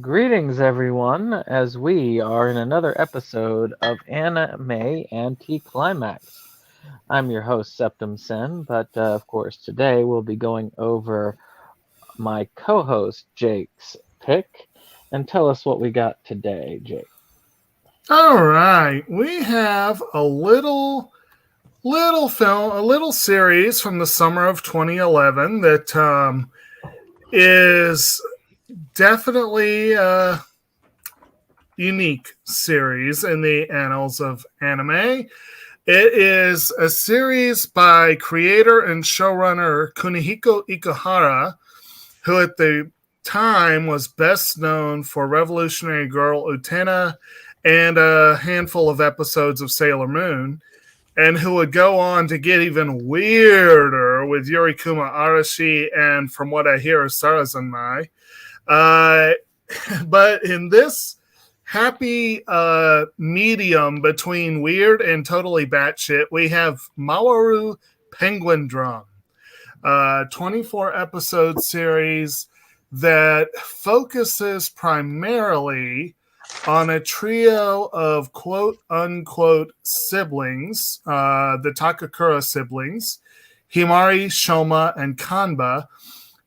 Greetings, everyone, as we are in another episode of Anime Anticlimax. I'm your host, SeptumSin, but of course, today we'll be going over my co host, Jake's pick. And tell us what we got today, Jake. All right, we have a little film, a little series from the summer of 2011 that is definitely a unique series in the annals of anime. It is a series by creator and showrunner Kunihiko Ikuhara, who at the time was best known for Revolutionary Girl Utena and a handful of episodes of Sailor Moon, and who would go on to get even weirder with Yurikuma Arashi and, from what I hear, Sarazanmai. Uh, but in this happy medium between weird and totally batshit, we have Mawaru Penguindrum, 24 episode series that focuses primarily on a trio of quote unquote siblings, the Takakura siblings, Himari, Shoma, and Kanba,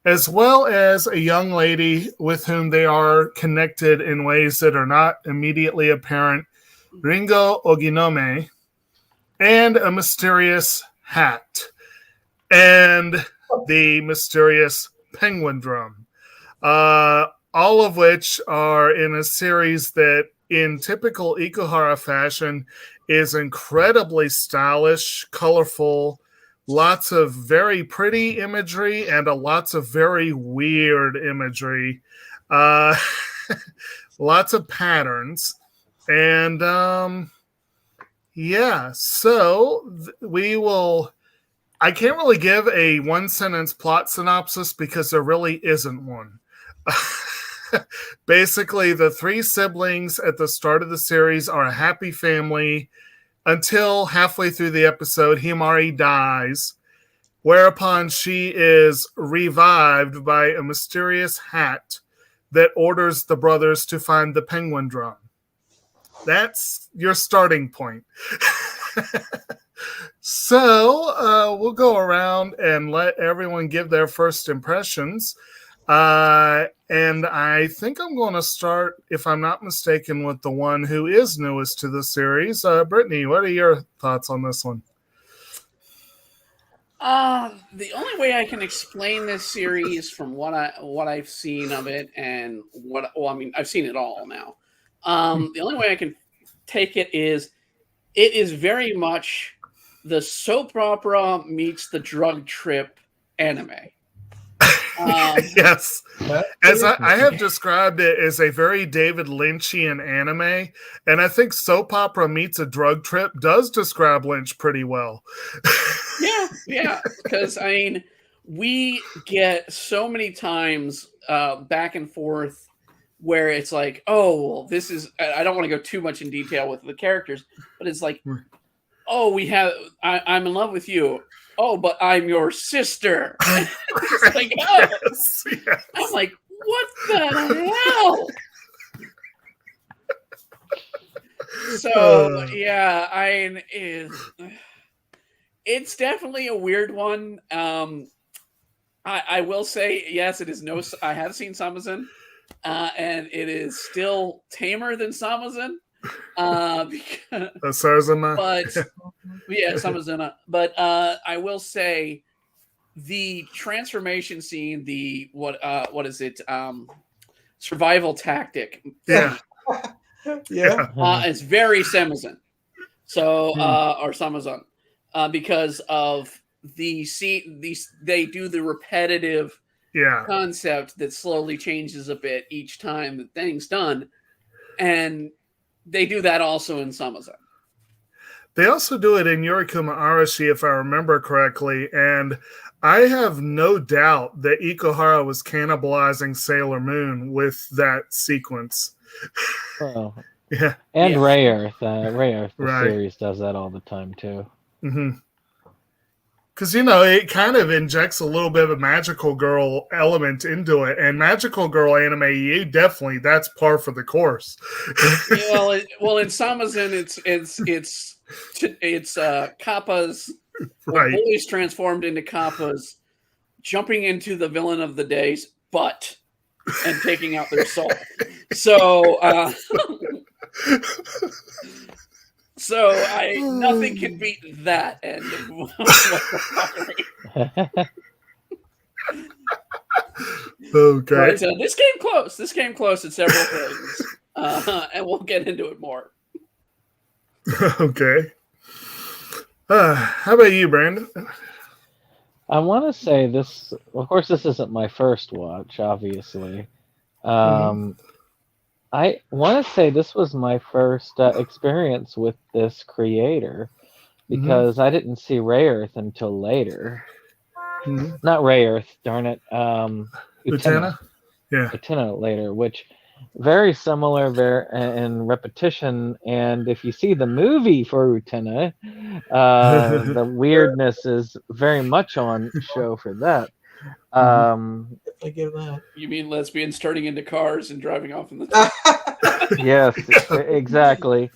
as well as a young lady with whom they are connected in ways that are not immediately apparent, Ringo Oginome, and a mysterious hat, and the mysterious Penguindrum. All of which are in a series that, in typical Ikuhara fashion, is incredibly stylish, colorful, lots of very pretty imagery, and lots of very weird imagery. Uh, lots of patterns. And yeah, so we will. I can't really give a one sentence plot synopsis because there really isn't one. Basically, the three siblings at the start of the series are a happy family until halfway through the episode, Himari dies, whereupon she is revived by a mysterious hat that orders the brothers to find the Penguindrum. That's your starting point. So we'll go around and let everyone give their first impressions. And I think I'm going to start, if I'm not mistaken, with the one who is newest to the series. Brittany, what are your thoughts on this one? The only way I can explain this series from what I've seen of it and I've seen it all now. The only way I can take it is very much the soap opera meets the drug trip anime. Yes. As I have described it as a very David Lynchian anime, and I think soap opera meets a drug trip does describe Lynch pretty well. Yeah, because I mean, we get so many times back and forth where it's like, oh, well, this is. I don't want to go too much in detail with the characters, but it's like, oh, I'm in love with you. Oh, but I'm your sister. It's like, oh. Yes. I'm like, what the hell? So yeah, it's definitely a weird one. I will say, yes, it is I have seen SeptumSin, and it is still tamer than SeptumSin. But yeah, SeptumSin. But I will say, the transformation scene, the what is it? Survival tactic. Yeah. It's very SeptumSin. So or SeptumSin. Because of they do the repetitive concept that slowly changes a bit each time the thing's done, and they do that also in SeptumSin. They also do it in Yurikuma Arashi, if I remember correctly, and I have no doubt that Ikuhara was cannibalizing Sailor Moon with that sequence. Oh. Yeah. And Ray Earth. The series does that all the time, too. Mm-hmm. Because, it kind of injects a little bit of a magical girl element into it. And magical girl anime, that's par for the course. Yeah, well, in SeptumSin, it's Kappas, Right. boys transformed into Kappas, jumping into the villain of the day's butt and taking out their soul. So, nothing can beat that end of Okay. But this came close. This came close at several things, and we'll get into it more. Okay. How about you, Brandon? I want to say this. Of course, this isn't my first watch, obviously. I want to say this was my first experience with this creator because I didn't see Ray Earth until later. Not Ray Earth, darn it. Utena? Yeah. Utena later, which very similar in repetition. And if you see the movie for Utena, the weirdness is very much on show for that. I give that. You mean lesbians turning into cars and driving off in the Yes, exactly.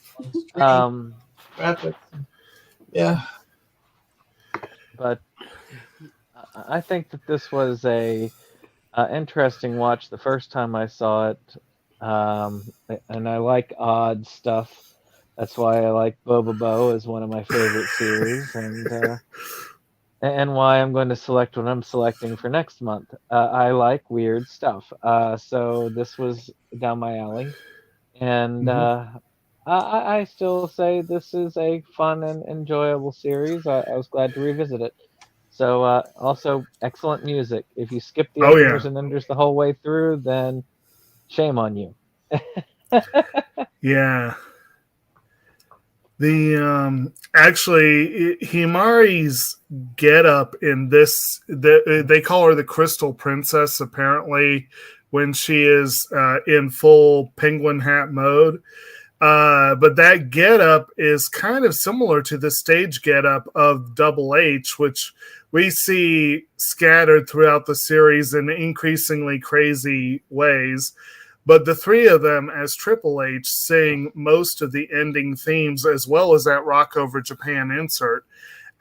Graphics. Yeah. But I think that this was a interesting watch the first time I saw it, and I like odd stuff. That's why I like Bobobo as one of my favorite series, and why I'm going to select what I'm selecting for next month. I like weird stuff, so this was down my alley, and I still say this is a fun and enjoyable series. I was glad to revisit it. So also excellent music. If you skip the openers and enders the whole way through, then shame on you. Yeah. The actually Himari's getup in this, they call her the Crystal Princess apparently when she is in full penguin hat mode. But that getup is kind of similar to the stage getup of Double H, which we see scattered throughout the series in increasingly crazy ways. But the three of them as Triple H sing most of the ending themes as well as that Rock Over Japan insert.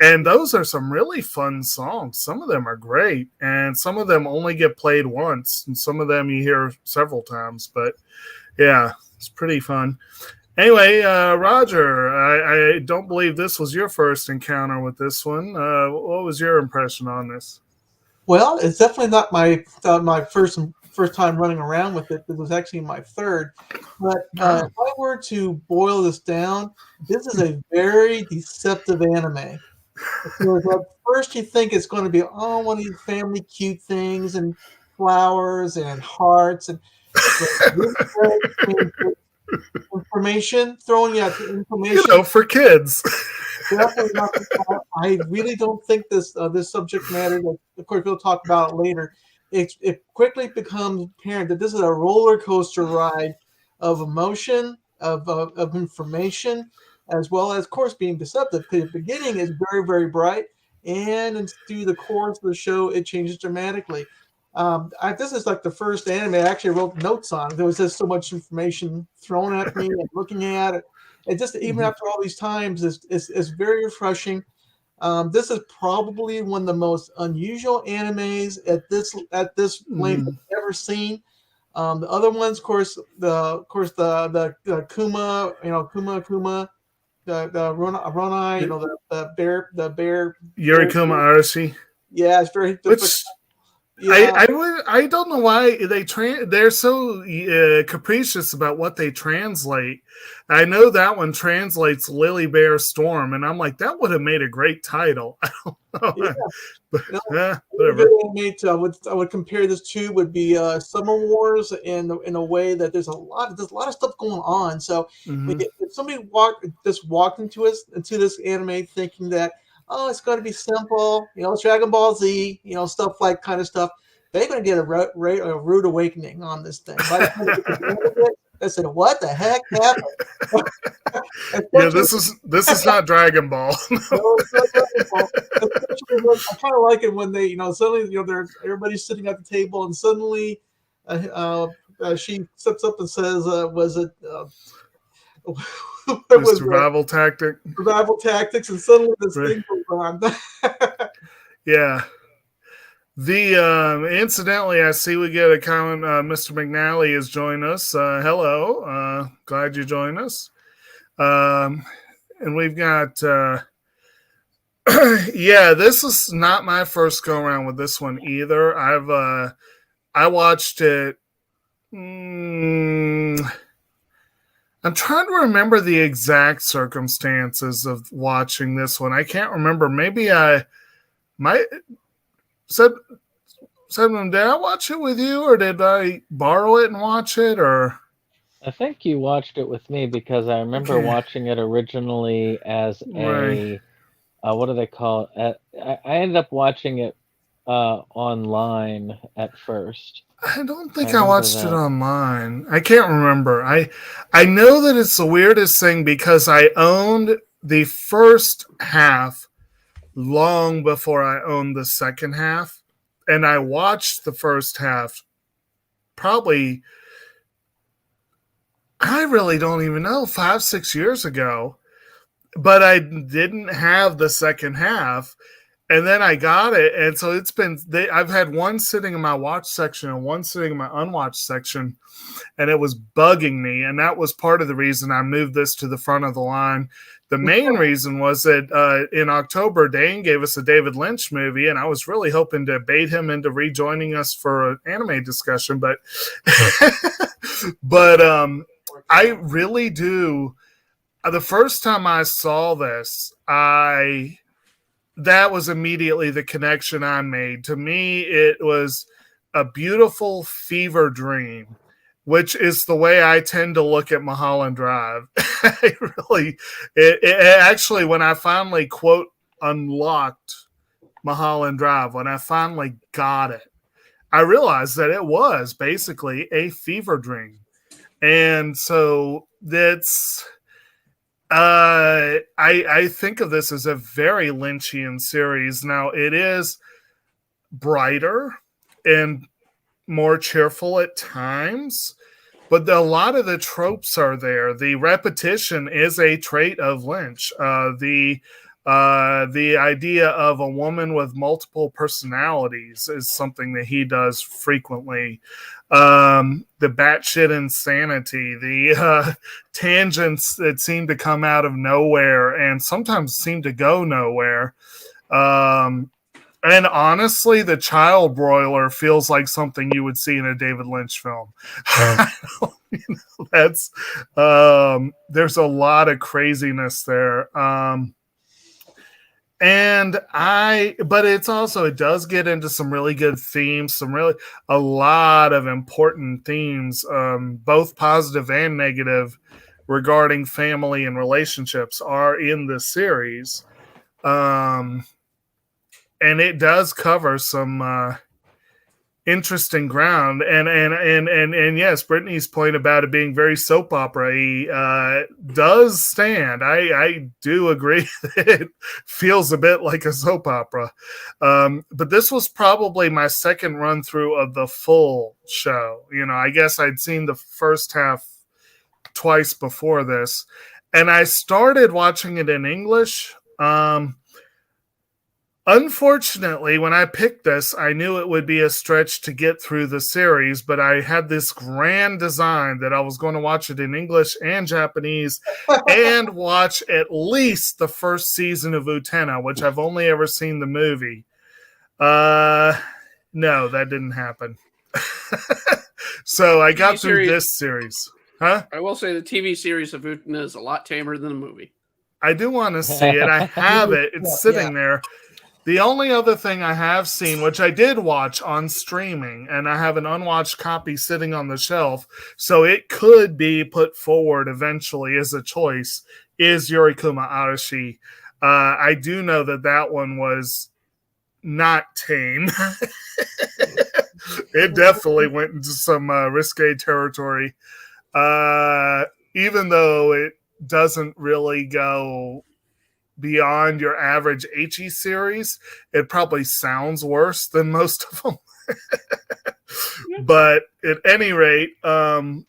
And those are some really fun songs. Some of them are great. And some of them only get played once. And some of them you hear several times. But yeah, it's pretty fun. Anyway, Roger, I don't believe this was your first encounter with this one. What was your impression on this? Well, it's definitely not my first time running around with it. It was actually my third. But if I were to boil this down, this is a very deceptive anime. Because at first you think it's going to be one of these family cute things and flowers and hearts and information, throwing out the information. For kids. Definitely not. I really don't think this subject matter, of course we'll talk about it later, it quickly becomes apparent that this is a roller coaster ride of emotion, of information, as well as, of course, being deceptive. Because the beginning is very, very bright, and through the course of the show, it changes dramatically. This is like the first anime I actually wrote notes on. There was just so much information thrown at me and looking at it. And just even after all these times, it's very refreshing. This is probably one of the most unusual animes at this length I've ever seen. The other ones, of course, the Kuma, the Ronai, the bear. Yurikuma Arashi. Yeah, it's very difficult. Yeah. I don't know why they're so capricious about what they translate. I know that one translates Lily Bear Storm, and I'm like, that would have made a great title. I don't know. Yeah. But, whatever. I would compare this to would be Summer Wars in a way that there's a lot of stuff going on. So if somebody walked into this anime thinking that, it's going to be simple, it's Dragon Ball Z, stuff, they're going to get a rude awakening on this thing. By the time they get to the end of it, I said, what the heck happened? Yeah, this is not Dragon Ball. No, it's not Dragon Ball. Especially when, I kind of like it when they, suddenly, everybody's sitting at the table and suddenly she steps up and says, was it, what was survival tactic? Survival tactics, and suddenly this thing goes on. Yeah. The incidentally, I see we get a comment. Mr. McNally has joined us. Hello, glad you joined us. And we've got, yeah, this is not my first go around with this one either. I watched it. I'm trying to remember the exact circumstances of watching this one. I can't remember. Maybe I might. Did I watch it with you, or did I borrow it and watch it, or? I think you watched it with me because I remember watching it originally as a, what do they call it? I ended up watching it online at first. I don't think I watched it online. I can't remember. I know that it's the weirdest thing because I owned the first half long before I owned the second half. And I watched the first half probably, I really don't even know, 5-6 years ago. But I didn't have the second half. And then I got it. And so it's been, I've had one sitting in my watch section and one sitting in my unwatched section. And it was bugging me. And that was part of the reason I moved this to the front of the line. The main reason was that in October, Dane gave us a David Lynch movie, and I was really hoping to bait him into rejoining us for an anime discussion. But, I really do. The first time I saw this, that was immediately the connection I made. To me, it was a beautiful fever dream, which is the way I tend to look at Mulholland Drive. It actually, when I finally, quote, unlocked Mulholland Drive, when I finally got it, I realized that it was basically a fever dream. And so that's, I think of this as a very Lynchian series. Now, it is brighter and more cheerful at times, but a lot of the tropes are there. The repetition is a trait of Lynch. The idea of a woman with multiple personalities is something that he does frequently. The batshit insanity, the tangents that seem to come out of nowhere and sometimes seem to go nowhere. And honestly, the child broiler feels like something you would see in a David Lynch film. That's there's a lot of craziness there. But it's also, it does get into some really good themes, a lot of important themes, both positive and negative, regarding family and relationships are in the series. And it does cover some interesting ground. And yes, Brittany's point about it being very soap opera does stand. I do agree that it feels a bit like a soap opera. But this was probably my second run through of the full show. I guess I'd seen the first half twice before this. And I started watching it in English. Unfortunately, when I picked this, I knew it would be a stretch to get through the series, but I had this grand design that I was going to watch it in English and Japanese and watch at least the first season of Utena, which I've only ever seen the movie. No, that didn't happen. So I got through this series. Huh? I will say the TV series of Utena is a lot tamer than the movie. I do want to see it. I have it. It's sitting there. The only other thing I have seen, which I did watch on streaming, and I have an unwatched copy sitting on the shelf, so it could be put forward eventually as a choice, is Yorikuma Arashi. I do know that one was not tame. It definitely went into some risque territory. Even though it doesn't really go beyond your average HE series, it probably sounds worse than most of them. But at any rate, I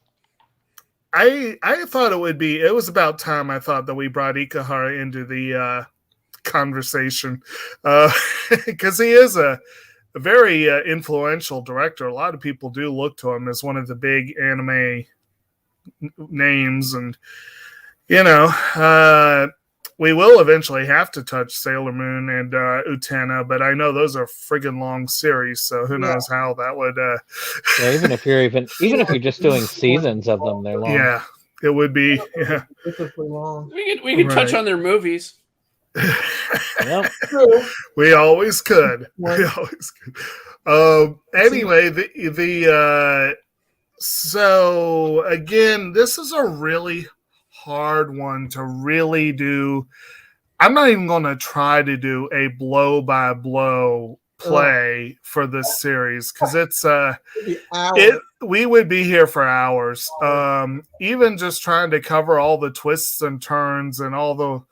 thought it was about time I thought that we brought Ikehara into the conversation, because he is a very influential director. A lot of people do look to him as one of the big anime names, and we will eventually have to touch Sailor Moon and Utena, but I know those are friggin' long series, so who knows how that would. Yeah, even if you're just doing seasons of them, they're long. Yeah, it would be. Yeah, long. We could touch on their movies. Yep. We always could. Anyway, so again, this is a really hard one to really do. I'm not even going to try to do a blow by blow play for this series, because we would be here for hours. Even just trying to cover all the twists and turns and all the,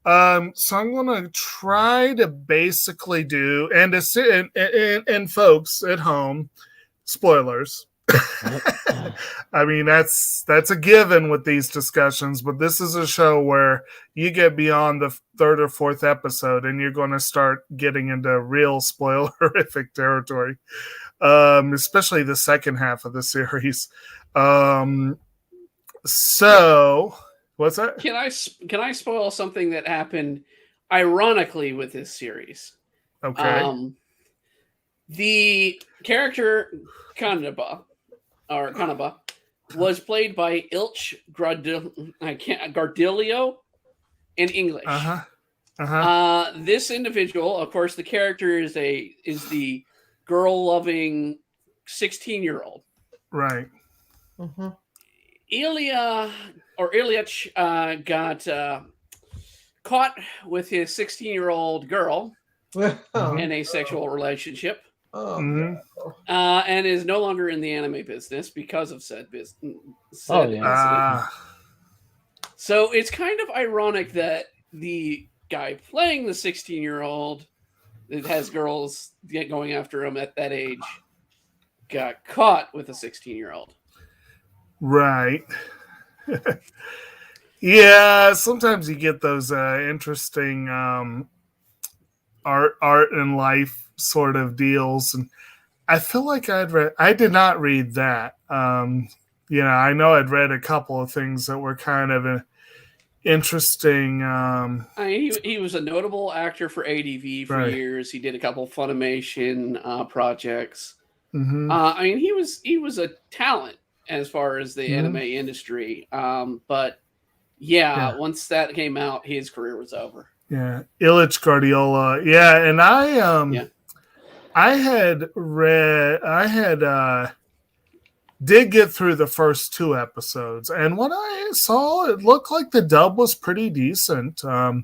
so I'm going to try to basically do, and folks at home, spoilers. I mean, that's a given with these discussions, but this is a show where you get beyond the third or fourth episode and you're going to start getting into real spoilerific territory, especially the second half of the series. So what's that? Can I spoil something that happened ironically with this series? Okay. The character Kanba was played by Ilch Gardilio in English. This individual, of course, the character is the girl-loving 16-year-old. Right. Ilyich got caught with his 16-year-old girl in a sexual relationship. And is no longer in the anime business because of said business. So it's kind of ironic that the guy playing the 16-year-old that has girls going after him at that age got caught with a 16-year-old. Right. Yeah, sometimes you get those interesting art and life sort of deals, and I feel like I did not read that. I know I'd read a couple of things that were kind of interesting. He was a notable actor for ADV for years. He did a couple of Funimation projects. He was a talent as far as the anime industry. But once that came out, his career was over. Yeah, Illich Guardiola. Yeah, and I did get through the first two episodes, and what I saw, it looked like the dub was pretty decent. I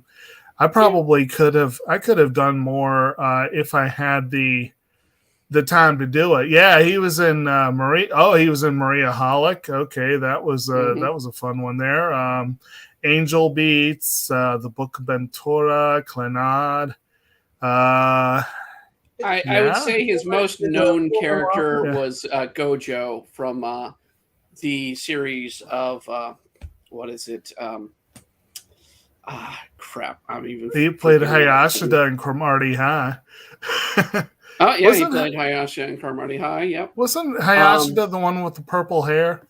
probably could have done more if I had the time to do it. Yeah, he was in Maria. Oh, he was in Maria Holic. Okay, that was a fun one there. Angel Beats, the Book of Ventura, Clenad. I would say his most known character was Gojo from the series of what is it? Crap! He played Hayashida in Cromartie High. He played Hayashida in Cromartie High. Yep. Wasn't Hayashida the one with the purple hair?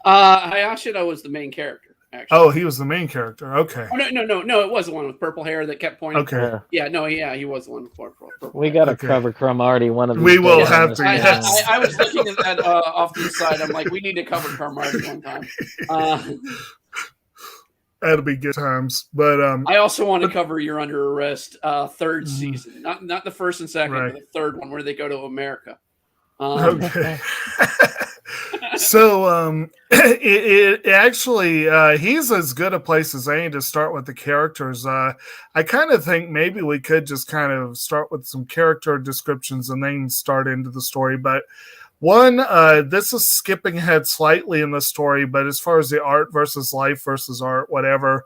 Hayashida was the main character, actually. Oh, he was the main character. Okay. Oh, no, it was the one with purple hair that kept pointing. Okay. He was the one with purple We got to cover Cromartie one of these We will days. have to, yes. I was looking at that off to the side. I'm like, we need to cover Cromartie one time. That'll be good times. But I also want to cover You're Under Arrest third season. Not the first and second, but the third one where they go to America. Okay. So it actually he's as good a place as any to start with the characters. I kind of think maybe we could just kind of start with some character descriptions and then start into the story. But One, this is skipping ahead slightly in the story, but as far as the art versus life versus art, whatever,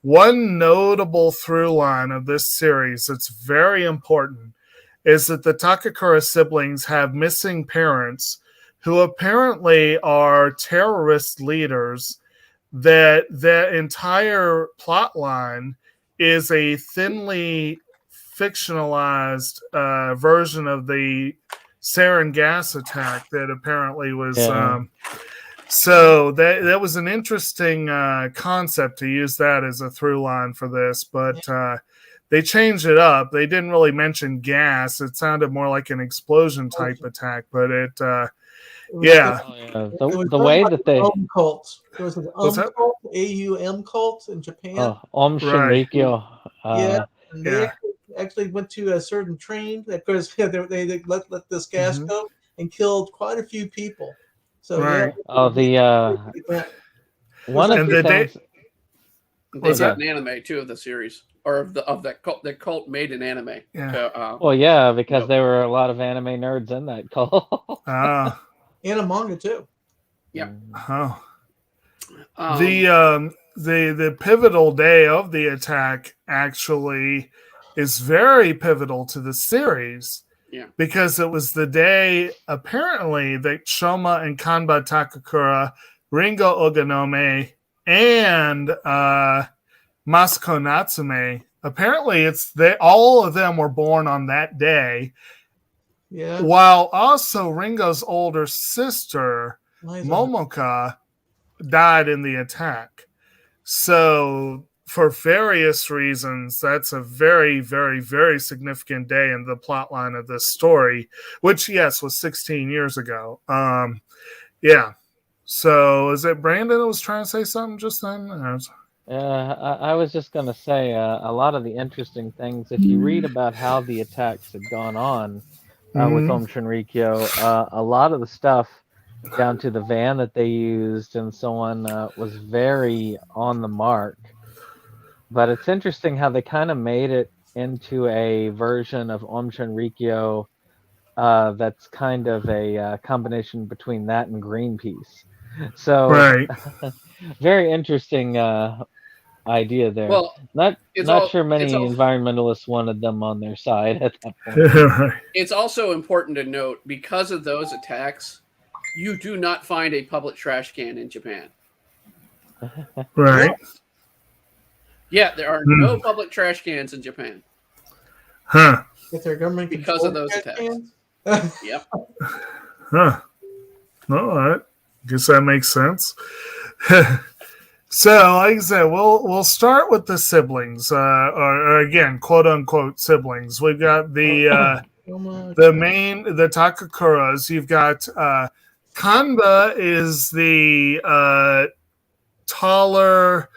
one notable through line of this series that's very important is that the Takakura siblings have missing parents who apparently are terrorist leaders. That entire plot line is a thinly fictionalized version of the sarin gas attack that apparently was so that was an interesting concept to use that as a through line for this, but they changed it up. They didn't really mention gas. It sounded more like an explosion type attack, but it yeah. The way that they cult. There was an cult, AUM cult in Japan. Shinrikyo. Yeah, and they actually went to a certain train because they let this gas go and killed quite a few people. So right. One of the things. They got an anime too of the series or of that cult. That cult made an anime. Yeah. Because there were a lot of anime nerds in that cult. And a manga too. Yeah. Oh. The pivotal day of the attack actually is very pivotal to the series. Yeah. Because it was the day apparently that Shoma and Kanba Takakura, Ringo Oginome, and Masako Natsume. Apparently all of them were born on that day. Yeah. While also Ringo's older sister, Momoka, died in the attack. So for various reasons, that's a very, very, very significant day in the plot line of this story, which, yes, was 16 years ago. Yeah. So is it Brandon that was trying to say something just then? I was just going to say a lot of the interesting things, if you read about how the attacks had gone on with Shinrikyo, a lot of the stuff down to the van that they used and so on was very on the mark. But it's interesting how they kind of made it into a version of Shinrikyo that's kind of a combination between that and Greenpeace. So, very interesting idea there. Well, not sure many environmentalists wanted them on their side at that point. It's also important to note, because of those attacks, you do not find a public trash can in Japan. Right. Yeah, there are no public trash cans in Japan. Huh. If their government because of those attacks. Yep. Huh. All right. Guess that makes sense. So, like I said, we'll start with the siblings, or again, quote unquote siblings. We've got the Takakuras. You've got Kanba is the taller.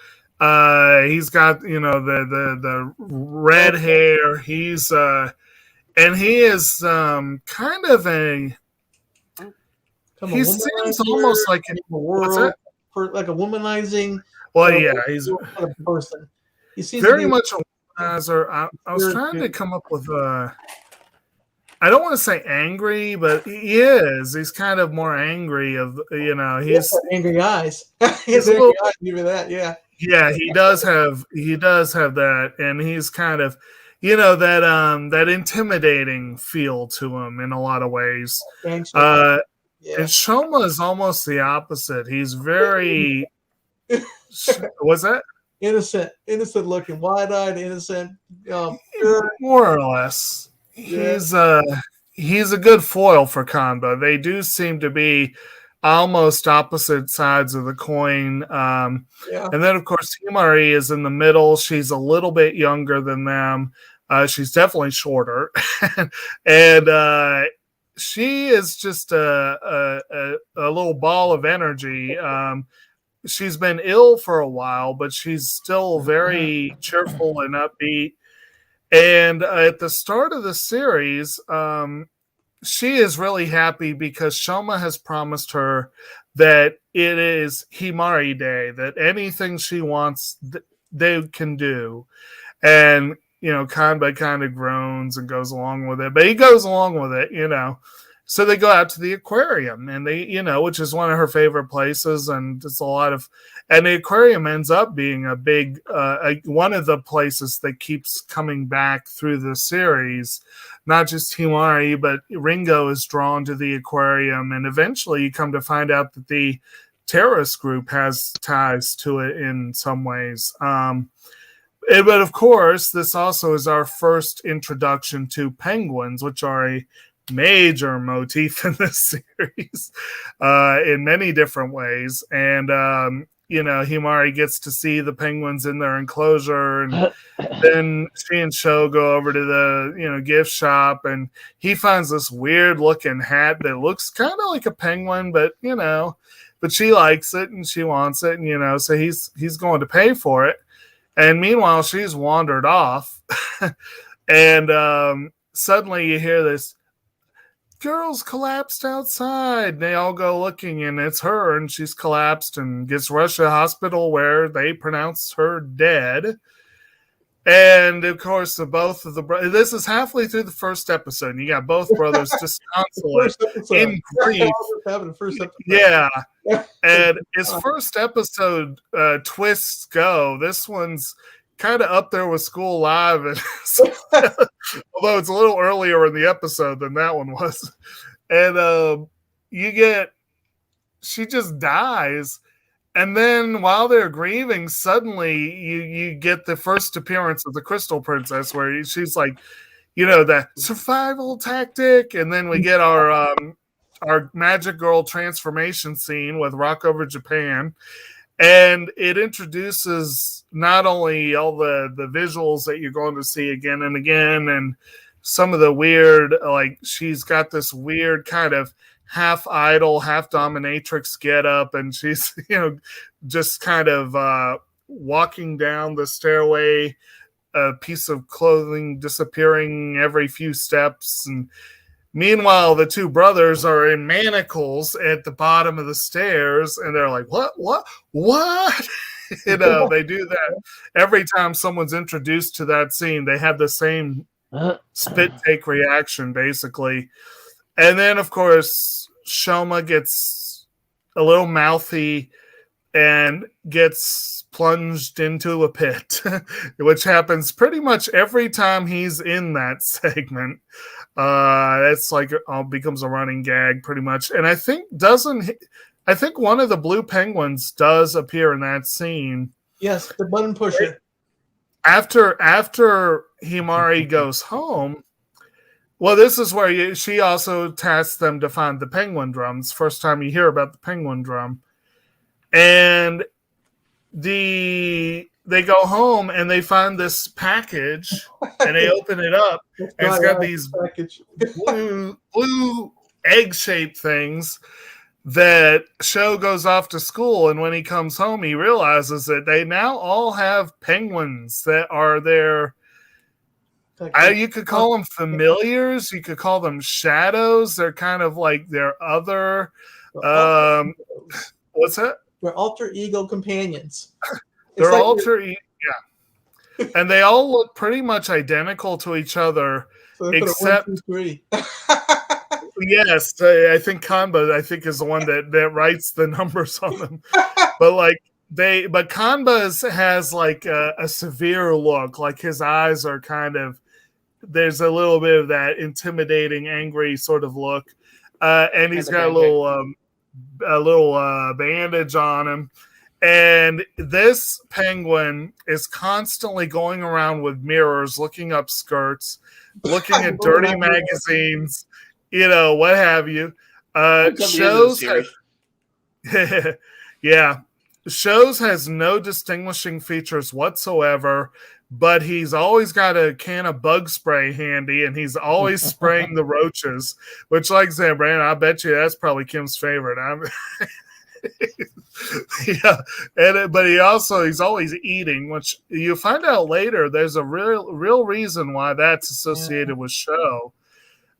He's got the red hair. He's and he is kind of a. He seems almost like like a womanizing. Well, yeah, he's a person. He seems very much a womanizer. I was trying to come up with a. I don't want to say angry, but he is. He's kind of more angry. He's angry eyes. His angry eyes. Give me that, yeah. Yeah, he does have that, and he's kind of, that intimidating feel to him in a lot of ways. And Shoma is almost the opposite. He's very what's that? Innocent looking, wide-eyed, innocent. More or less. Yeah. He's a good foil for Kanba. They do seem to be almost opposite sides of the coin. And then, of course, Himari is in the middle. She's a little bit younger than them. She's definitely shorter. And she is just a little ball of energy. She's been ill for a while, but she's still very cheerful and upbeat. And at the start of the series, she is really happy because Shoma has promised her that it is Himari Day, that anything she wants, they can do. And, Kanba kind of groans and goes along with it, but he goes along with it, So they go out to the aquarium, and they, which is one of her favorite places, and it's a lot of, and the aquarium ends up being a big, one of the places that keeps coming back through the series. Not just Himari, but Ringo is drawn to the aquarium, and eventually you come to find out that the terrorist group has ties to it in some ways. But of course, this also is our first introduction to penguins, which are a major motif in this series in many different ways. And, Himari gets to see the penguins in their enclosure, and then she and Sho go over to the, gift shop, and he finds this weird looking hat that looks kind of like a penguin, but, but she likes it and she wants it, and, so he's going to pay for it. And meanwhile, she's wandered off, and suddenly you hear this, girls collapsed outside. They all go looking, and it's her, and she's collapsed and gets rushed to the hospital where they pronounce her dead. And of course, both of the brothers. This is halfway through the first episode, and you got both brothers disconsolate in grief. Yeah, and as first episode twists go, this one's kind of up there with School Live, and although it's a little earlier in the episode than that one was. And she just dies, and then while they're grieving, suddenly you get the first appearance of the Crystal Princess, where she's like, the survival tactic, and then we get our Magic Girl transformation scene with Rock Over Japan. And it introduces not only all the visuals that you're going to see again and again, and some of the weird, like she's got this weird kind of half idol, half dominatrix getup, and she's, just kind of walking down the stairway, a piece of clothing disappearing every few steps. And meanwhile, the two brothers are in manacles at the bottom of the stairs, and they're like, what? They do that every time someone's introduced to that scene. They have the same spit take reaction, basically. And then, of course, Shoma gets a little mouthy and gets plunged into a pit, which happens pretty much every time he's in that segment. That's like becomes a running gag pretty much. And I think one of the blue penguins does appear in that scene. Yes, the button pusher. After Himari goes home, well, this is where she also tasks them to find the Penguindrums. First time you hear about the Penguindrum. And they go home and they find this package, and they open it up, and it's got these blue egg-shaped things that Sho goes off to school, and when he comes home, he realizes that they now all have penguins that are their... you could call them familiars. You could call them shadows. They're kind of like their other... what's that? They're alter ego companions. They're like alter ego, yeah. And they all look pretty much identical to each other, so except... 1, 2, 3. Yes, I think Kanba, is the one that writes the numbers on them. But Kanba has like a severe look. Like his eyes are kind of... There's a little bit of that intimidating, angry sort of look. And he's got a little bandage on him. And this penguin is constantly going around with mirrors, looking up skirts, looking at dirty magazines, what have you. Shows has no distinguishing features whatsoever, but he's always got a can of bug spray handy, and he's always spraying the roaches, which, like I said, Brandon, I bet you that's probably Kim's favorite. Yeah, but he's always eating, which you find out later. There's a real reason why that's associated with Sho.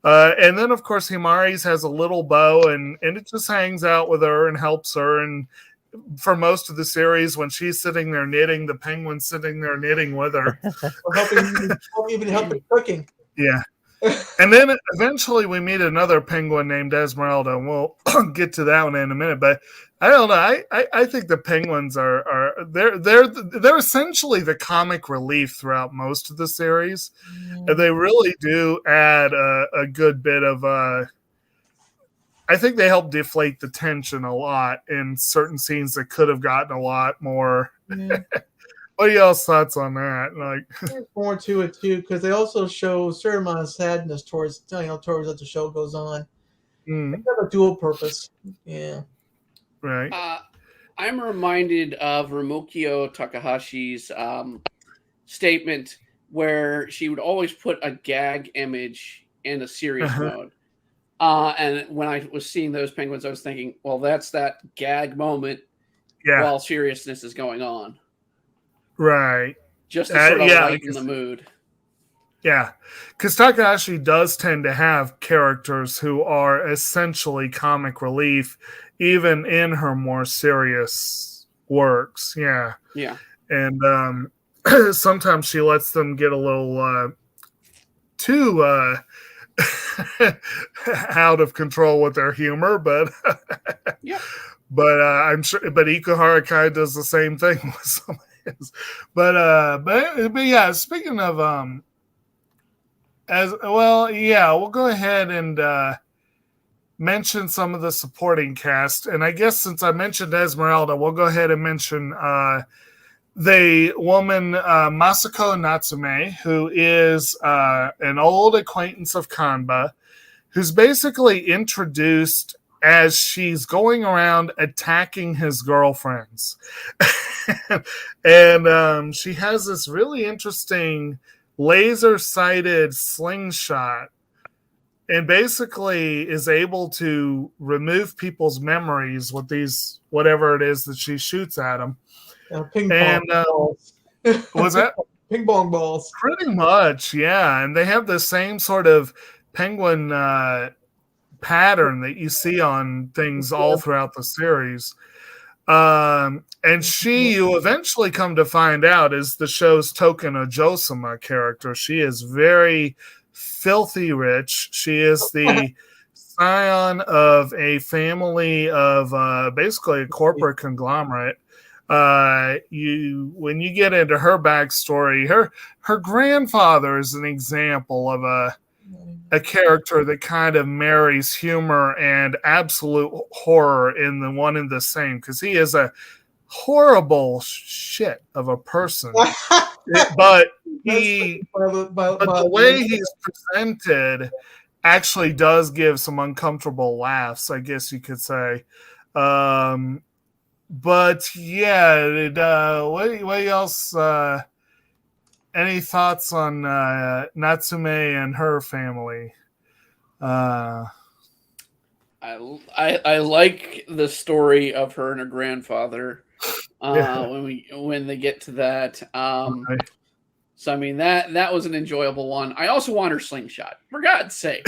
And then, of course, Himari's has a little bow, and it just hangs out with her and helps her. And for most of the series, when she's sitting there knitting, the penguin's sitting there knitting with her. Or even helping cooking. Yeah. And then eventually we meet another penguin named Esmeralda, and we'll get to that one in a minute. But I don't know. I think the penguins are they're essentially the comic relief throughout most of the series, and they really do add a good bit of. I think they help deflate the tension a lot in certain scenes that could have gotten a lot more. Yeah. What are y'all's thoughts on that? Like, There's more to it too, because they also show a certain amount of sadness towards towards as the show goes on. They have a dual purpose. Yeah. right. I'm reminded of Rumokio Takahashi's statement where she would always put a gag image in a serious mode. And when I was seeing those penguins, I was thinking, well, that's that gag moment while seriousness is going on. Right. Just to sort of lighten the mood. Yeah. Because Takahashi does tend to have characters who are essentially comic relief, even in her more serious works. Yeah. Yeah. And sometimes she lets them get a little too out of control with their humor, but I'm sure. But Ikuhara kind of does the same thing with some of his. But yeah. Speaking of we'll go ahead and mention some of the supporting cast, and I guess since I mentioned Esmeralda, we'll go ahead and mention the woman Masako Natsume, who is an old acquaintance of Kanba, who's basically introduced as she's going around attacking his girlfriends. And she has this really interesting laser-sighted slingshot and basically is able to remove people's memories with these, whatever it is that she shoots at them. Ping pong balls. Was that? Ping pong balls. Pretty much, yeah. And they have the same sort of penguin pattern that you see on things all throughout the series. And she, you eventually come to find out, is the show's token Ojosama character. She is very filthy rich. She is the scion of a family of basically a corporate conglomerate. When you get into her backstory, her grandfather is an example of a character that kind of marries humor and absolute horror in the one and the same, because he is a horrible shit of a person. But the way he's presented actually does give some uncomfortable laughs, I guess you could say. But yeah, what else? Any thoughts on Natsume and her family? I like the story of her and her grandfather. When they get to that, so I mean that was an enjoyable one. I also want her slingshot, for God's sake.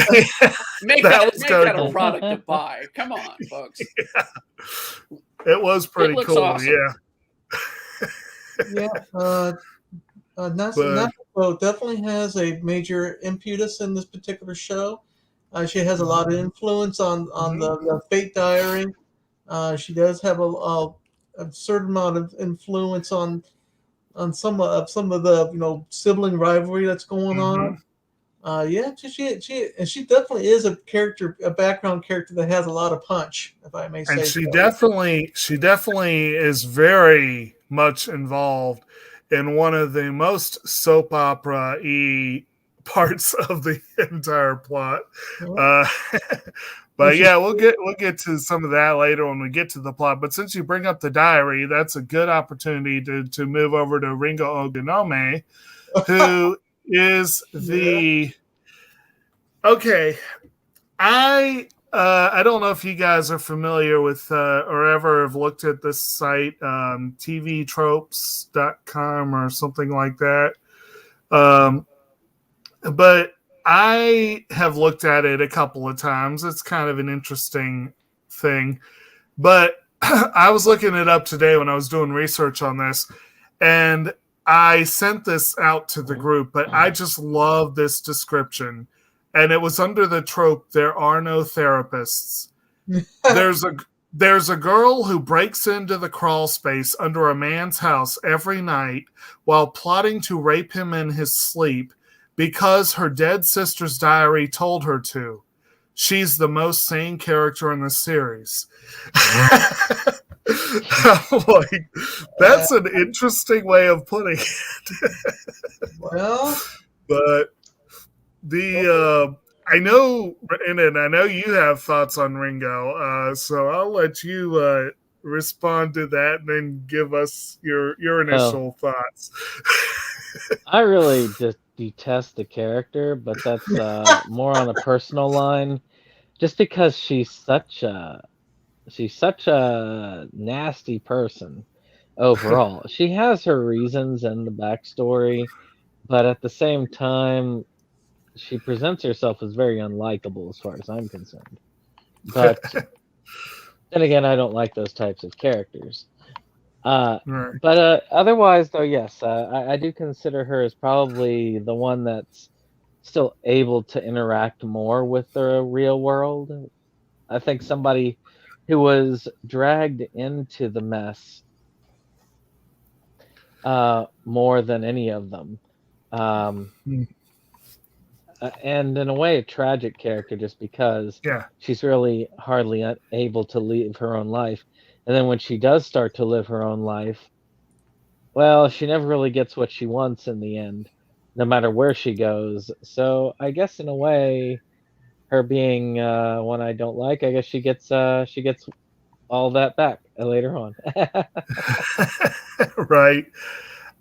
Make that a product to buy. Come on, folks. Yeah. It was pretty cool. Awesome. Natsuko definitely has a major impetus in this particular show. She has a lot of influence on the Fate Diary. She does have a certain amount of influence on some of the sibling rivalry that's going on. She definitely is a background character that has a lot of punch, if I may say. And she definitely is very much involved in one of the most soap opera-y parts of the entire plot. But yeah, we'll get to some of that later when we get to the plot. But since you bring up the diary, that's a good opportunity to move over to Ringo Oginome, who is the okay. I don't know if you guys are familiar with or ever have looked at this site, tvtropes.com or something like that. But I have looked at it a couple of times. It's kind of an interesting thing. But I was looking it up today when I was doing research on this, and I sent this out to the group, but I just love this description. and it was under the trope, there are no therapists. There's a girl who breaks into the crawl space under a man's house every night while plotting to rape him in his sleep because her dead sister's diary told her to. She's the most sane character in the series. Like, that's an interesting way of putting it. Well, But I know, and I know you have thoughts on Ringo, so I'll let you respond to that and then give us your initial thoughts. I really detest the character, but that's more on a personal line. Just because she's such a nasty person overall. She has her reasons and the backstory, but at the same time, she presents herself as very unlikable as far as I'm concerned. But then again, I don't like those types of characters. Right. But otherwise, though, yes, I do consider her as probably the one that's still able to interact more with the real world. I think somebody who was dragged into the mess more than any of them. And in a way, a tragic character just because she's really hardly able to live her own life. And then when she does start to live her own life, well, she never really gets what she wants in the end, no matter where she goes. So I guess in a way, her being one I don't like, I guess she gets all that back later on. Right.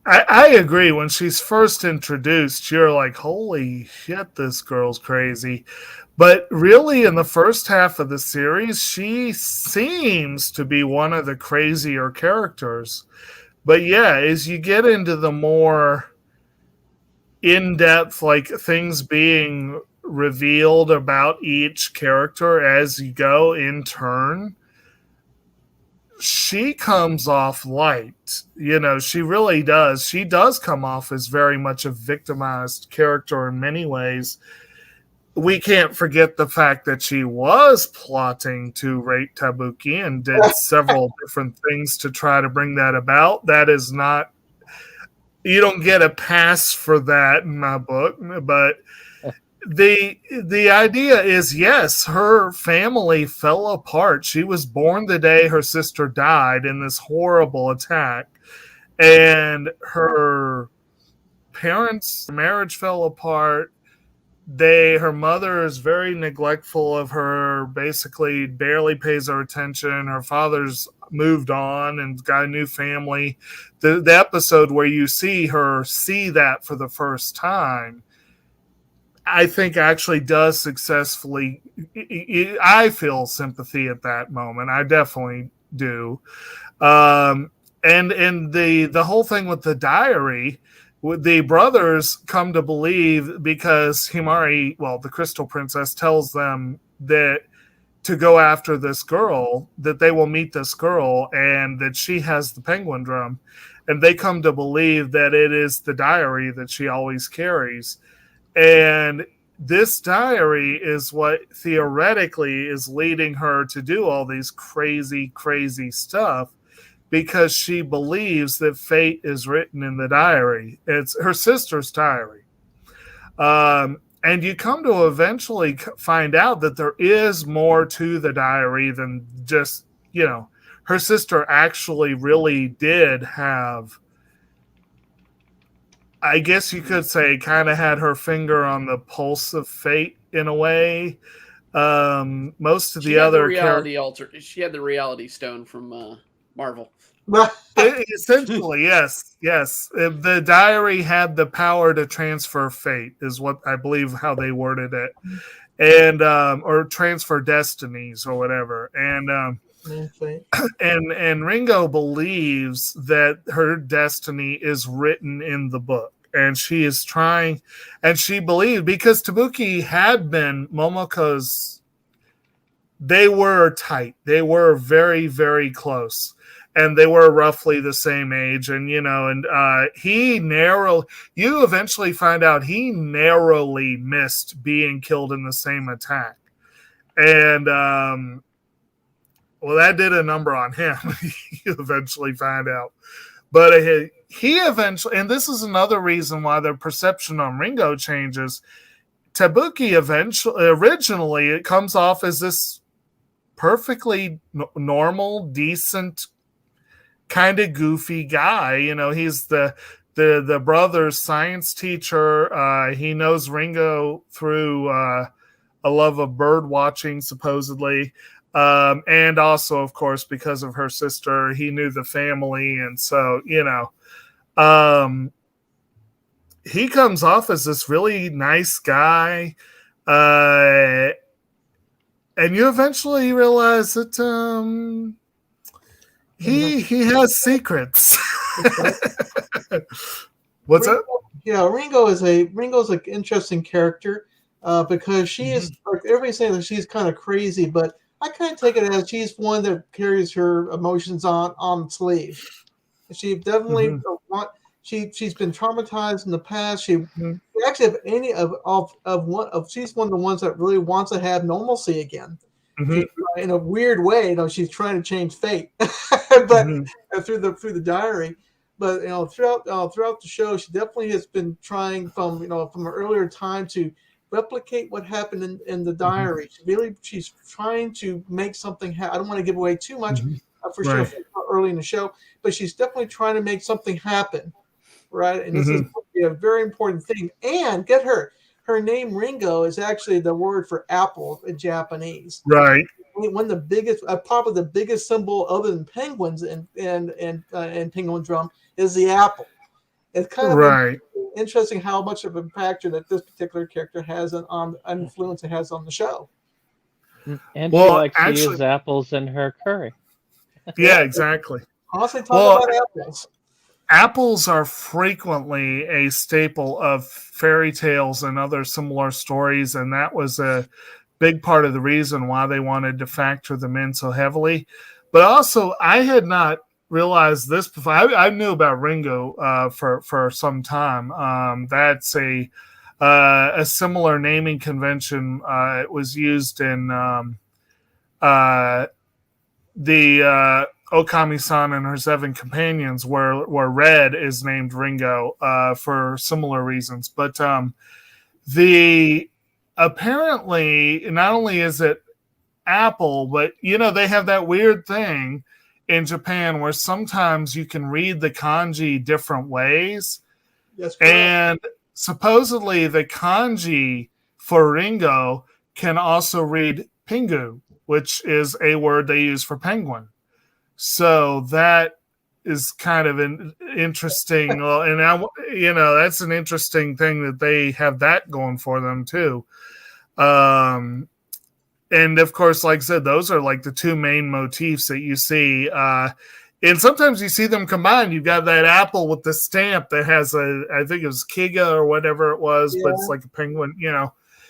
I agree. When she's first introduced, you're like, holy shit, this girl's crazy. But really, in the first half of the series, she seems to be one of the crazier characters. But yeah, as you get into the more in-depth, like things being revealed about each character as you go in turn, she comes off light. She really does. She does come off as very much a victimized character in many ways. We can't forget the fact that she was plotting to rape Tabuki and did several different things to try to bring that about. That is not, you don't get a pass for that in my book, but the idea is, yes, her family fell apart. She was born the day her sister died in this horrible attack, and her parents' marriage fell apart. Her mother is very neglectful of her, basically barely pays her attention. Her father's moved on and got a new family. The episode where you see her see that for the first time, I think actually does successfully. I feel sympathy at that moment. I definitely do. And the whole thing with the diary, the brothers come to believe because Himari, the Crystal Princess, tells them that to go after this girl, that they will meet this girl and that she has the Penguindrum. And they come to believe that it is the diary that she always carries. And this diary is what theoretically is leading her to do all these crazy, crazy stuff because she believes that fate is written in the diary. It's her sister's diary. And you come to eventually find out that there is more to the diary than just, her sister actually really did have, I guess you could say, kind of had her finger on the pulse of fate in a way. Most of the other characters, she had the reality stone from Marvel. Essentially, yes. The diary had the power to transfer fate, is what I believe how they worded it, and or transfer destinies or whatever. And Ringo believes that her destiny is written in the book, and she is trying, and she believed because Tabuki had been Momoko's they were tight. They were very, very close. And they were roughly the same age. And, you eventually find out he narrowly missed being killed in the same attack. And, well, that did a number on him. You eventually find out. But he eventually, and this is another reason why the perception on Ringo changes. Tabuki originally, it comes off as this perfectly normal, decent, kind of goofy guy. He's the brother's science teacher. He knows Ringo through a love of bird watching, supposedly. And also, of course, because of her sister, he knew the family. And so, he comes off as this really nice guy. And you eventually realize that he has secrets. What's Ringo, up? Yeah, Ringo's an interesting character because she is, like everybody's saying that she's kind of crazy, but I kind of take it as she's one that carries her emotions on sleeve. She definitely she's been traumatized in the past. She actually have any of she's one of the ones that really wants to have normalcy again. She, in a weird way, she's trying to change fate, but through the diary. But throughout the show, she definitely has been trying from an earlier time to replicate what happened in the diary. She's trying to make something happen. I don't want to give away too much for sure early in the show, but she's definitely trying to make something happen, right? And this is a very important thing. And get her name Ringo is actually the word for apple in Japanese. Right. One of the biggest, probably the biggest symbol other than penguins and Penguindrum is the apple. It's kind of interesting how much of an impact that this particular character has on influence it has on the show. And she likes to use apples in her curry. Yeah, exactly. Honestly, talk about apples. Apples are frequently a staple of fairy tales and other similar stories, and that was a big part of the reason why they wanted to factor them in so heavily. But also, I had not realized this before. I knew about Ringo for some time. That's a similar naming convention. It was used in the Okami-san and her 7 companions, where Red is named Ringo for similar reasons. But apparently, not only is it apple, but they have that weird thing in Japan where sometimes you can read the kanji different ways. That's correct. And supposedly the kanji for Ringo can also read pingu, which is a word they use for penguin. So that is kind of an interesting, that's an interesting thing that they have that going for them too. And of course, like I said, those are like the 2 main motifs that you see. And sometimes you see them combined. You've got that apple with the stamp that has I think it was Kiga or whatever it was, but it's like a penguin,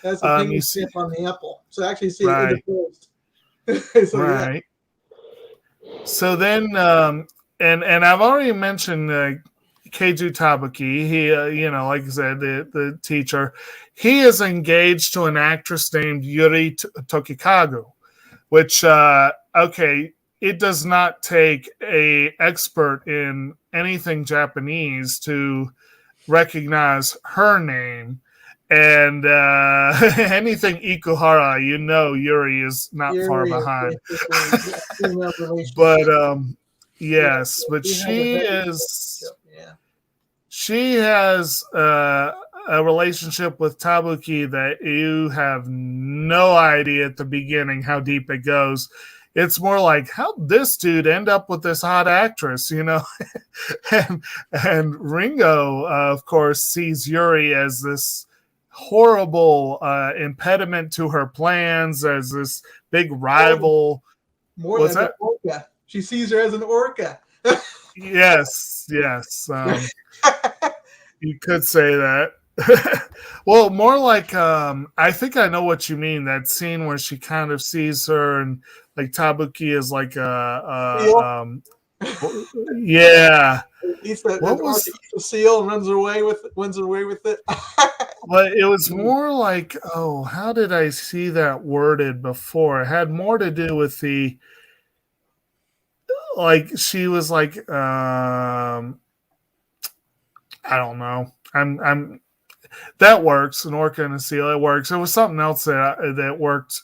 That's the penguin stamp on the apple. So actually see right. it in the post. Right. So then, and I've already mentioned Keiju Tabuki. He, like I said, the teacher. He is engaged to an actress named Yuri Tokikagu, which, it does not take an expert in anything Japanese to recognize her name. And anything Ikuhara, Yuri is not far behind. But yes, but she has a relationship with Tabuki that you have no idea at the beginning how deep it goes. It's more like, how'd this dude end up with this hot actress, and Ringo, of course, sees Yuri as this horrible impediment to her plans, as this big rival. More than an orca. She sees her as an orca. Yes. You could say that. Well, more like I think I know what you mean. That scene where she kind of sees her, and like Tabuki is like yeah. Eats the, What or was? eats the seal and runs away with it. But it was more like, oh, how did I see that worded before? It had more to do with the like she was like I don't know. I'm that works. An orca and a seal, it works. It was something else that worked.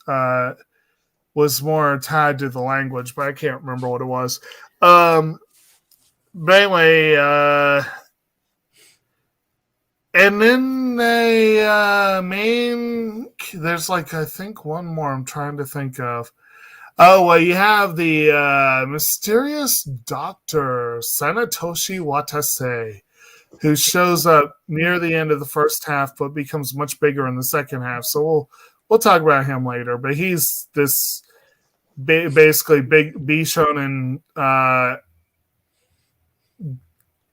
Was more tied to the language, but I can't remember what it was. But anyway, and then there's like I think one more I'm trying to think of. Oh, well, you have the mysterious doctor Sanatoshi Watase, who shows up near the end of the first half, but becomes much bigger in the second half. So we'll talk about him later. But he's this basically big B shonen,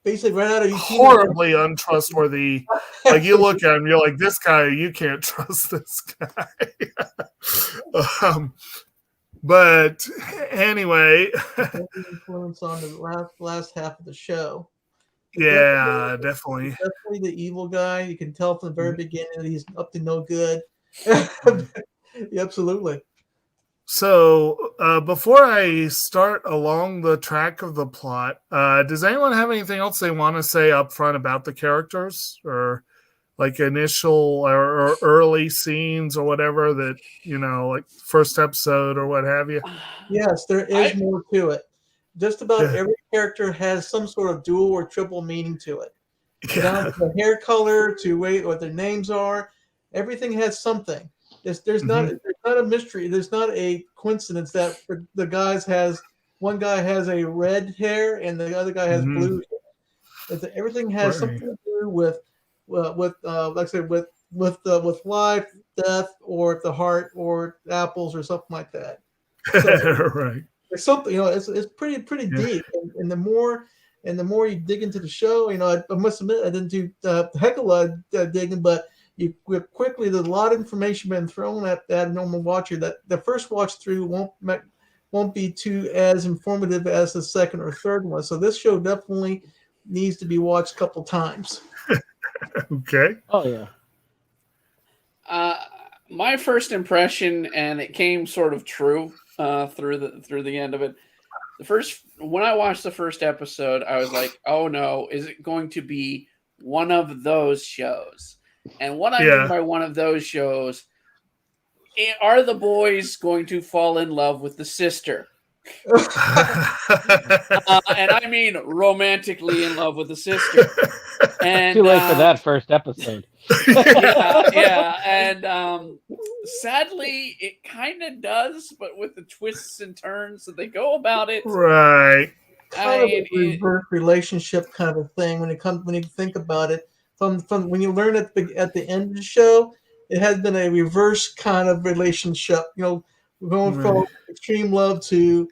Basically, right out of horribly untrustworthy. Like you look at him, you're like, this guy, you can't trust this guy. But anyway, influence on the last half of the show. Yeah, definitely. Definitely the evil guy. You can tell from the very beginning that he's up to no good. Yeah, absolutely. So before I start along the track of the plot, does anyone have anything else they want to say up front about the characters, or like initial or early scenes or whatever that, like first episode or what have you? Yes, there is more to it. Just about every character has some sort of dual or triple meaning to it. Down to the hair color, to what their names are, everything has something. There's not a mystery. There's not a coincidence that the one guy has a red hair and the other guy has blue hair. Everything has something to do with like I said, with life, death, or the heart, or apples, or something like that. So, right. It's something, it's pretty deep, and the more you dig into the show, I must admit I didn't do a heck of a lot of digging, but quickly there's a lot of information been thrown at that normal watcher that the first watch through won't be too as informative as the second or third one. So this show definitely needs to be watched a couple times. Okay. Oh yeah. My first impression, and it came sort of true through the end of it. When I watched the first episode, I was like, "Oh no, is it going to be one of those shows?" And what I mean by one of those shows, are the boys going to fall in love with the sister? And I mean romantically in love with the sister. And too late for that first episode. yeah. And sadly, it kind of does, but with the twists and turns that they go about it, right? Kind of a reverse relationship kind of thing when you think about it. From when you learn at the end of the show, it has been a reverse kind of relationship. Going from extreme love to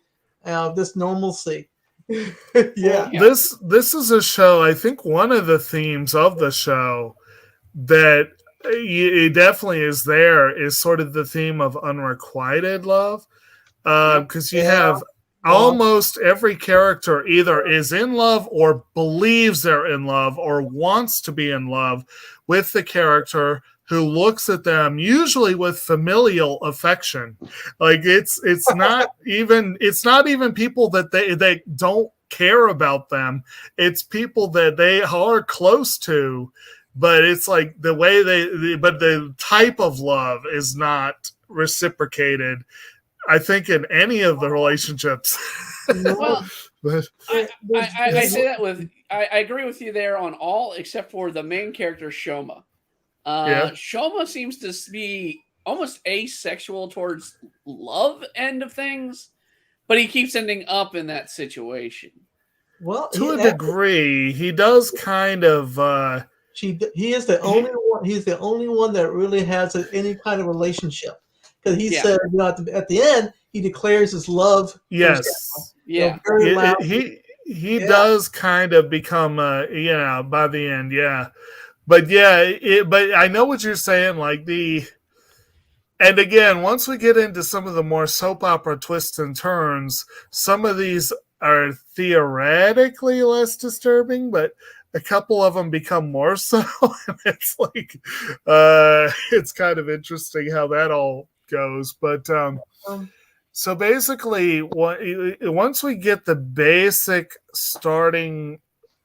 this normalcy. Yeah. This is a show. I think one of the themes of the show that it definitely is there is sort of the theme of unrequited love, because you have almost every character either is in love or believes they're in love or wants to be in love with the character who looks at them usually with familial affection. Like it's not even people that they don't care about them. It's people that they are close to, but it's like the way but the type of love is not reciprocated, I think, in any of the relationships. Well, I say that I agree with you there on all except for the main character, Shoma. Shoma seems to be almost asexual towards love end of things, but he keeps ending up in that situation. Well, to a degree, he does kind of. He is the only one. He's the only one that really has any kind of relationship. Because he said, at the end, he declares his love. Yes. Very loud. He does kind of become, by the end, But yeah, but I know what you're saying. Like and again, once we get into some of the more soap opera twists and turns, some of these are theoretically less disturbing, but a couple of them become more so. And it's like, it's kind of interesting how that all goes. But so basically, once we get the basic starting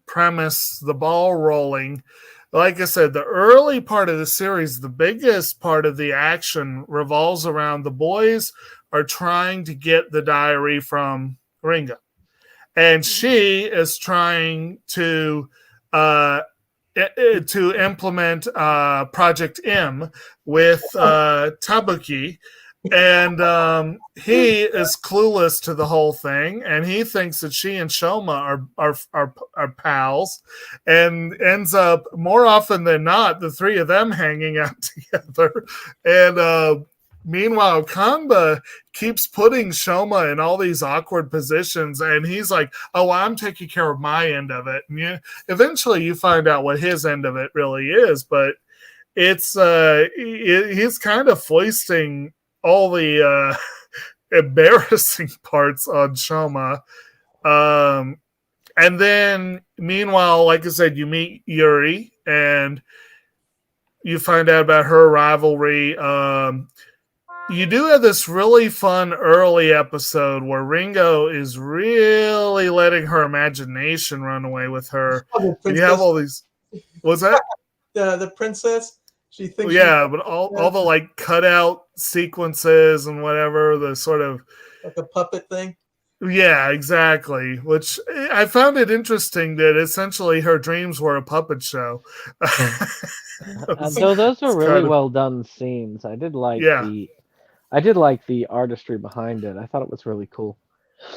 premise, the ball rolling, like I said, the early part of the series, the biggest part of the action revolves around the boys are trying to get the diary from Ringo. And she is trying to implement Project M with Tabuki. And he is clueless to the whole thing, and he thinks that she and Shoma are pals, and ends up more often than not the three of them hanging out together. And meanwhile, Kanba keeps putting Shoma in all these awkward positions, and he's like, "Oh, I'm taking care of my end of it." And eventually, you find out what his end of it really is, but it's he's kind of foisting all the embarrassing parts on Shoma. And then, meanwhile, like I said, you meet Yuri, and you find out about her rivalry. You do have this really fun early episode where Ringo is really letting her imagination run away with her. You have all these... What's that? The princess. She thinks but all the like cutout sequences and whatever, the sort of like a puppet thing. Yeah, exactly. Which I found it interesting that essentially her dreams were a puppet show. So those were really well done scenes. I did like the artistry behind it. I thought it was really cool.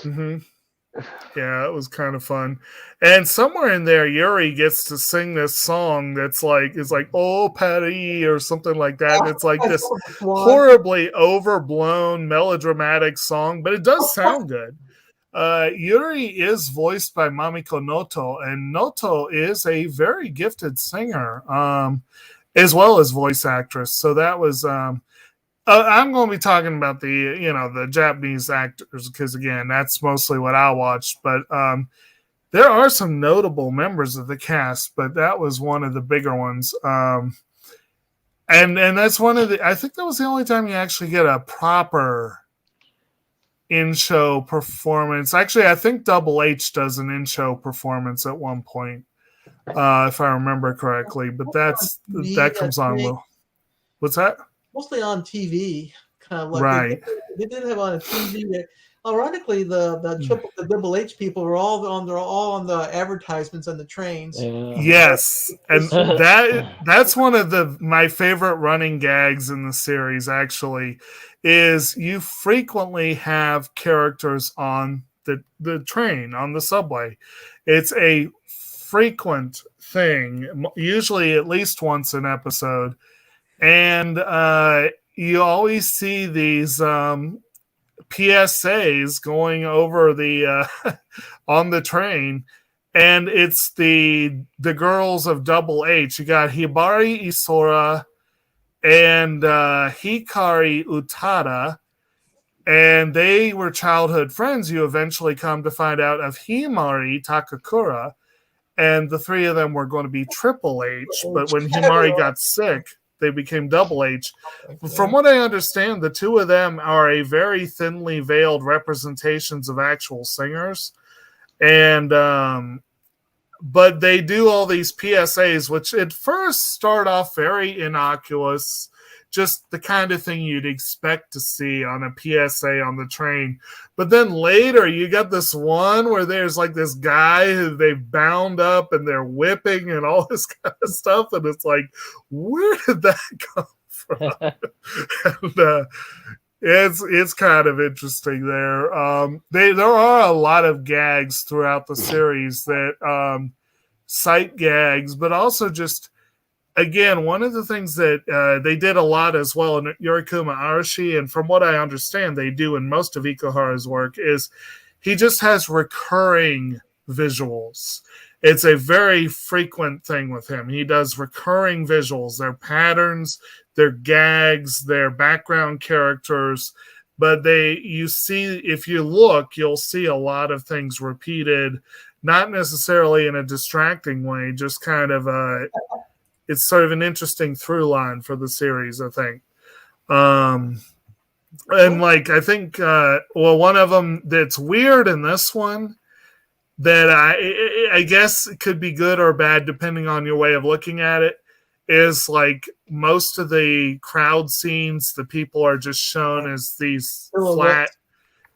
Mm-hmm. Yeah, it was kind of fun. And somewhere in there, Yuri gets to sing this song that's like, "Oh, Paris" or something like that. And it's like this horribly overblown melodramatic song, but it does sound good. Yuri is voiced by Mamiko Noto, and Noto is a very gifted singer, as well as voice actress. So that was... I'm going to be talking about the Japanese actors because, again, that's mostly what I watched. But there are some notable members of the cast, but that was one of the bigger ones. And that's one of the... I think that was the only time you actually get a proper in-show performance. Actually, I think Double H does an in-show performance at one point, if I remember correctly. But that comes on. What's that? Mostly on TV, kind of like right. They did have on a TV. That, ironically, the Double H people were all on the advertisements on the trains. Yeah. Yes, and that's one of my favorite running gags in the series. Actually, is you frequently have characters on the train, on the subway. It's a frequent thing, usually at least once an episode. And you always see these PSAs going over the on the train, and it's the girls of Double H. You got Hibari Isora and Hikari Utada, and they were childhood friends. You eventually come to find out of Himari Takakura, and the three of them were going to be Triple H. But when Himari got sick, they became Double H. From what I understand, the two of them are a very thinly veiled representations of actual singers. And but they do all these PSAs, which at first start off very innocuous, just the kind of thing you'd expect to see on a PSA on the train. But then later you got this one where there's like this guy who they've bound up and they're whipping and all this kind of stuff. And it's like, where did that come from? And, it's kind of interesting there. There are a lot of gags throughout the series that sight gags, but also just, again, one of the things that they did a lot as well in Yorikuma Arashi, and from what I understand they do in most of Ikuhara's work, is he just has recurring visuals. It's a very frequent thing with him. He does recurring visuals. They're patterns, they're gags, they're background characters. But you see, if you look, you'll see a lot of things repeated, not necessarily in a distracting way, just kind of it's sort of an interesting through line for the series, I think. And like, I think, one of them that's weird in this one that I guess it could be good or bad depending on your way of looking at it, is like most of the crowd scenes, the people are just shown as these flat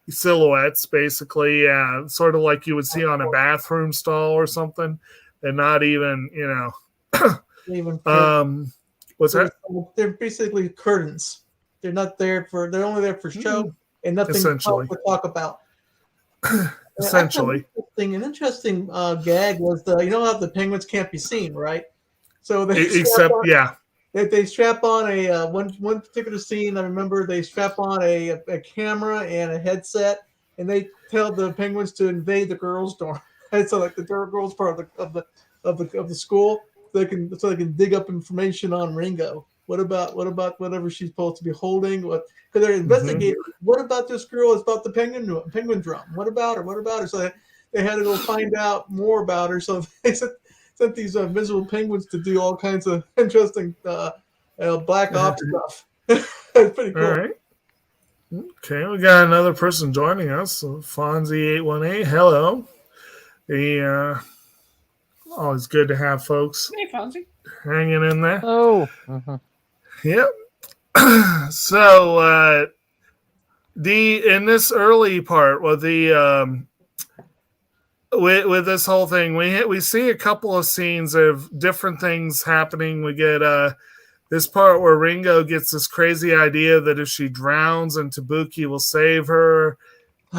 silhouettes, basically. Yeah, sort of like you would see on a bathroom stall or something, and not even, what's that? They're basically curtains. They're not there for. They're only there for show and nothing to talk about. Essentially, an interesting gag was how the penguins can't be seen, right? So they they strap on a one particular scene. I remember they strap on a camera and a headset, and they tell the penguins to invade the girls' dorm. And so like the girls' part of the school, so they can dig up information on Ringo. What about whatever she's supposed to be holding? Because they're investigating. What about this girl? It's about the Penguindrum. What about her? So they had to go find out more about her. So they sent these miserable penguins to do all kinds of interesting black ops stuff. It's pretty cool. All right. Okay, we got another person joining us. Fonzie818. Hello. Always good to have folks. Hey, Fonzie. Hanging in there. Oh. Yep. So in this early part with with this whole thing, we see a couple of scenes of different things happening. We get this part where Ringo gets this crazy idea that if she drowns and Tabuki will save her,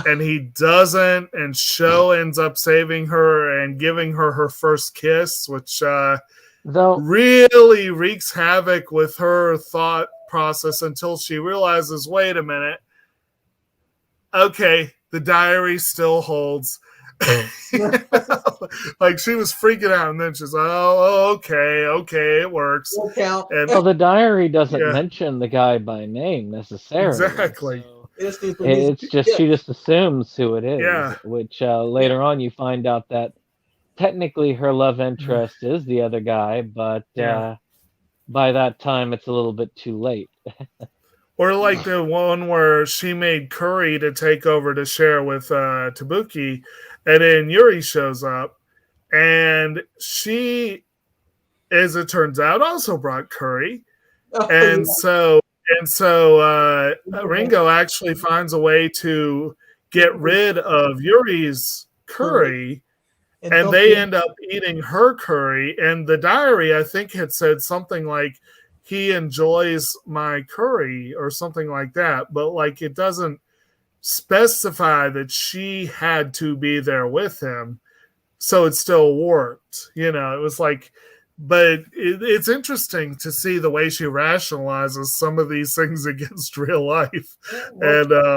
and he doesn't, and Sho ends up saving her and giving her her first kiss, which really wreaks havoc with her thought process until she realizes, wait a minute, okay, the diary still holds. Like she was freaking out, and then she's like, okay, it works. And the diary doesn't mention the guy by name necessarily. Exactly. So it's just she just assumes who it is. Yeah. Which later on you find out that technically her love interest is the other guy, but by that time it's a little bit too late. Or like the one where she made curry to take over to share with Tabuki, and then Yuri shows up, and she, as it turns out, also brought curry. So Ringo actually finds a way to get rid of Yuri's curry, and they end up eating her curry. And the diary, I think, had said something like, he enjoys my curry or something like that, but like it doesn't specify that she had to be there with him, so it still worked. It was like, but it's interesting to see the way she rationalizes some of these things against real life. Like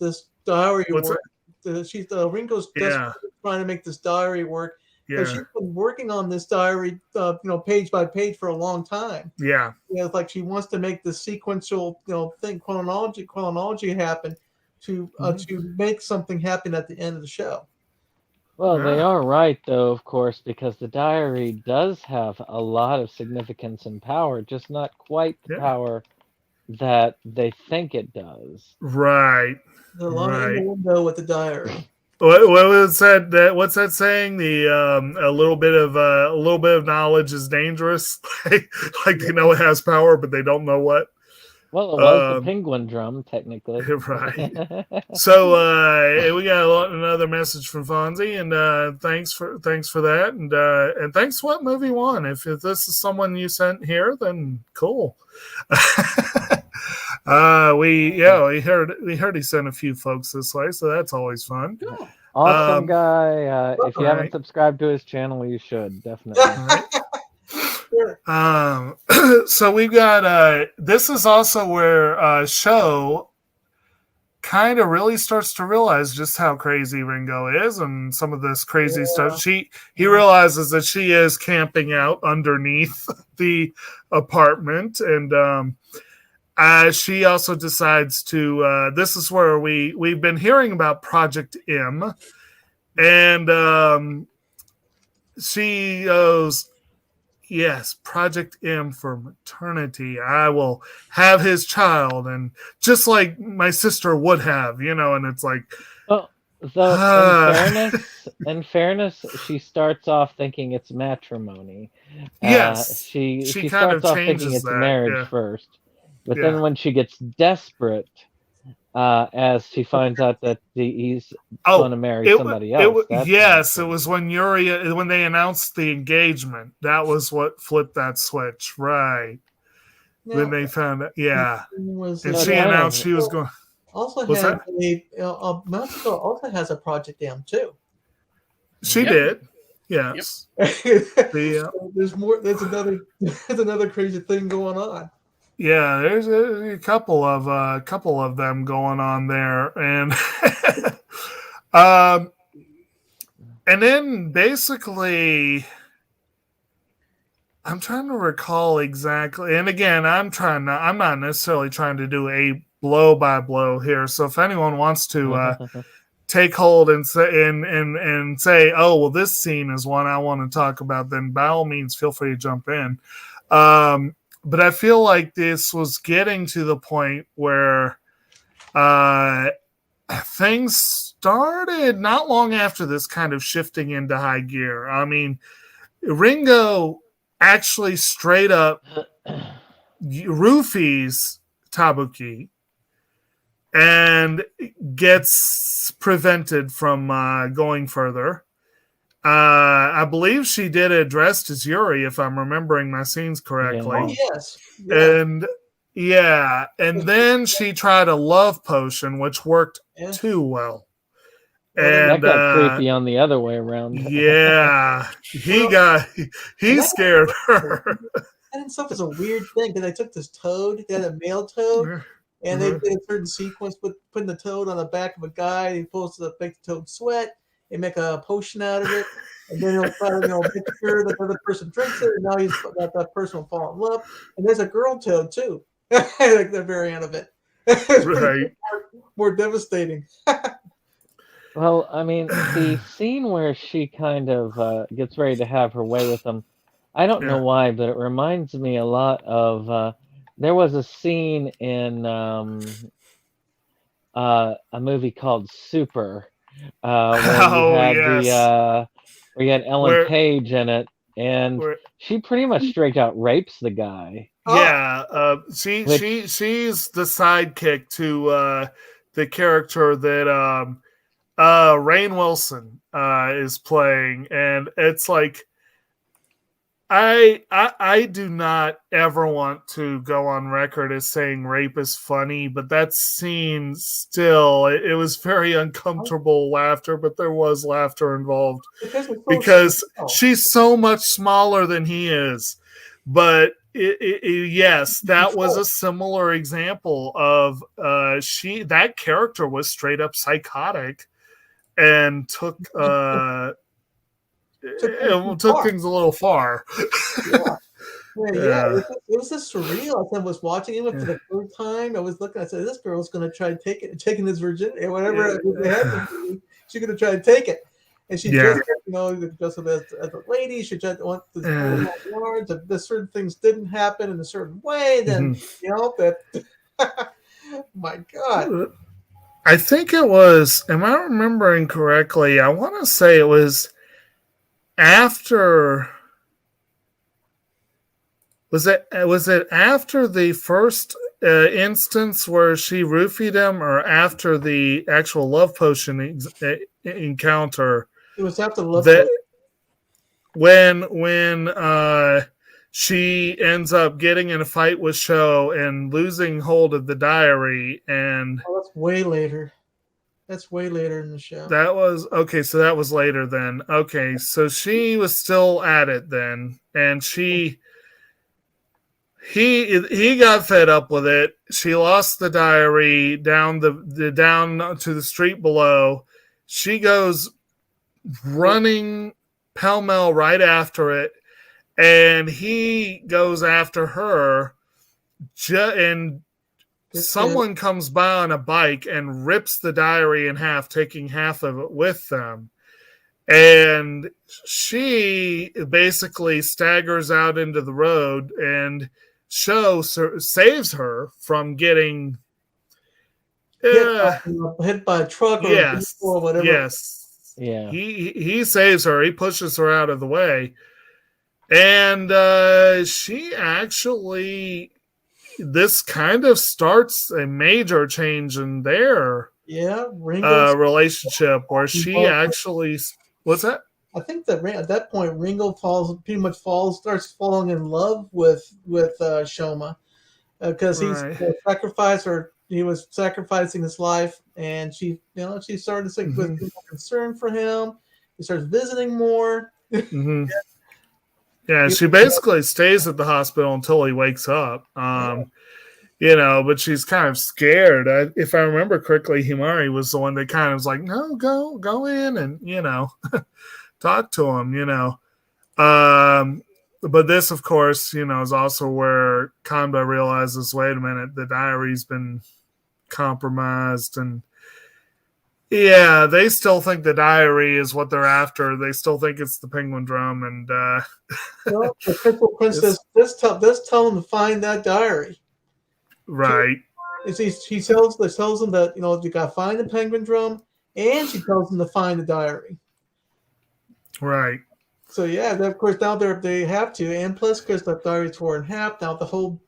this diary work. Ringo's trying to make this diary work. Yeah. She's been working on this diary, page by page for a long time. Yeah. It's like she wants to make the sequential, chronology happen to make something happen at the end of the show. Well, they are right, though, of course, because the diary does have a lot of significance and power, just not quite the power that they think it does. Right. There's a lot in the window with the diary. What was that? What's that saying? The a little bit of knowledge is dangerous. Like they know it has power, but they don't know what. Well, it was the Penguindrum, technically. Right. So we got another message from Fonzie, and thanks for that, and thanks. What movie won? If this is someone you sent here, then cool. We heard he sent a few folks this way, so that's always fun. Cool. Awesome guy. If you haven't subscribed to his channel, you should definitely. So we've got this is also where Sho kind of really starts to realize just how crazy Ringo is and some of this crazy stuff. He realizes that she is camping out underneath the apartment, and she also decides to. This is where we've been hearing about Project M, and she goes, yes, Project M for maternity. I will have his child, and just like my sister would have, and it's like, Well, though, in fairness, she starts off thinking it's matrimony. yes, She she kind starts of off thinking changes it's that. marriage Yeah. first, but Yeah. then when she gets desperate, as she finds out that he's going to marry somebody else. Yes, it was when when they announced the engagement. That was what flipped that switch, right? Now, When they found out, yeah, was and No, she kind announced of. she was going. also What's had that? Mexico also has a Project M too. She Yep. did, yes. There's more. There's another crazy thing going on. Yeah, there's a couple of them going on there, and and then basically, I'm trying to recall exactly. And again, I'm not necessarily trying to do a blow by blow here. So if anyone wants to take hold and say, oh well, this scene is one I want to talk about, then by all means, feel free to jump in. But I feel like this was getting to the point where things started not long after this kind of shifting into high gear. I mean, Ringo actually straight up roofies Tabuki and gets prevented from going further. I believe she did it dressed as Yuri, if I'm remembering my scenes correctly. Oh yes. And then she tried a love potion, which worked too well. And that got creepy on the other way around. Yeah, he scared her. And stuff is a weird thing because they took this toad, they had a male toad, and they did a certain sequence with putting the toad on the back of a guy. He pulls to make the toad sweat. They make a potion out of it, and then he'll try to make sure that the other person drinks it, and now that person will fall in love. And there's a girl toad too, like the variant of it. Right. More devastating. Well, I mean, the scene where she kind of gets ready to have her way with him, I don't know why, but it reminds me a lot of. There was a scene in a movie called Super, where you had Ellen Page in it, and she pretty much straight out rapes the guy. Yeah, she's the sidekick to the character that Rainn Wilson is playing, and it's like I do not ever want to go on record as saying rape is funny, but that scene still it was very uncomfortable laughter, but there was laughter involved because she's so much smaller than he is. But yes, that was a similar example of that character was straight up psychotic and took things a little far. It was just surreal. I was watching it for the third time. I was looking. I said, "This girl's going to try taking his virginity, whatever she's going to try to take it." And she dressed up as a lady. She just went to the yards. If certain things didn't happen in a certain way, then my God. I think it was. Am I remembering correctly? I want to say it was after. Was it after the first instance where she roofied him, or after the actual love potion encounter? It was after the love potion. When she ends up getting in a fight with Sho and losing hold of the diary, and that's way later. That's way later in the show. That was okay. So that was later then. Okay, so she was still at it then, and she. he got fed up with it. She lost the diary down down to the street below. She goes running pell-mell right after it, and he goes after her, and someone comes by on a bike and rips the diary in half, taking half of it with them. And she basically staggers out into the road, and Sho saves her from getting hit by a truck or whatever. Yes. Yeah. He saves her. He pushes her out of the way. And she actually, this kind of starts a major change in their relationship, where she actually, what's that? I think that at that point Ringo starts falling in love with Shoma, because he was sacrificing his life, and she started to with concern for him. He starts visiting more. Mm-hmm. Yeah, she basically stays at the hospital until he wakes up. But she's kind of scared. If I remember correctly, Himari was the one that kind of was like, no, go in and, talk to him, But this, of course, is also where Kanba realizes, wait a minute, the diary's been compromised, and they still think the diary is what they're after. They still think it's the Penguindrum, and the Crystal Princess does tell him to find that diary. Right. She tells them that you got to find the Penguindrum, and she tells them to find the diary. Right. So of course now they have to, and plus because the diary tore in half. Now the whole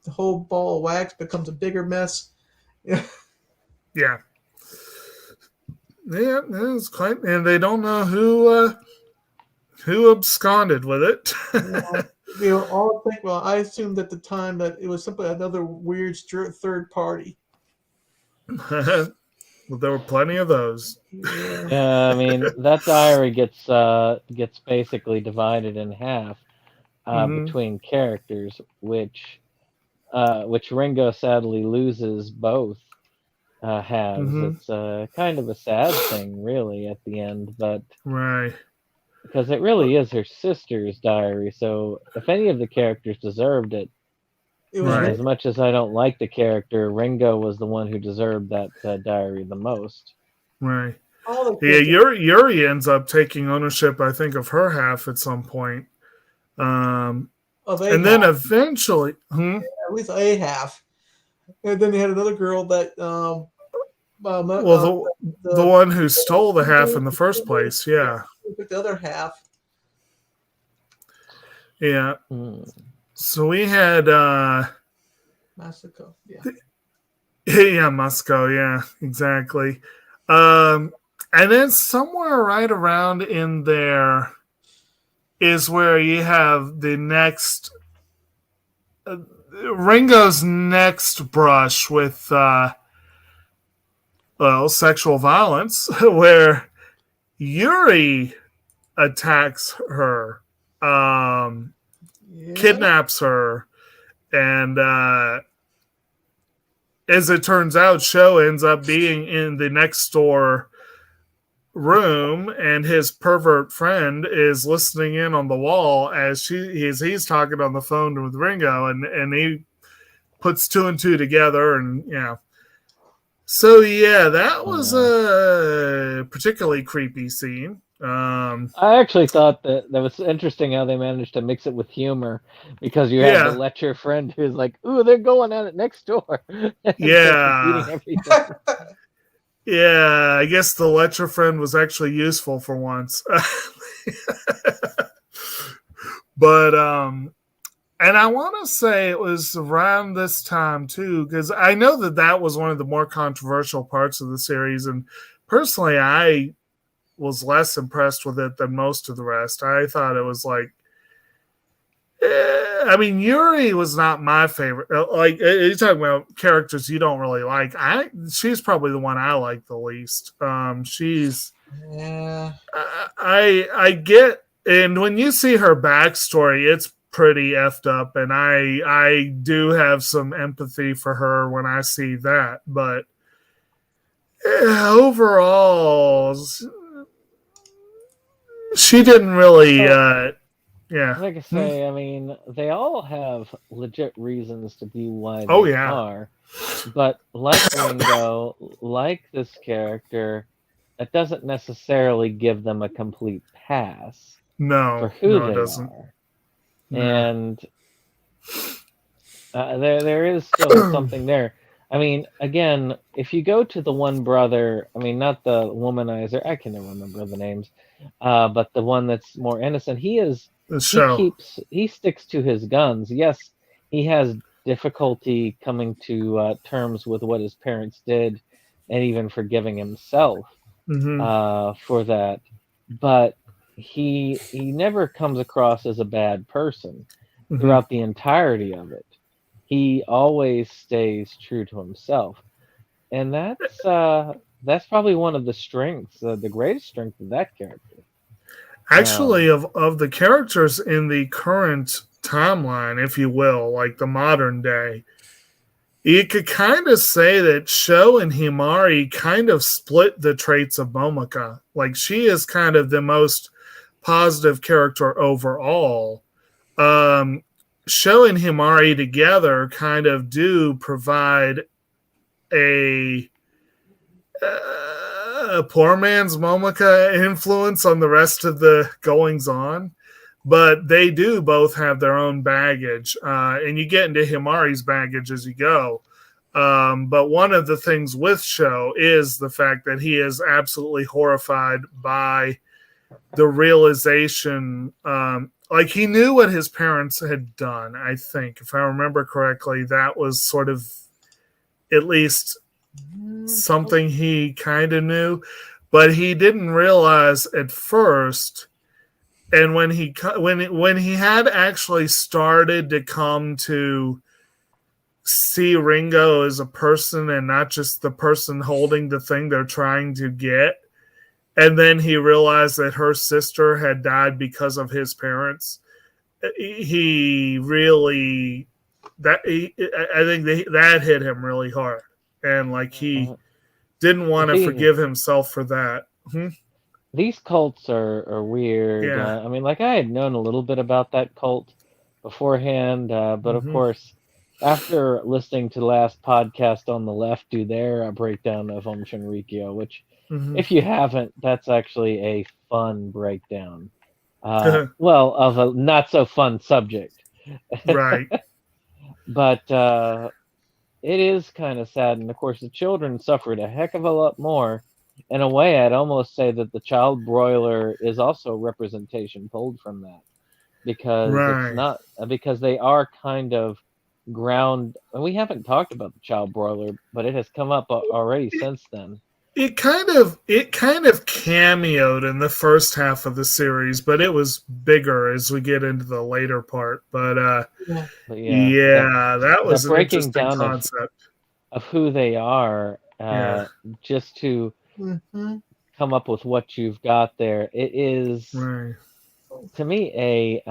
ball of wax becomes a bigger mess. Yeah. Yeah, it's quite, and they don't know who absconded with it. All think. Well, I assumed at the time that it was simply another weird third party. Well, there were plenty of those. Yeah, I mean that diary gets basically divided in half between characters, which Ringo sadly loses both halves. It's kind of a sad thing, really, at the end, but right, because it really is her sister's diary. So if any of the characters deserved it, as much as I don't like the character, Ringo was the one who deserved that diary the most. Right. Yuri ends up taking ownership, I think, of her half at some point. And then eventually... At least a half. And then they had another girl that... the one who stole the half in the first place, yeah. The other half. Yeah. So we had... Masako, yeah. Yeah, Moscow, yeah, exactly. And then somewhere right around in there is where you have the next... Ringo's next brush with... sexual violence, where Yuri attacks her, kidnaps her, and as it turns out, Sho ends up being in the next door room, and his pervert friend is listening in on the wall as he's talking on the phone with Ringo, and he puts two and two together, and So that was a particularly creepy scene. I actually thought that was interesting how they managed to mix it with humor, because you have to let your friend who's like, "Ooh, they're going at it next door." Yeah. Yeah, I guess the let your friend was actually useful for once. But and I want to say it was around this time, too, because I know that was one of the more controversial parts of the series. And personally, I was less impressed with it than most of the rest. I thought it was like... I mean, Yuri was not my favorite. Like, you're talking about characters you don't really like. She's probably the one I like the least. She's... Yeah. I get... And when you see her backstory, it's pretty effed up, and I do have some empathy for her when I see that. But overall, she didn't really. Yeah. Like I say, I mean, they all have legit reasons to be why Oh they yeah. are. But like Ringo, like this character, it doesn't necessarily give them a complete pass for No, who it they doesn't. are. No. And there is still something there. I mean, again, if you go to the one brother, I mean, not the womanizer, I can never remember the names, but the one that's more innocent, The show. he sticks to his guns. Yes, he has difficulty coming to terms with what his parents did, and even forgiving himself Hmm. for that, but he never comes across as a bad person Hmm. throughout the entirety of it. He always stays true to himself, and that's probably one of the strengths, the greatest strength of that character. Actually, of the characters in the current timeline, if you will, like the modern day, you could kind of say that Sho and Himari kind of split the traits of Momika. Like she is kind of the most positive character overall. Um, Sho and Himari together kind of do provide a a poor man's Momika influence on the rest of the goings on, but they do both have their own baggage, and you get into Himari's baggage as you go. But one of the things with Sho is the fact that he is absolutely horrified by the realization. Like he knew what his parents had done. I think, if I remember correctly, that was sort of at least something he kind of knew, but he didn't realize at first. And when he had actually started to come to see Ringo as a person and not just the person holding the thing they're trying to get, and then he realized that her sister had died because of his parents, he really I think that hit him really hard, and like he didn't want to The, forgive himself for that. these cults are weird. Yeah. I mean, like I had known a little bit about that cult beforehand, but of Mm-hmm. course, after listening to the last podcast on the left do their breakdown of Om Shinrikyo, which Mm-hmm. if you haven't, that's actually a fun breakdown. Well, of a not so fun subject, Right. but it is kind of sad. And of course, the children suffered a heck of a lot more. In a way, I'd almost say that the child broiler is also a representation pulled from that because it's Right. not because they are kind of ground. And we haven't talked about the child broiler, but it has come up already since then. It kind of cameoed in the first half of the series, but it was bigger as we get into the later part. But But yeah, that the was an breaking interesting down concept. of who they are, Yeah. just to Mm-hmm. come up with what you've got there. It is Right. to me a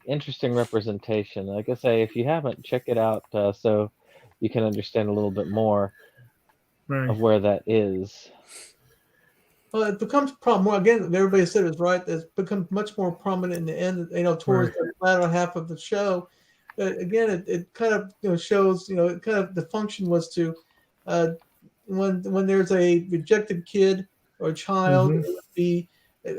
interesting representation. Like I say, if you haven't, check it out so you can understand a little bit more Right. of where that is. Well, it becomes more again. Everybody said it was right. It's become much more prominent in the end. Towards Right. the latter half of the show. Again, it kind of shows. It kind of the function was to when there's a rejected kid or a child, Mm-hmm. it would be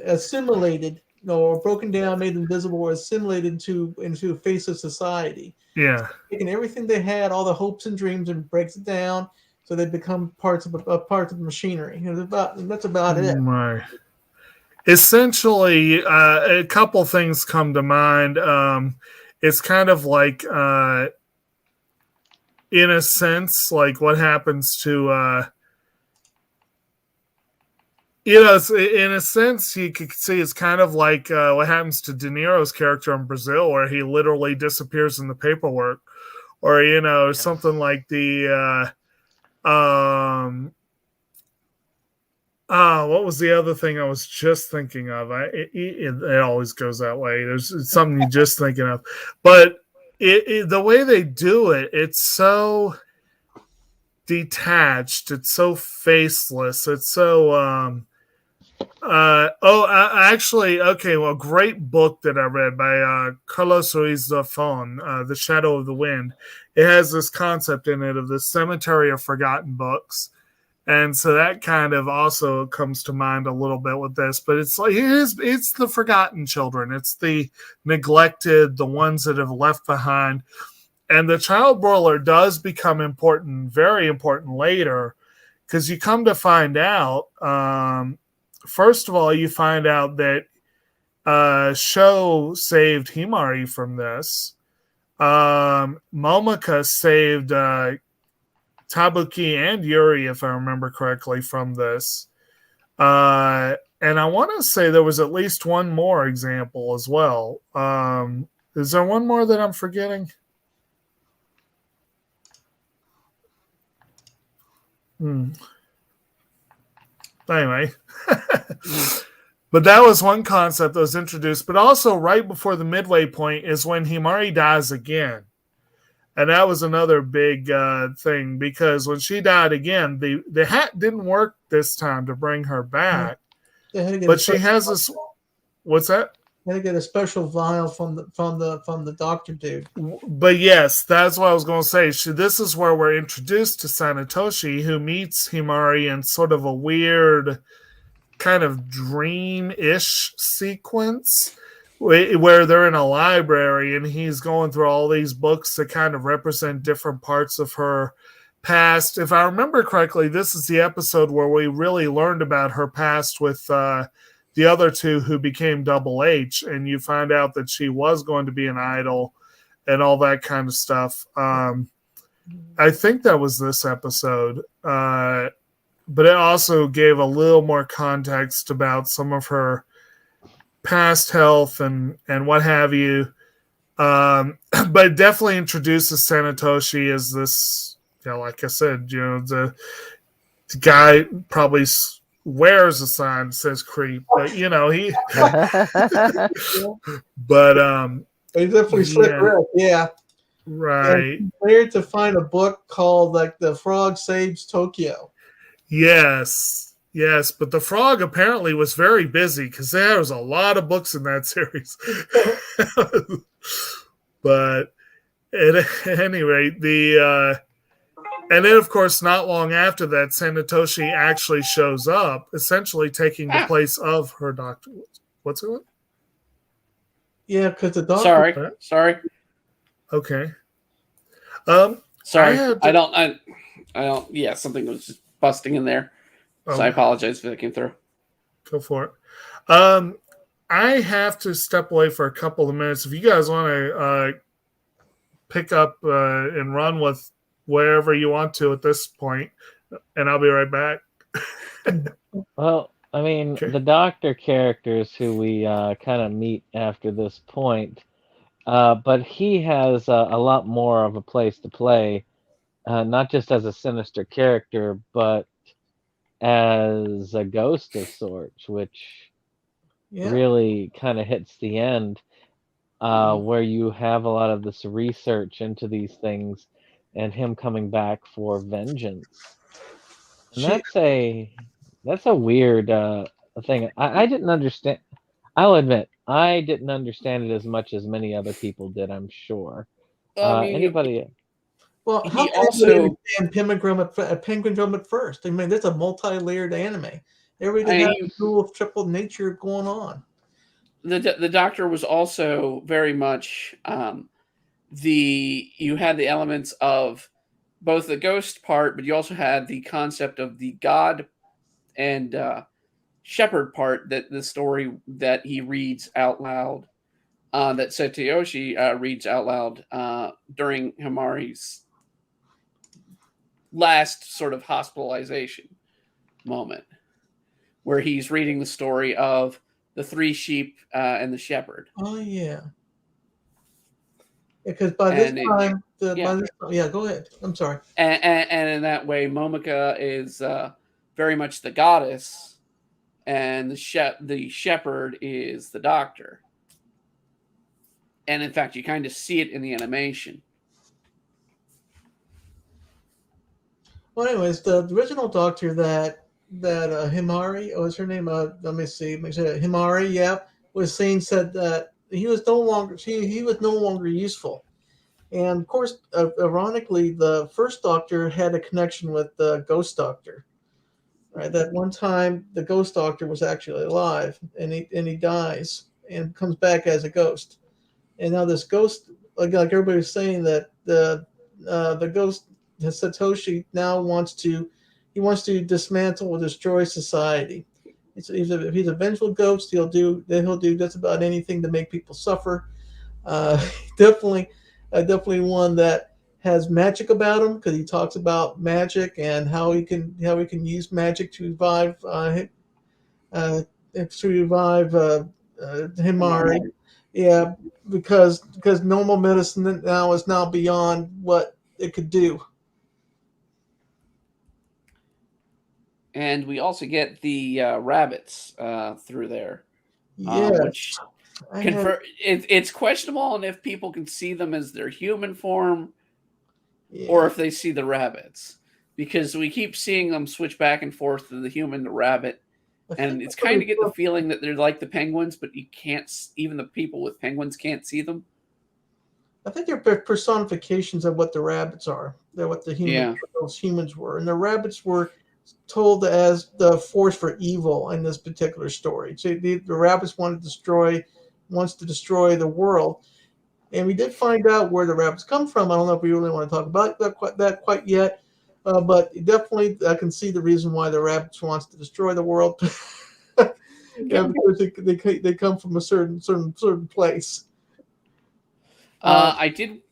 assimilated, or broken down, made invisible, or assimilated into the face of society. Yeah. Taking everything they had, all the hopes and dreams, and breaks it down, so they become parts of the machinery. That's about it. Right. Essentially, a couple things come to mind. It's kind of like, in a sense, like what happens to. In a sense, you could see it's kind of like what happens to De Niro's character in Brazil, where he literally disappears in the paperwork, or something like the What was the other thing I was just thinking of? It always goes that way. There's something you're just thinking of, but the way they do it, it's so detached. It's so faceless. It's so actually, okay. Well, a great book that I read by Carlos Ruiz Zafón, The Shadow of the Wind. It has this concept in it of the cemetery of forgotten books. And so that kind of also comes to mind a little bit with this, but it's the forgotten children. It's the neglected, the ones that have left behind. And the child broiler does become important, very important later, because you come to find out, first of all, you find out that Sho saved Himari from this. Momika saved Tabuki and Yuri, if I remember correctly, from this. And I want to say there was at least one more example as well. Is there one more that I'm forgetting? Anyway. But that was one concept that was introduced. But also right before the midway point is when Himari dies again. And that was another big thing, because when she died again, the hat didn't work this time to bring her back. But she has this. What's that? You had to get a special vial from the doctor dude. But yes, that's what I was going to say. This is where we're introduced to Sanetoshi, who meets Himari in sort of a weird kind of dream-ish sequence, where they're in a library and he's going through all these books that kind of represent different parts of her past. If I remember correctly, this is the episode where we really learned about her past with the other two who became Double H, and you find out that she was going to be an idol and all that kind of stuff. I think that was this episode. But it also gave a little more context about some of her past health and what have you. But it definitely introduces Sanetoshi as this, like I said, the guy probably wears a sign that says creep, but he but He definitely slipped wrist, yeah. Right. And weird to find a book called like The Frog Saves Tokyo. Yes, but the frog apparently was very busy because there was a lot of books in that series. But at any rate, and then of course not long after that, Sanetoshi actually shows up, essentially taking the place of her doctor. What's it? Yeah, because the doctor. Sorry. Okay. Sorry, I don't. Yeah, something was just busting in there. So I apologize if it came through. Go for it. I have to step away for a couple of minutes. If you guys want to pick up and run with wherever you want to at this point, and I'll be right back. Well, I mean, okay. The doctor characters who we kind of meet after this point, but he has a lot more of a place to play, not just as a sinister character, but as a ghost of sorts, which really kind of hits the end, where you have a lot of this research into these things and him coming back for vengeance. And that's a weird thing. I didn't understand. I'll admit, I didn't understand it as much as many other people did, I'm sure. Anybody... Well, how also Penguindrum at first? I mean, there's a multi-layered anime. Everything has a dual, triple nature going on. The doctor was also very much you had the elements of both the ghost part, but you also had the concept of the god and shepherd part, that the story that he reads out loud, that Setoyoshi reads out loud during Himari's last sort of hospitalization moment, where he's reading the story of the three sheep and the shepherd. Oh yeah, because by this time, go ahead. I'm sorry. And in that way, Momika is very much the goddess, and the shepherd is the doctor. And in fact, you kind of see it in the animation. Well, anyways, the original Doctor that Himari, oh, is her name? Let me see. Make sure Himari, yeah, said that he was no longer he was no longer useful, and of course, ironically, the first Doctor had a connection with the Ghost Doctor. Right, that one time the Ghost Doctor was actually alive, and he dies and comes back as a ghost, and now this ghost, like everybody was saying, that the ghost Satoshi now wants to dismantle or destroy society. If he's a vengeful ghost, he'll do just about anything to make people suffer. Uh, definitely one that has magic about him, because he talks about magic and how he can use magic to revive Himari. Yeah, because normal medicine now is beyond what it could do. And we also get the rabbits through there, Yeah, which it's questionable on if people can see them as their human form, or if they see the rabbits, because we keep seeing them switch back and forth to the human to rabbit, and it's kind of get the feeling that they're like the penguins, but you can't, even the people with penguins can't see them. I think they're personifications of what the rabbits are. They're what the those humans were, and the rabbits were told as the force for evil in this particular story. So the rabbits wants to destroy the world, and we did find out where the rabbits come from. I don't know if we really want to talk about that quite yet, but definitely I can see the reason why the rabbits wants to destroy the world. Because they come from a certain place. I did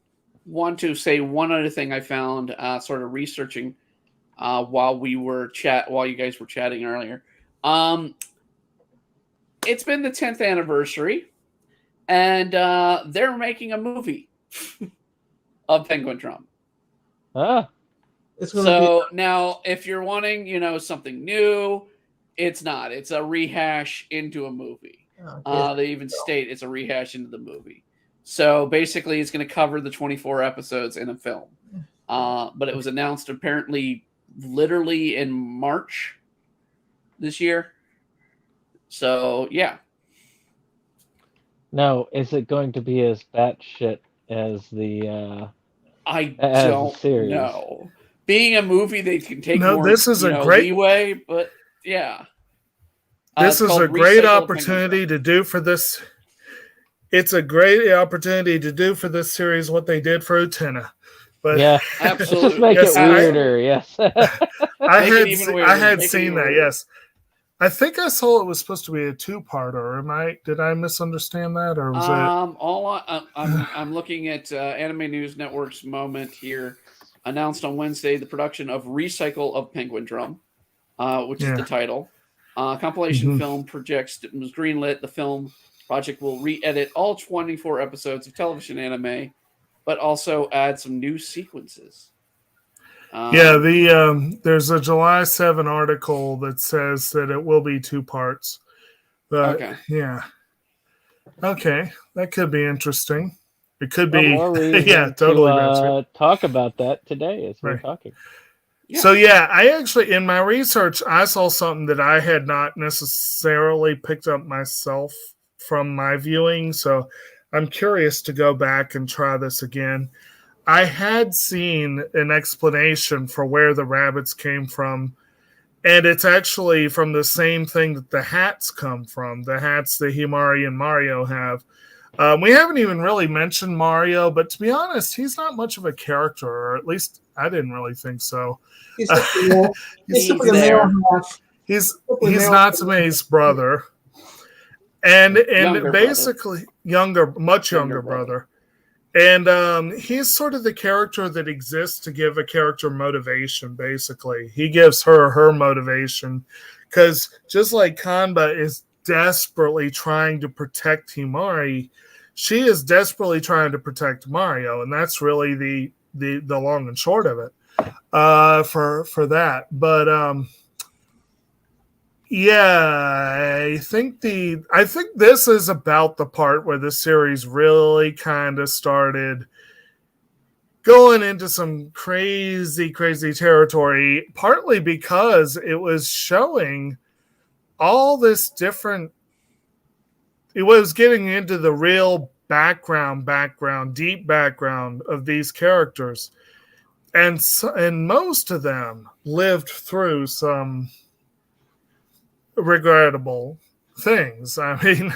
want to say one other thing I found sort of researching while you guys were chatting earlier. It's been the 10th anniversary, and they're making a movie of Penguindrum. Now, if you're wanting, something new, it's not. It's a rehash into a movie. They even state it's a rehash into the movie. So basically, it's going to cover the 24 episodes in a film. But it was announced apparently literally in March this year. So, yeah. Now, is it going to be as batshit as the I don't know. Being a movie, they can take more leeway, but yeah. This is a great opportunity to do for this. It's a great opportunity to do for this series what they did for Utena. But yeah, absolutely. Just make it weirder. Yes, I had seen that. Yes, I think I saw it was supposed to be a two-parter. Did I misunderstand that, or was it? I'm looking at Anime News Network's moment here. Announced on Wednesday the production of Recycle of Penguindrum, which is the title. Compilation film projects was greenlit. The film project will re-edit all 24 episodes of television anime, but also add some new sequences. There's a July 7 article that says that it will be 2 parts. But, okay, that could be interesting. It could be, totally. To talk about that today as we're talking. Yeah. So I actually, in my research, I saw something that I had not necessarily picked up myself from my viewing. So I'm curious to go back and try this again. I had seen an explanation for where the rabbits came from, and it's actually from the same thing that the hats come from, the hats that Himari and Mario have. We haven't even really mentioned Mario, but to be honest, he's not much of a character, or at least I didn't really think so. He's Natsume's brother. And basically much younger brother. And he's sort of the character that exists to give a character motivation, basically. He gives her motivation, because just like Kanba is desperately trying to protect Himari, she is desperately trying to protect Mario, and that's really the long and short of it for that. But Yeah, I think this is about the part where the series really kind of started going into some crazy territory, partly because it was showing all this different. It was getting into the real background, deep background of these characters, and most of them lived through some regrettable things. I mean,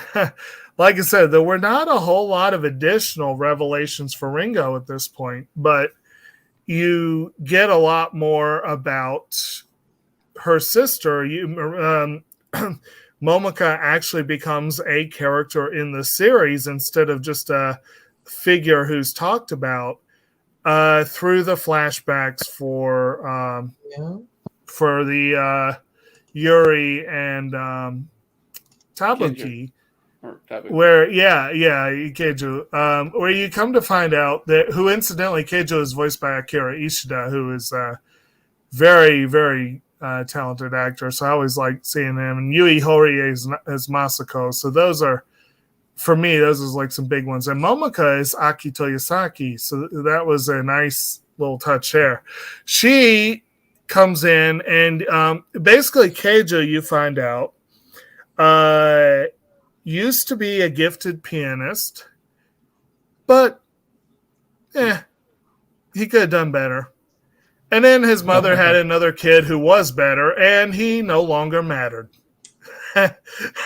like I said, there were not a whole lot of additional revelations for Ringo at this point, but you get a lot more about her sister. Momika actually becomes a character in the series instead of just a figure who's talked about through the flashbacks for the Yuri and Tabuki. Where Keiju, where you come to find out that who incidentally Keiju is voiced by Akira Ishida, who is a very, very talented actor. So I always like seeing him, and Yui Horie as Masako. So those are, for me, those is like some big ones. And Momika is Aki Toyosaki. So that was a nice little touch there. She comes in and basically Keiju, you find out, used to be a gifted pianist, but he could have done better. And then his mother had another kid who was better, and he no longer mattered.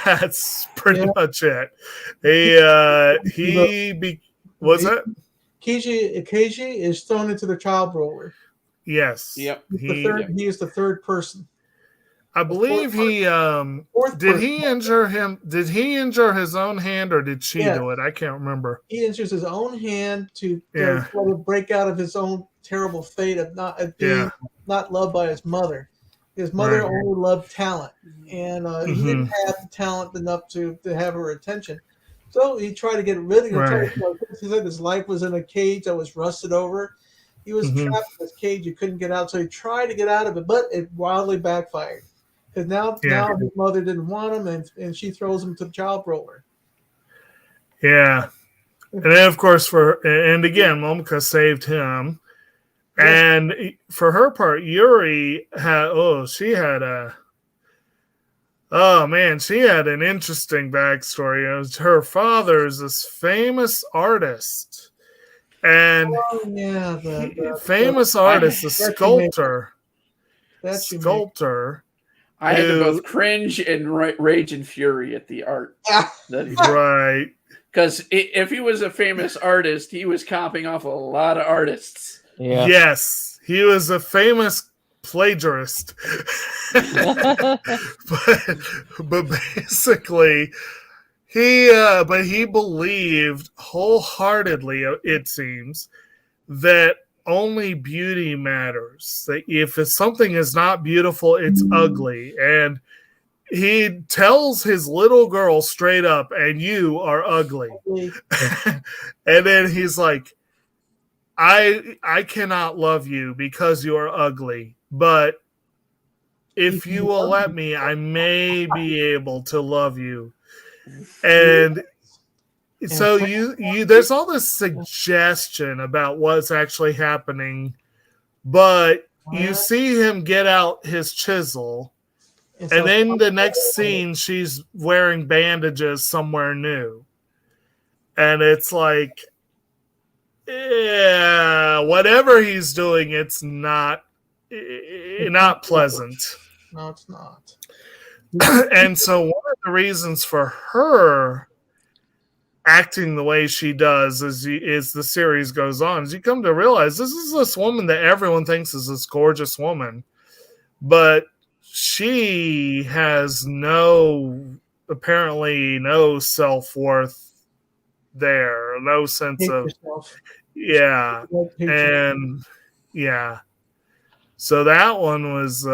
That's pretty much it. Keiji is thrown into the child roller. Yes. Yep. He is the third person. I believe he did he injure him? Did he injure his own hand or did she do it? I can't remember. He injures his own hand to try to break out of his own terrible fate of being not loved by his mother. His mother only loved talent, and he didn't have the talent enough to have her attention. So he tried to get rid of her. He said his life was in a cage that was rusted over. He was trapped in this cage. He couldn't get out, so he tried to get out of it, but it wildly backfired. Because now his mother didn't want him, and she throws him to the child roller. Yeah. And then, of course, again, Momika saved him. And for her part, Yuri she had an interesting backstory. Her father is this famous artist. And famous artist, a sculptor. I had to both cringe and rage and fury at the art that he did. Right. Because if he was a famous artist, he was copying off a lot of artists. Yeah. Yes, he was a famous plagiarist. but basically, he believed wholeheartedly, it seems, that only beauty matters. That if something is not beautiful, it's ugly. And he tells his little girl straight up, and you are ugly. And then he's like, I cannot love you because you are ugly, but if you will let me, I may be able to love you. And so you there's all this suggestion about what's actually happening, but you see him get out his chisel, and then the next scene she's wearing bandages somewhere new. And it's like, whatever he's doing, it's not pleasant. No, it's not. And so one of the reasons for her acting the way she does as the series goes on is you come to realize this woman that everyone thinks is this gorgeous woman, but she has apparently no self-worth there, no sense of yourself. So that one was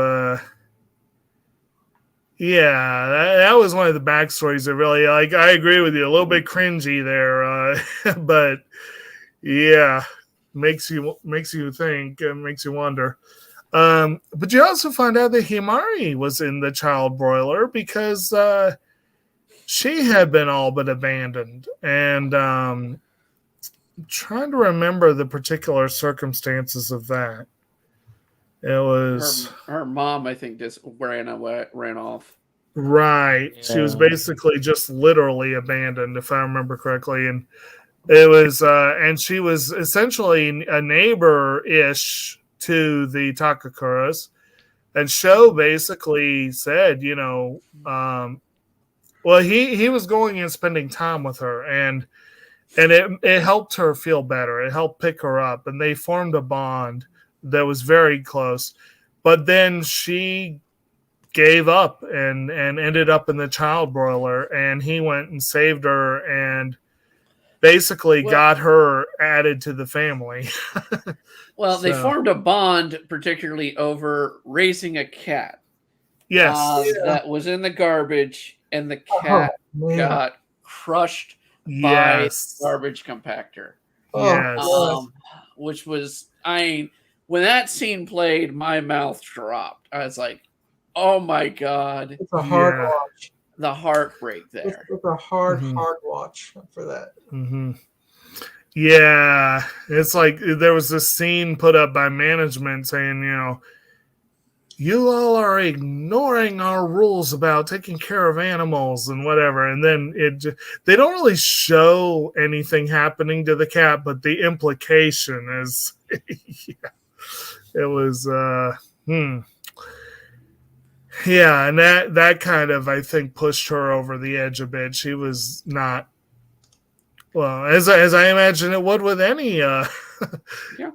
that was one of the backstories that really, like, I agree with you, a little bit cringy there, but makes you think and makes you wonder. But you also find out that Himari was in the child broiler because she had been all but abandoned. And I'm trying to remember the particular circumstances of that. It was her mom, I think, just ran off. Right. Yeah. She was basically just literally abandoned, if I remember correctly. And it was, and she was essentially a neighbor-ish to the Takakuras. And Sho basically said, well, he was going and spending time with her, and it helped her feel better. It helped pick her up, and they formed a bond that was very close. But then she gave up and ended up in the child broiler, and he went and saved her and basically got her added to the family. Well, they formed a bond, particularly over raising a cat. Yes. That was in the garbage, and the cat got crushed by the garbage compactor. Yes. Which was, when that scene played, my mouth dropped. I was like, oh my God. It's a hard watch. The heartbreak there. It's a hard watch for that. Mm-hmm. Yeah. It's like there was this scene put up by management saying, you all are ignoring our rules about taking care of animals and whatever. And then they don't really show anything happening to the cat, but the implication is, it was, yeah, and that kind of, I think, pushed her over the edge a bit. She was not, well, as I imagine it would with any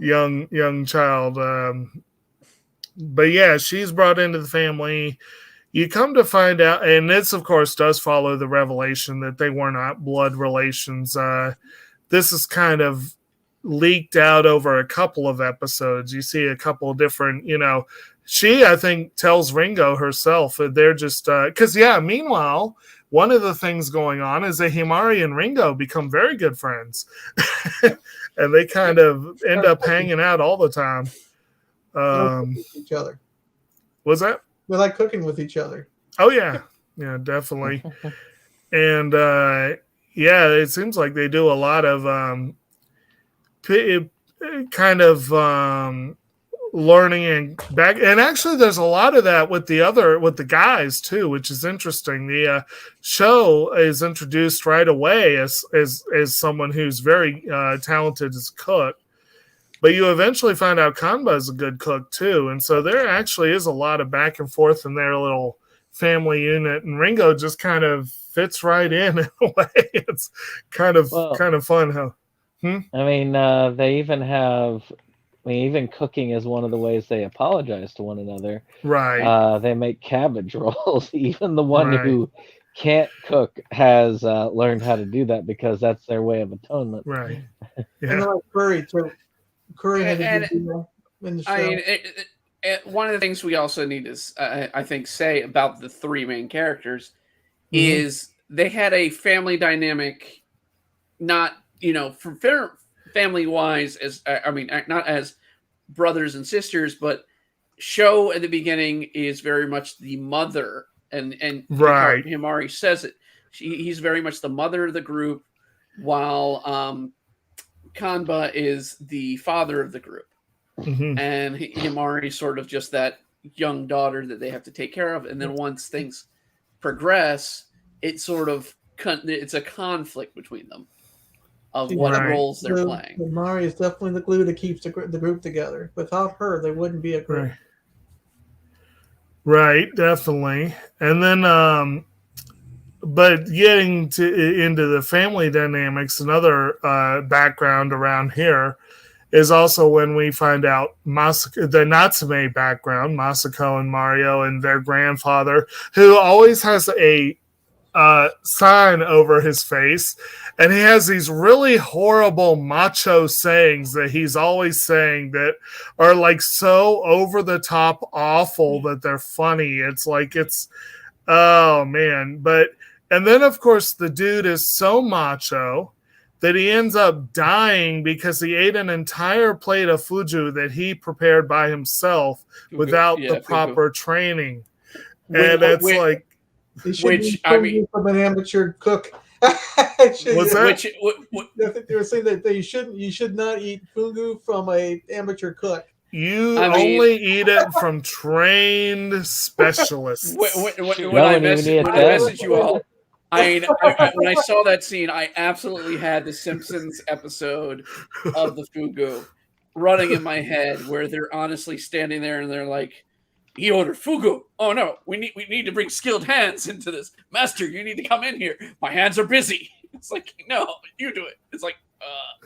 young child. But yeah, she's brought into the family. You come to find out, and this, of course, does follow the revelation that they were not blood relations. This is kind of leaked out over a couple of episodes. You see a couple of different, she, I think, tells Ringo herself that they're just, because, meanwhile, one of the things going on is that Himari and Ringo become very good friends. And they kind of end up hanging out all the time. Each other. Was that? They like cooking with each other. Oh yeah, definitely. And it seems like they do a lot of learning and back. And actually, there's a lot of that with the guys too, which is interesting. The show is introduced right away as someone who's very talented as a cook. But you eventually find out Kanba is a good cook too. And so there actually is a lot of back and forth in their little family unit. And Ringo just kind of fits right in a way. It's kind of fun. How? I mean, they even have, even cooking is one of the ways they apologize to one another. Right. They make cabbage rolls. Even the one who can't cook has learned how to do that because that's their way of atonement. Right. Yeah. And like curry too. Curry had a good in the show. One of the things we also need to, I think, say about the three main characters is they had a family dynamic, not, from family-wise, not as brothers and sisters, but Sho at the beginning is very much the mother, and Himari says it. He's very much the mother of the group, while Kanba is the father of the group. And Himari is sort of just that young daughter that they have to take care of. And then once things progress, it's a conflict between them of what roles they're playing. Himari is definitely the glue that keeps the group together. Without her, they wouldn't be a group. Right, definitely. And then but getting into the family dynamics, another background around here is also when we find out the Natsume background, Masako and Mario and their grandfather, who always has a sign over his face, and he has these really horrible macho sayings that he's always saying that are like so over the top awful that they're funny. It's like oh man. And then, of course, the dude is so macho that he ends up dying because he ate an entire plate of fugu that he prepared by himself without the proper training. And it's like, which I mean, from an amateur cook. What's that? I think they were saying that you should not eat fugu from an amateur cook. You only eat it from trained specialists. When I message you all, when I saw that scene, I absolutely had the Simpsons episode of the fugu running in my head, where they're honestly standing there and they're like, "He ordered fugu. Oh no, we need to bring skilled hands into this. Master, you need to come in here. My hands are busy." It's like, no, you do it. It's like,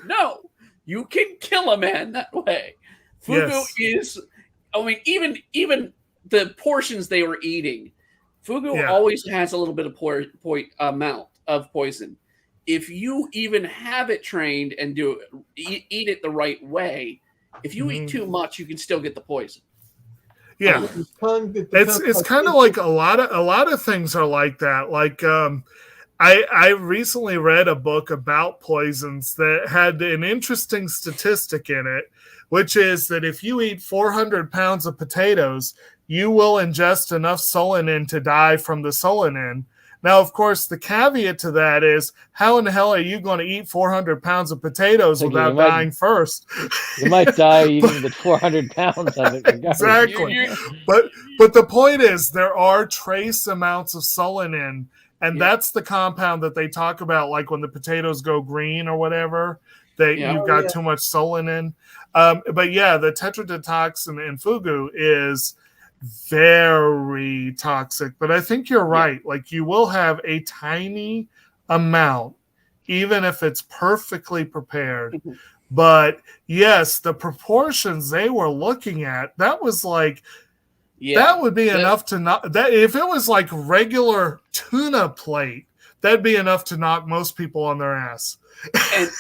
no, you can kill a man that way. Fugu is, I mean, even the portions they were eating, fugu always has a little bit of amount of poison. If you even have it trained and eat it the right way, if you eat too much, you can still get the poison. Yeah, it's kind of like a lot of things are like that. Like I recently read a book about poisons that had an interesting statistic in it, which is that if you eat 400 pounds of potatoes, you will ingest enough solanine to die from the solanine. Now, of course, the caveat to that is, how in the hell are you going to eat 400 pounds of potatoes without dying first? You might die eating the 400 pounds of it. Exactly. But the point is, there are trace amounts of solanine, and that's the compound that they talk about, like when the potatoes go green or whatever, that you've got too much solanine. But yeah, the tetrodotoxin in fugu is very toxic, but I think you're right. Like, you will have a tiny amount, even if it's perfectly prepared. But yes, the proportions they were looking at, that was like, that would be enough to not, that if it was like regular tuna plate, that'd be enough to knock most people on their ass. And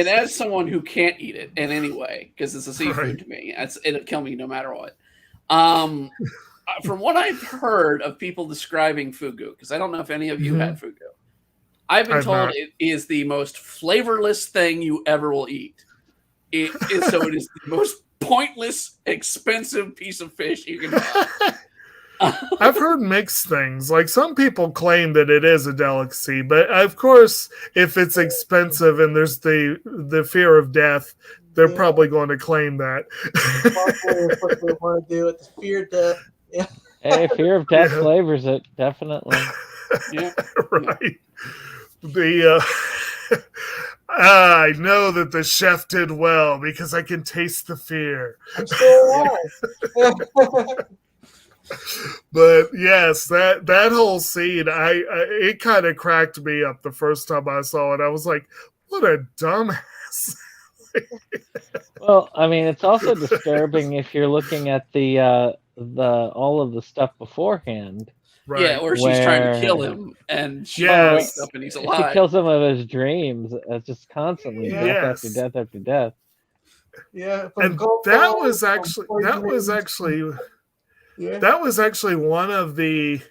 as someone who can't eat it in any way, because it's a seafood to me, it'll kill me no matter what. From what I've heard of people describing fugu, because I don't know if any of you had fugu, I've been told it is the most flavorless thing you ever will eat. It is the most pointless, expensive piece of fish you can have. I've heard mixed things. Like, some people claim that it is a delicacy, but of course, if it's expensive and there's the fear of death, they're probably going to claim that. What they want to do with the fear of death. Yeah. Hey, fear of death flavors it, definitely. Right. I know that the chef did well because I can taste the fear. I'm still alive. But yes, that whole scene, it kind of cracked me up the first time I saw it. I was like, what a dumbass. Well, I mean, it's also disturbing if you're looking at the all of the stuff beforehand. Right. Yeah, or she's trying to kill him, and she wakes up and he's alive. She kills him of his dreams. It's just constantly death after death after death. Yeah, and that was actually one of the.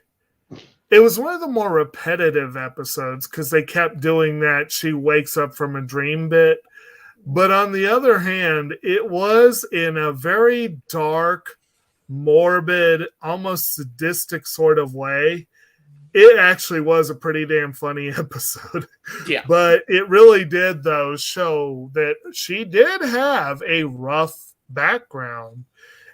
It was one of the more repetitive episodes because they kept doing that. She wakes up from a dream bit. But on the other hand, it was in a very dark, morbid, almost sadistic sort of way. It actually was a pretty damn funny episode. Yeah. But it really did, though, show that she did have a rough background.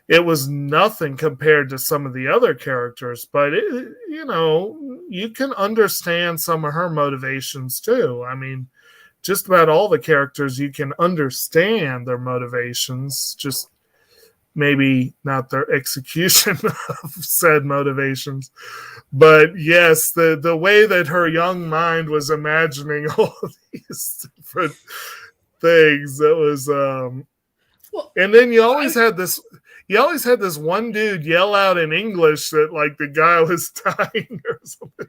It was nothing compared to some of the other characters, but you can understand some of her motivations too. I mean, just about all the characters, you can understand their motivations, just maybe not their execution of said motivations. But yes, the way that her young mind was imagining all of these different things, that was and then you always had this one dude yell out in English that like the guy was dying or something.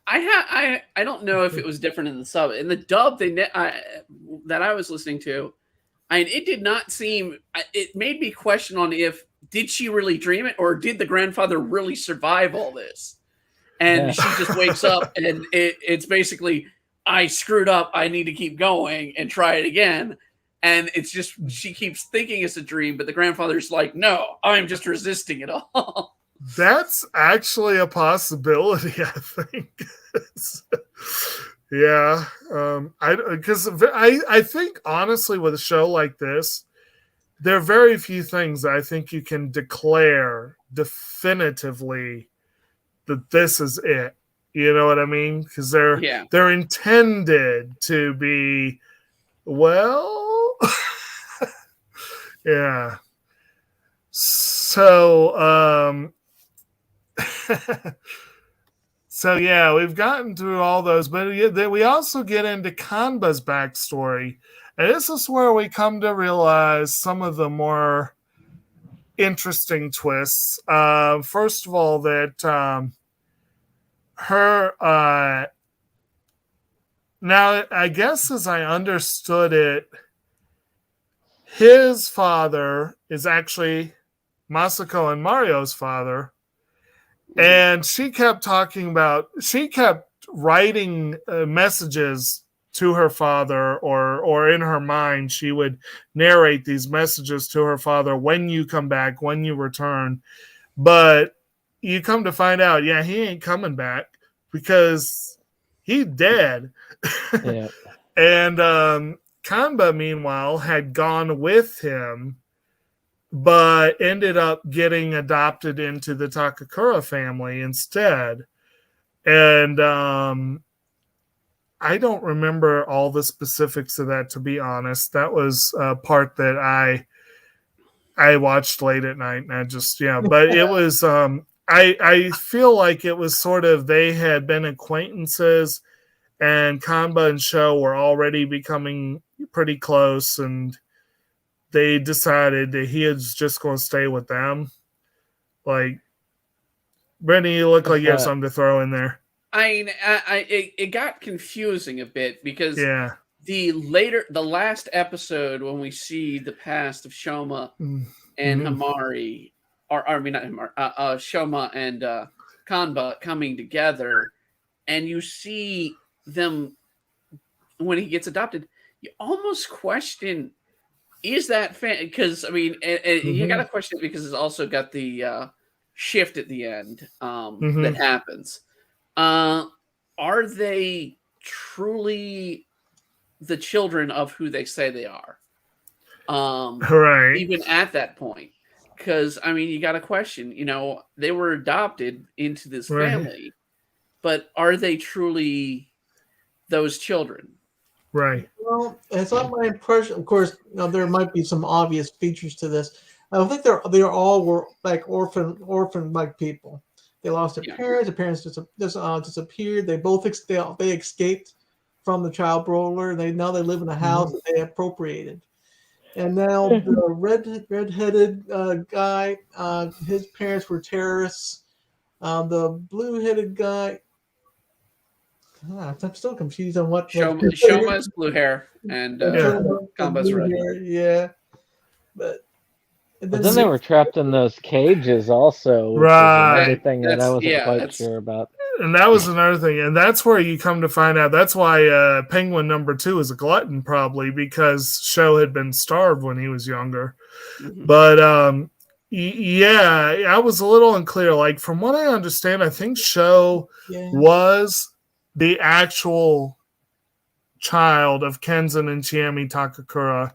I don't know if it was different in the sub. In the dub that I was listening to, it did not seem. It made me question on if did she really dream it or did the grandfather really survive all this? And she just wakes up and it's basically I screwed up. I need to keep going and try it again. And it's just, she keeps thinking it's a dream, but the grandfather's like, no, I'm just resisting it all. That's actually a possibility, I think. Yeah. I think, honestly, with a show like this, there are very few things that I think you can declare definitively that this is it. You know what I mean? Because they're intended to be, well, yeah. So, so yeah, we've gotten through all those, but then we also get into Kanba's backstory, and this is where we come to realize some of the more interesting twists. First of all, that her now, I guess as I understood it, his father is actually Masako and Mario's father. And she kept writing messages to her father, or in her mind, she would narrate these messages to her father: when you come back, when you return. But you come to find out, yeah, he ain't coming back because he's dead. Yeah. And Kanba, meanwhile, had gone with him, but ended up getting adopted into the Takakura family instead. And I don't remember all the specifics of that, to be honest. That was a part that I watched late at night, and I just, but it was, I feel like it was sort of, they had been acquaintances, and Kanba and Sho were already becoming pretty close, and they decided that he is just going to stay with them. Like, Brittany, you look like you have something to throw in there. It got confusing a bit because the last episode, when we see the past of Shoma and Himari, or I mean not Himari, Shoma and Kanba coming together, and you see them when he gets adopted, you almost question, is that because I mean, you got to question it because it's also got the shift at the end that happens. Are they truly the children of who they say they are? Right. Even at that point, because I mean, you got to question. They were adopted into this family, but are they truly those children? Right. Well, it's not my impression. Of course, there might be some obvious features to this. I don't think they all were like orphan like people. They lost their parents. Their parents disappeared. They both they escaped from the child broiler. Now they live in a house that they appropriated. And now the red-headed guy, his parents were terrorists. The blue-headed guy, I'm still confused on what. Shoma has blue hair and Kanba's red. Yeah, but then they were trapped in those cages also, which right? Another thing that I wasn't quite sure about. And that was another thing, and that's where you come to find out. That's why Penguin number 2 is a glutton, probably because Sho had been starved when he was younger. But I was a little unclear. Like, from what I understand, I think Sho was the actual child of Kenzan and Chiemi Takakura,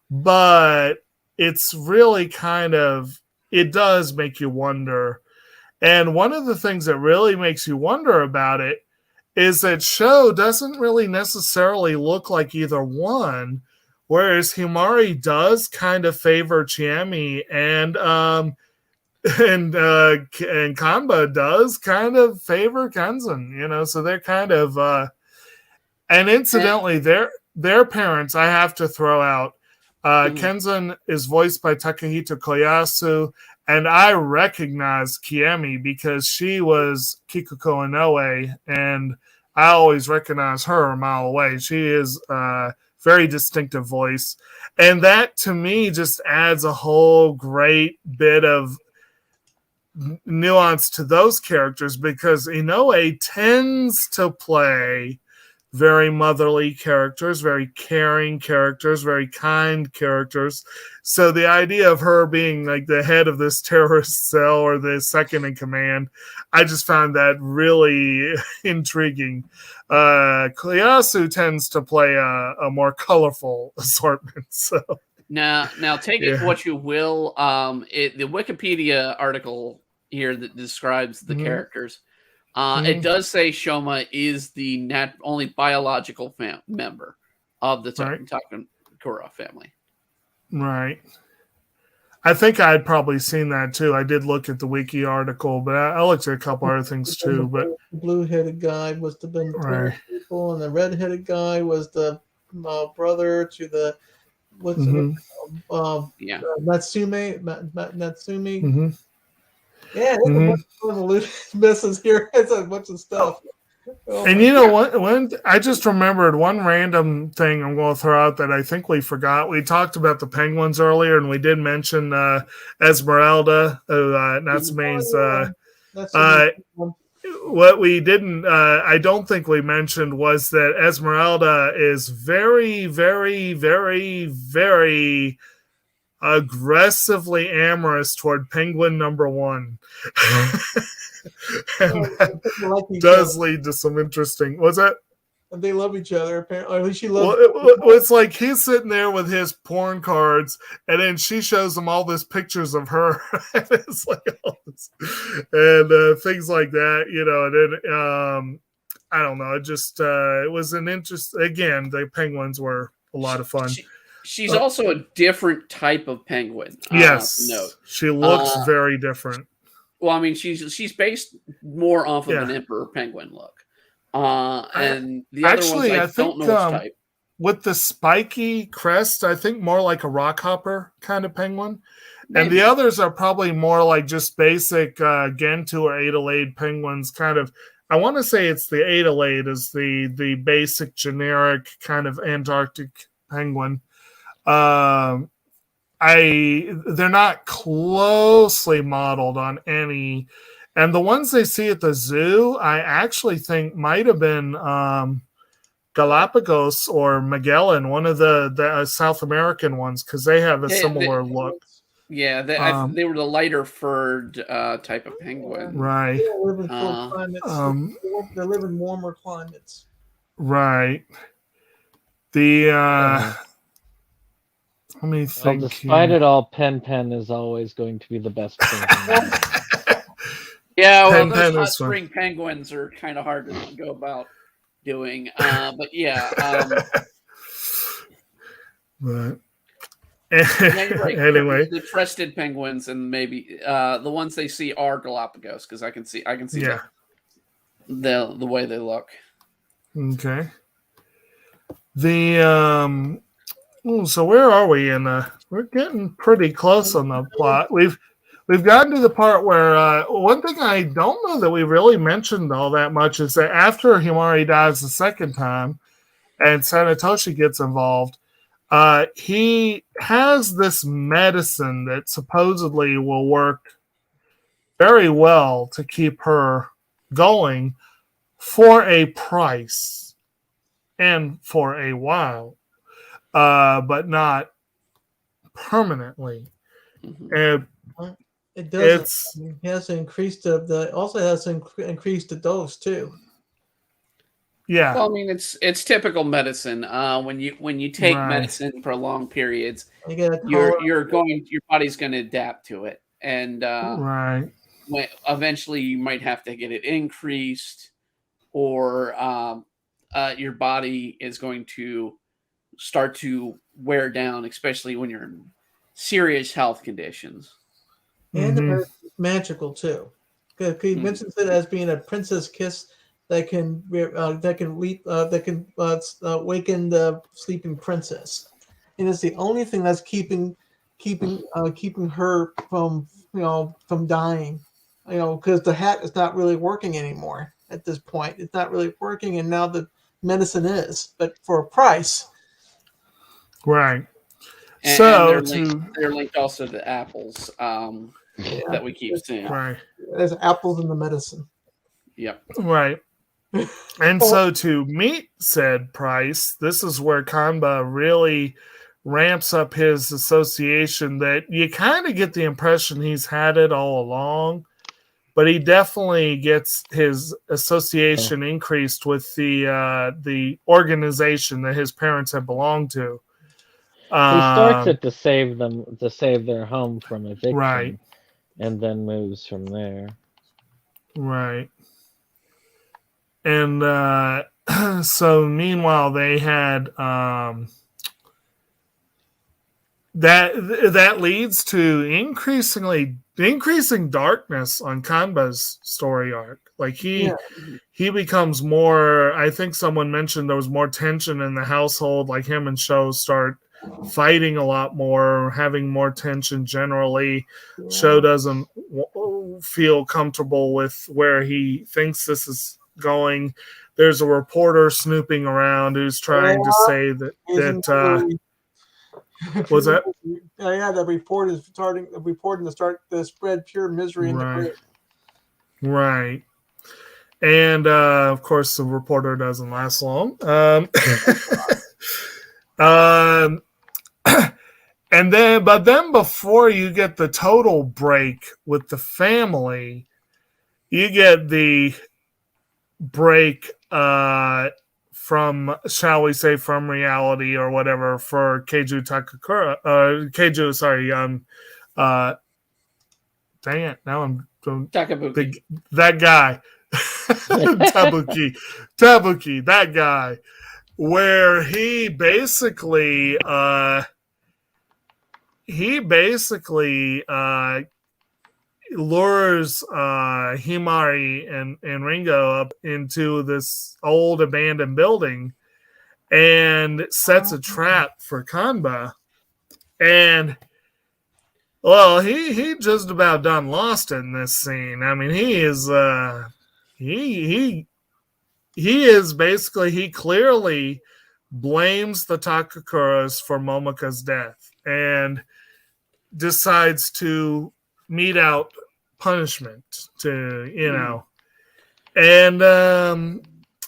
but it's really kind of, it does make you wonder. And one of the things that really makes you wonder about it is that Sho doesn't really necessarily look like either one, whereas Himari does kind of favor Chiemi, and Kanba does kind of favor Kenzan, so they're kind of and incidentally their parents, I have to throw out, Kenzan is voiced by Takahito Koyasu, and I recognize Kiemi because she was Kikuko Inoue, and I always recognize her a mile away. She is a very distinctive voice, and that to me just adds a whole great bit of nuance to those characters, because Inoue tends to play very motherly characters, very caring characters, very kind characters. So the idea of her being like the head of this terrorist cell or the second in command, I just found that really intriguing. Koyasu tends to play a more colorful assortment. So now take it what you will. The Wikipedia article here that describes the characters. It does say Shoma is the only biological member of the Takakura family. Right. I think I'd probably seen that too. I did look at the wiki article, but I looked at a couple other things too. But the blue-headed guy was the people, and the red-headed guy was the brother to the Natsume. Natsumi. Yeah, there's a bunch of misses here. It's a bunch of stuff. And you know what? I just remembered one random thing I'm going to throw out that I think we forgot. We talked about the penguins earlier, and we did mention Esmeralda, Natsume's. What we didn't, I don't think we mentioned, was that Esmeralda is very, very, very, very aggressively amorous toward Penguin number 1. And that does lead to some interesting. What's that? They love each other, apparently. Or at least she loves. Well, it's like he's sitting there with his porn cards, and then she shows him all these pictures of her, and it's like all this, and things like that, you know. And then I don't know. It just it was an interest. Again, the penguins were a lot of fun. She's also a different type of penguin. Yes, she looks very different. Well, I mean, she's based more off of an emperor penguin look, and the other ones I don't know which type. With the spiky crest, I think more like a rockhopper kind of penguin, Maybe. And the others are probably more like just basic Gentoo or Adelaide penguins. Kind of, I want to say it's the Adelaide is the basic generic kind of Antarctic penguin. They're not closely modeled on any, and the ones they see at the zoo, I actually think might have been Galapagos or Magellan, one of the South American ones, because they have a similar look. Yeah, they were the lighter furred type of penguin. Right. They live in cold climates. They live in warmer climates. Right. Let me think. Well, despite it all, Pen is always going to be the best penguin. Yeah, well, those hot spring penguins are kind of hard to go about doing. But yeah. But you're right. Anyway, the crested penguins and maybe the ones they see are Galapagos because I can see the way they look. Okay. So where are we we're getting pretty close on the plot. We've gotten to the part where one thing I don't know that we really mentioned all that much is that after Himari dies the second time and Sanetoshi gets involved, he has this medicine that supposedly will work very well to keep her going for a price and for a while. But not permanently. Mm-hmm. And it does. It has to increase also has to increase the dose too. Yeah. Well, I mean, it's typical medicine. When you take medicine for long periods, your body's going to adapt to it, and eventually you might have to get it increased, or your body is going to start to wear down, especially when you're in serious health conditions. And it's magical too. He mentions it as being a princess kiss that can awaken the sleeping princess, and it's the only thing that's keeping her from dying. Because the hat is not really working anymore at this point. It's not really working, and now the medicine is, but for a price. Right. And they're linked also to apples that we keep seeing. Right. There's apples in the medicine. Yep. Right. And so to meet said price, this is where Kanba really ramps up his association that you kind of get the impression he's had it all along, but he definitely gets his association increased with the organization that his parents had belonged to. He starts it to save their home from eviction, right, and then moves from there. right. And so meanwhile, they had that leads to increasing darkness on Kanba's story arc. Like he becomes more. I think someone mentioned there was more tension in the household. Like him and Sho start fighting a lot more, having more tension generally. Yeah. Sho doesn't feel comfortable with where he thinks this is going. There's a reporter snooping around who's trying to say that was that? Yeah, that report is starting. The report to start to spread pure misery in the grid. Right. And of course, the reporter doesn't last long. And then before you get the total break with the family, you get the break from, shall we say, from reality or whatever for Keiju Takakura. Dang it! Now I'm Takabuki. That guy, Tabuki, that guy, where he basically lures Himari and Ringo up into this old abandoned building and sets a trap for Kanba. And well, he just about done lost in this scene. I mean, he is he is basically, he clearly blames the Takakuras for Momoka's death and decides to mete out punishment to, and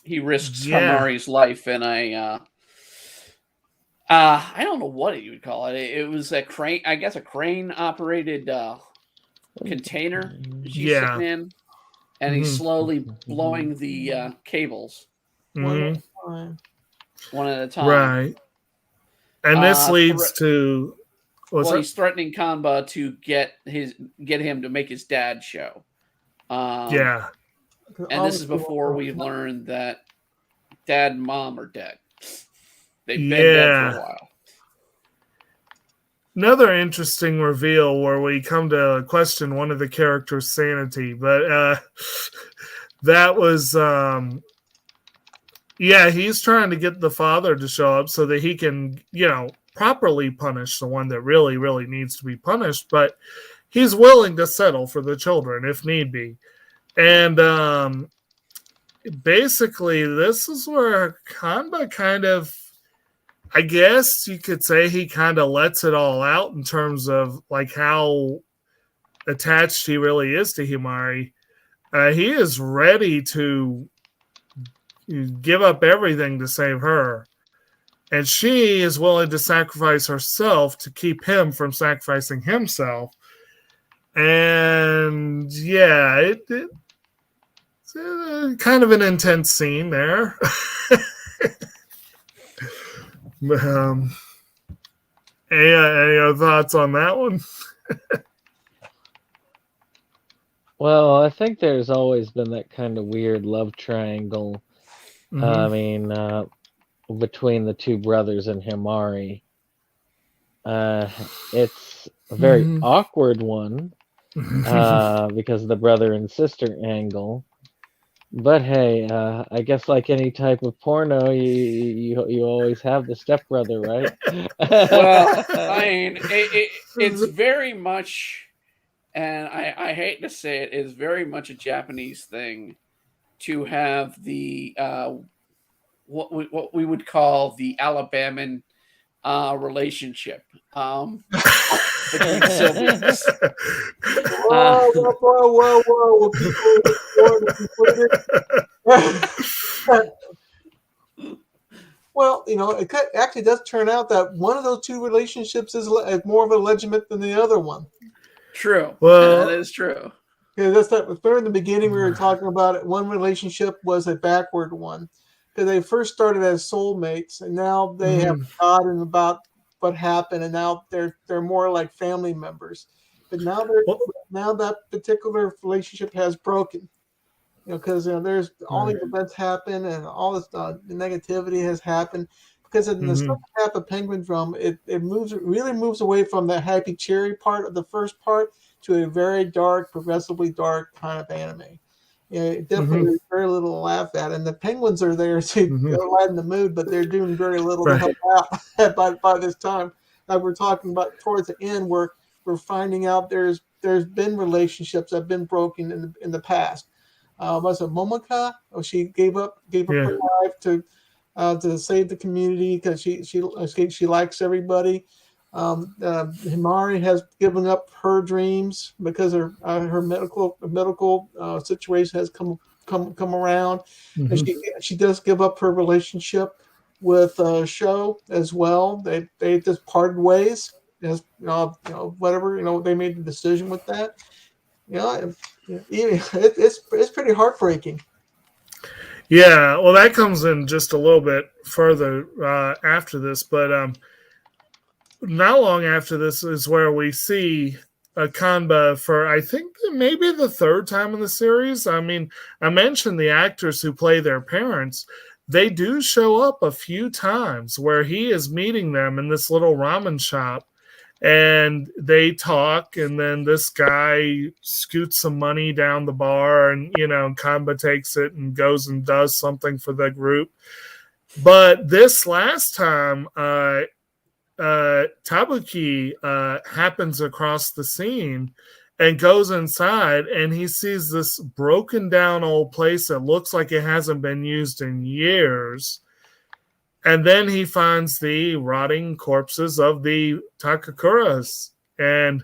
he risks Himari's life in a I don't know what you would call it. It was a crane, I guess, a crane operated container she's sitting in, and he's slowly blowing the cables one at a time. Right. And this leads to he's threatening Kanba to get him to make his dad show. And this is before we learned that dad and mom are dead. They've been dead for a while. Another interesting reveal where we come to question one of the characters' sanity, but that was he's trying to get the father to show up so that he can, properly punish the one that really, really needs to be punished, but he's willing to settle for the children if need be. And basically, this is where Kanba kind of, I guess you could say, he kind of lets it all out in terms of like how attached he really is to Himari. He is ready to give up everything to save her. And she is willing to sacrifice herself to keep him from sacrificing himself. And it's kind of an intense scene there. Any other thoughts on that one? Well, I think there's always been that kind of weird love triangle. I mean, between the two brothers and Himari. It's a very awkward one because of the brother and sister angle. But hey, I guess like any type of porno, you always have the stepbrother, right? Well, I mean, it's very much, and I hate to say it, is very much a Japanese thing to have the what we would call the Alabaman relationship between siblings. Whoa. Well, it actually does turn out that one of those two relationships is more of a legitimate than the other one. True. Well, that is true. Yeah, that's that. In the beginning, we were talking about it. One relationship was a backward one because they first started as soulmates, and now they have forgotten about what happened, and now they're more like family members. But now now that particular relationship has broken. Because there's all these events happen and all this negativity has happened. Because in the second half of Penguindrum, it really moves away from the happy cherry part of the first part to a very dark, progressively dark kind of anime. Definitely there's very little to laugh at, and the penguins are there to lighten the mood, but they're doing very little to help out by this time. Like we're talking about towards the end, where we're finding out there's been relationships that have been broken in the past. Was it Momoka? Oh, she gave up her life to save the community because she likes everybody. Himari has given up her dreams because her medical situation has come around, and she does give up her relationship with Sho as well. They just parted ways. As whatever they made the decision with that. It's pretty heartbreaking. Yeah, well, that comes in just a little bit further after this, but not long after this is where we see Kanba for, I think, maybe the third time in the series. I mean, I mentioned the actors who play their parents. They do show up a few times where he is meeting them in this little ramen shop. And they talk, and then this guy scoots some money down the bar, and Kanba takes it and goes and does something for the group. But this last time, Tabuki happens across the scene and goes inside, and he sees this broken down old place that looks like it hasn't been used in years. And then he finds the rotting corpses of the Takakuras. And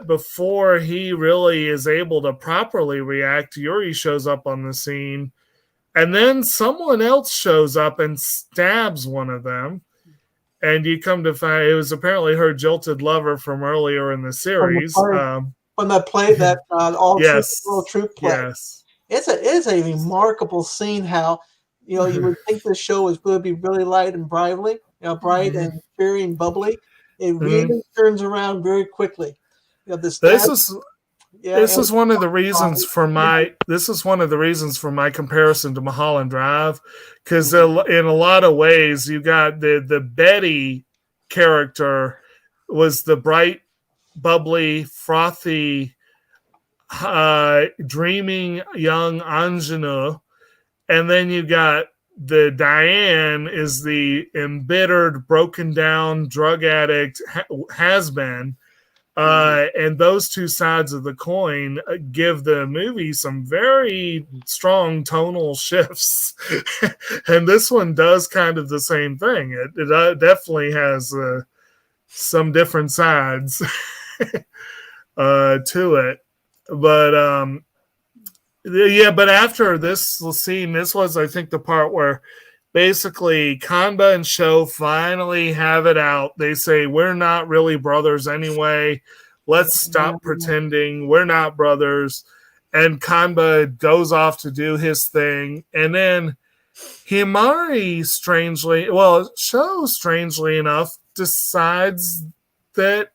before he really is able to properly react, Yuri shows up on the scene. And then someone else shows up and stabs one of them. And you come to find it was apparently her jilted lover from earlier in the series. From that play, that all troop play. Yes. It is a remarkable scene how you would think this show was going to be really light and bright and fiery and bubbly. It really turns around very quickly. This is one of the reasons for my comparison to Mulholland Drive, because in a lot of ways you got the Betty character was the bright, bubbly, frothy, dreaming young ingenue. And then you got the Diane is the embittered, broken down drug addict has been. And those two sides of the coin give the movie some very strong tonal shifts. And this one does kind of the same thing. It definitely has some different sides to it. But but after this scene, this was, I think, the part where basically Kanba and Sho finally have it out. They say, we're not really brothers anyway. Let's stop pretending we're not brothers. And Kanba goes off to do his thing. And then Himari, Sho, strangely enough, decides that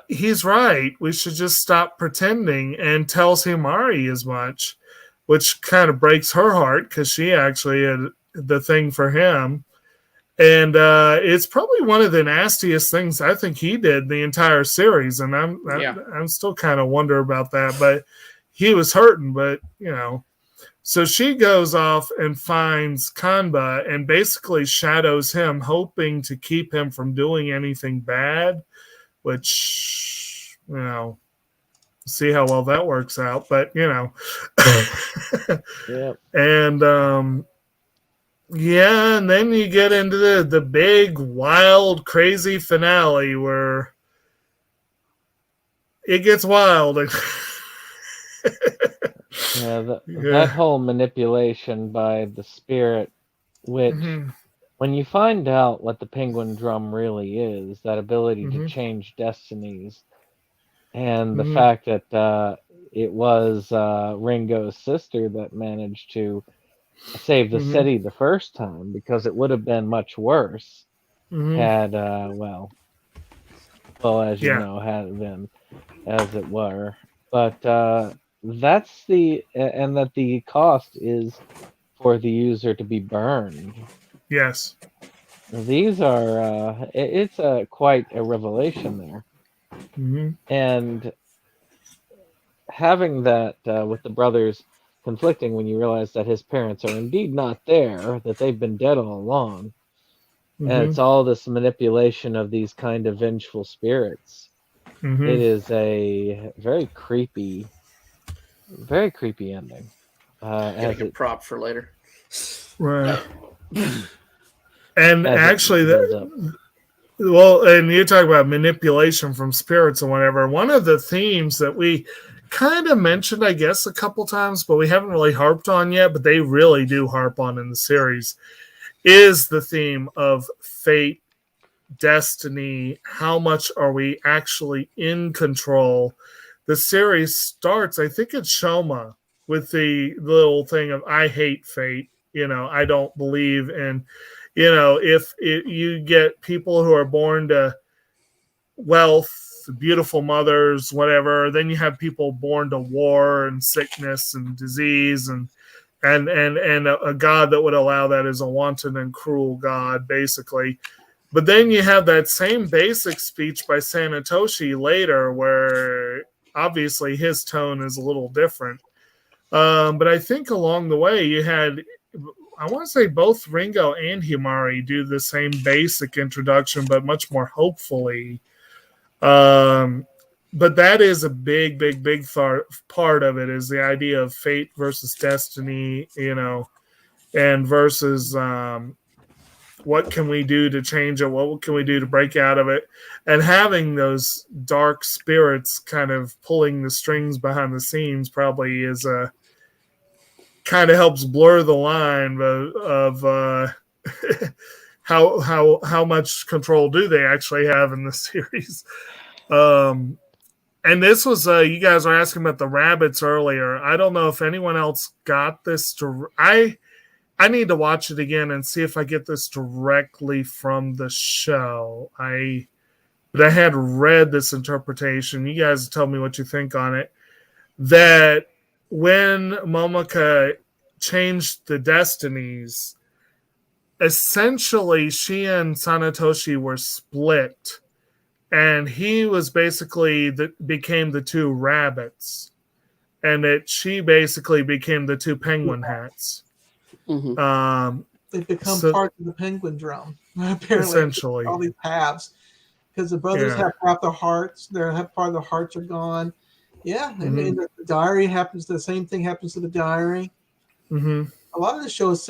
he's right. We should just stop pretending, and tells Himari as much, which kind of breaks her heart because she actually had the thing for him. And it's probably one of the nastiest things I think he did the entire series. And I'm still kind of wonder about that, but he was hurting, but So she goes off and finds Kanba and basically shadows him, hoping to keep him from doing anything bad. Which, see how well that works out. But, Yep. And, and then you get into the big, wild, crazy finale where it gets wild. That whole manipulation by the spirit, which when you find out what the Penguindrum really is, that ability to change destinies, and the fact that it was Ringo's sister that managed to save the city the first time, because it would have been much worse had, as you know, had it been as it were. But that's and that the cost is for the user to be burned. Yes. These are, it's quite a revelation there. And having that with the brothers conflicting when you realize that his parents are indeed not there, that they've been dead all along. And it's all this manipulation of these kind of vengeful spirits. It is a very creepy ending. As a prop for later. Right. And actually, well, and you talk about manipulation from spirits and whatever. One of the themes that we kind of mentioned, I guess, a couple times, but we haven't really harped on yet, but they really do harp on in the series, is the theme of fate, destiny. How much are we actually in control? The series starts, I think it's Shoma, with the little thing of I hate fate. I don't believe in, if you get people who are born to wealth, beautiful mothers, whatever, then you have people born to war and sickness and disease, and a God that would allow that is a wanton and cruel God, basically. But then you have that same basic speech by Sanetoshi later, where obviously his tone is a little different. But I think along the way you had, I want to say both Ringo and Himari do the same basic introduction, but much more hopefully. But that is a big part of it, is the idea of fate versus destiny, and versus what can we do to change it? What can we do to break out of it? And having those dark spirits kind of pulling the strings behind the scenes probably is kind of helps blur the line of how much control do they actually have in the series. And this was you guys were asking about the rabbits earlier. I don't know if anyone else got this. I need to watch it again and see if I get this directly from the show. But I had read this interpretation. You guys tell me what you think on it. That when Momoko changed the destinies, essentially she and Sanetoshi were split, and he was basically became the two rabbits, and she basically became the two penguin hats. They become part of the Penguindrum, apparently. Essentially, all these halves, because the brothers have half their hearts. Part of their hearts are gone. Yeah, I mean, the diary happens. The same thing happens to the diary. A lot of the show is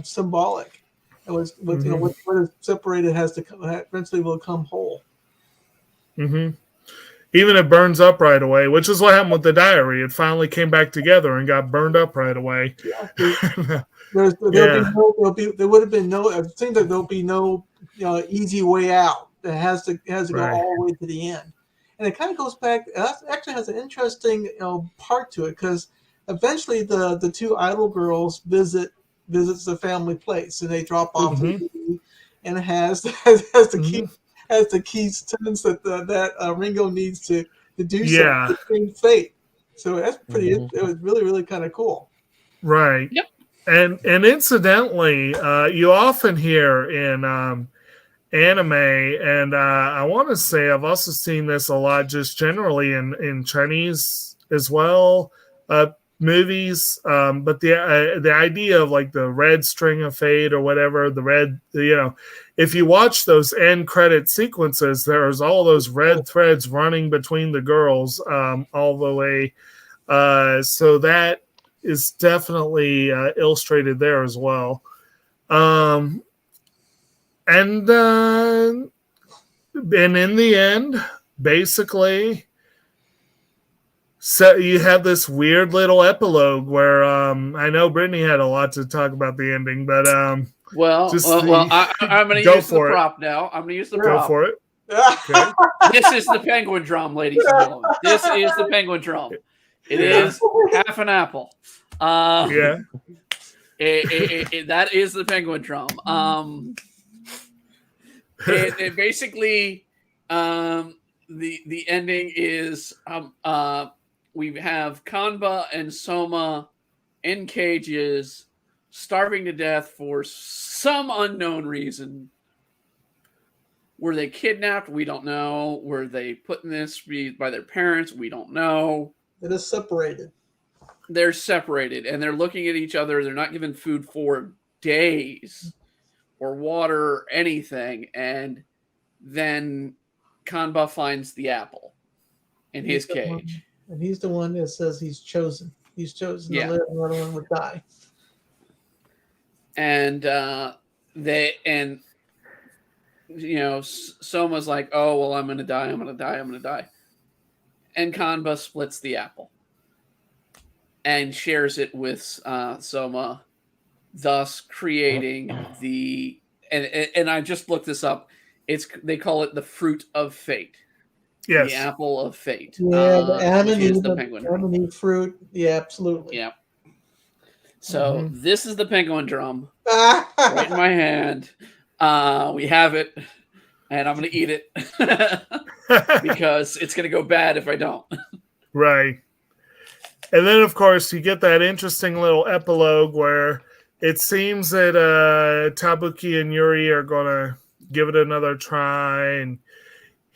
symbolic. It was what is separated has to eventually will come whole. Even it burns up right away, which is what happened with the diary. It finally came back together and got burned up right away. Yeah, there would have been no. It seems like there'll be no easy way out. It has to go all the way to the end, and it kind of goes back. It actually has an interesting part to it, because eventually the two idol girls visits the family place, and they drop off the key, and it has the key. Has the key sentence that Ringo needs to do something to change fate. So that's pretty. It was really, really kind of cool. Right. Yep. And incidentally, you often hear in anime, and I want to say I've also seen this a lot just generally in Chinese as well, movies, but the idea of like the red string of fate or whatever, the red, if you watch those end credit sequences, there's all those red threads running between the girls all the way. So that is definitely illustrated there as well. And in the end, basically, So you have this weird little epilogue where I know Brittany had a lot to talk about the ending, but I'm going to go use the for it. prop now. I'm going to use the Go prop. for it. Okay. This is the Penguindrum, ladies and gentlemen. This is the Penguindrum. It is half an apple. Yeah. That is the Penguindrum. It basically, the ending is we have Kanba and Soma in cages, starving to death for some unknown reason. Were they kidnapped? We don't know. Were they put in this by their parents? We don't know. It is separated. They're separated, and they're looking at each other. They're not given food for days, or water, or anything. And then Kanba finds the apple in his cage. And he's the one that says he's chosen. He's chosen to live, and the other one would die. And Soma's like, oh, well, I'm going to die. I'm going to die. I'm going to die. And Kanba splits the apple and shares it with Soma, thus creating the, and I just looked this up. They call it the fruit of fate. Yes. The apple of fate. Yeah, the Penguin fruit. Yeah, absolutely. Yeah. So this is the Penguindrum right in my hand. We have it, and I'm going to eat it because it's going to go bad if I don't. Right. And then, of course, you get that interesting little epilogue where it seems that Tabuki and Yuri are going to give it another try, and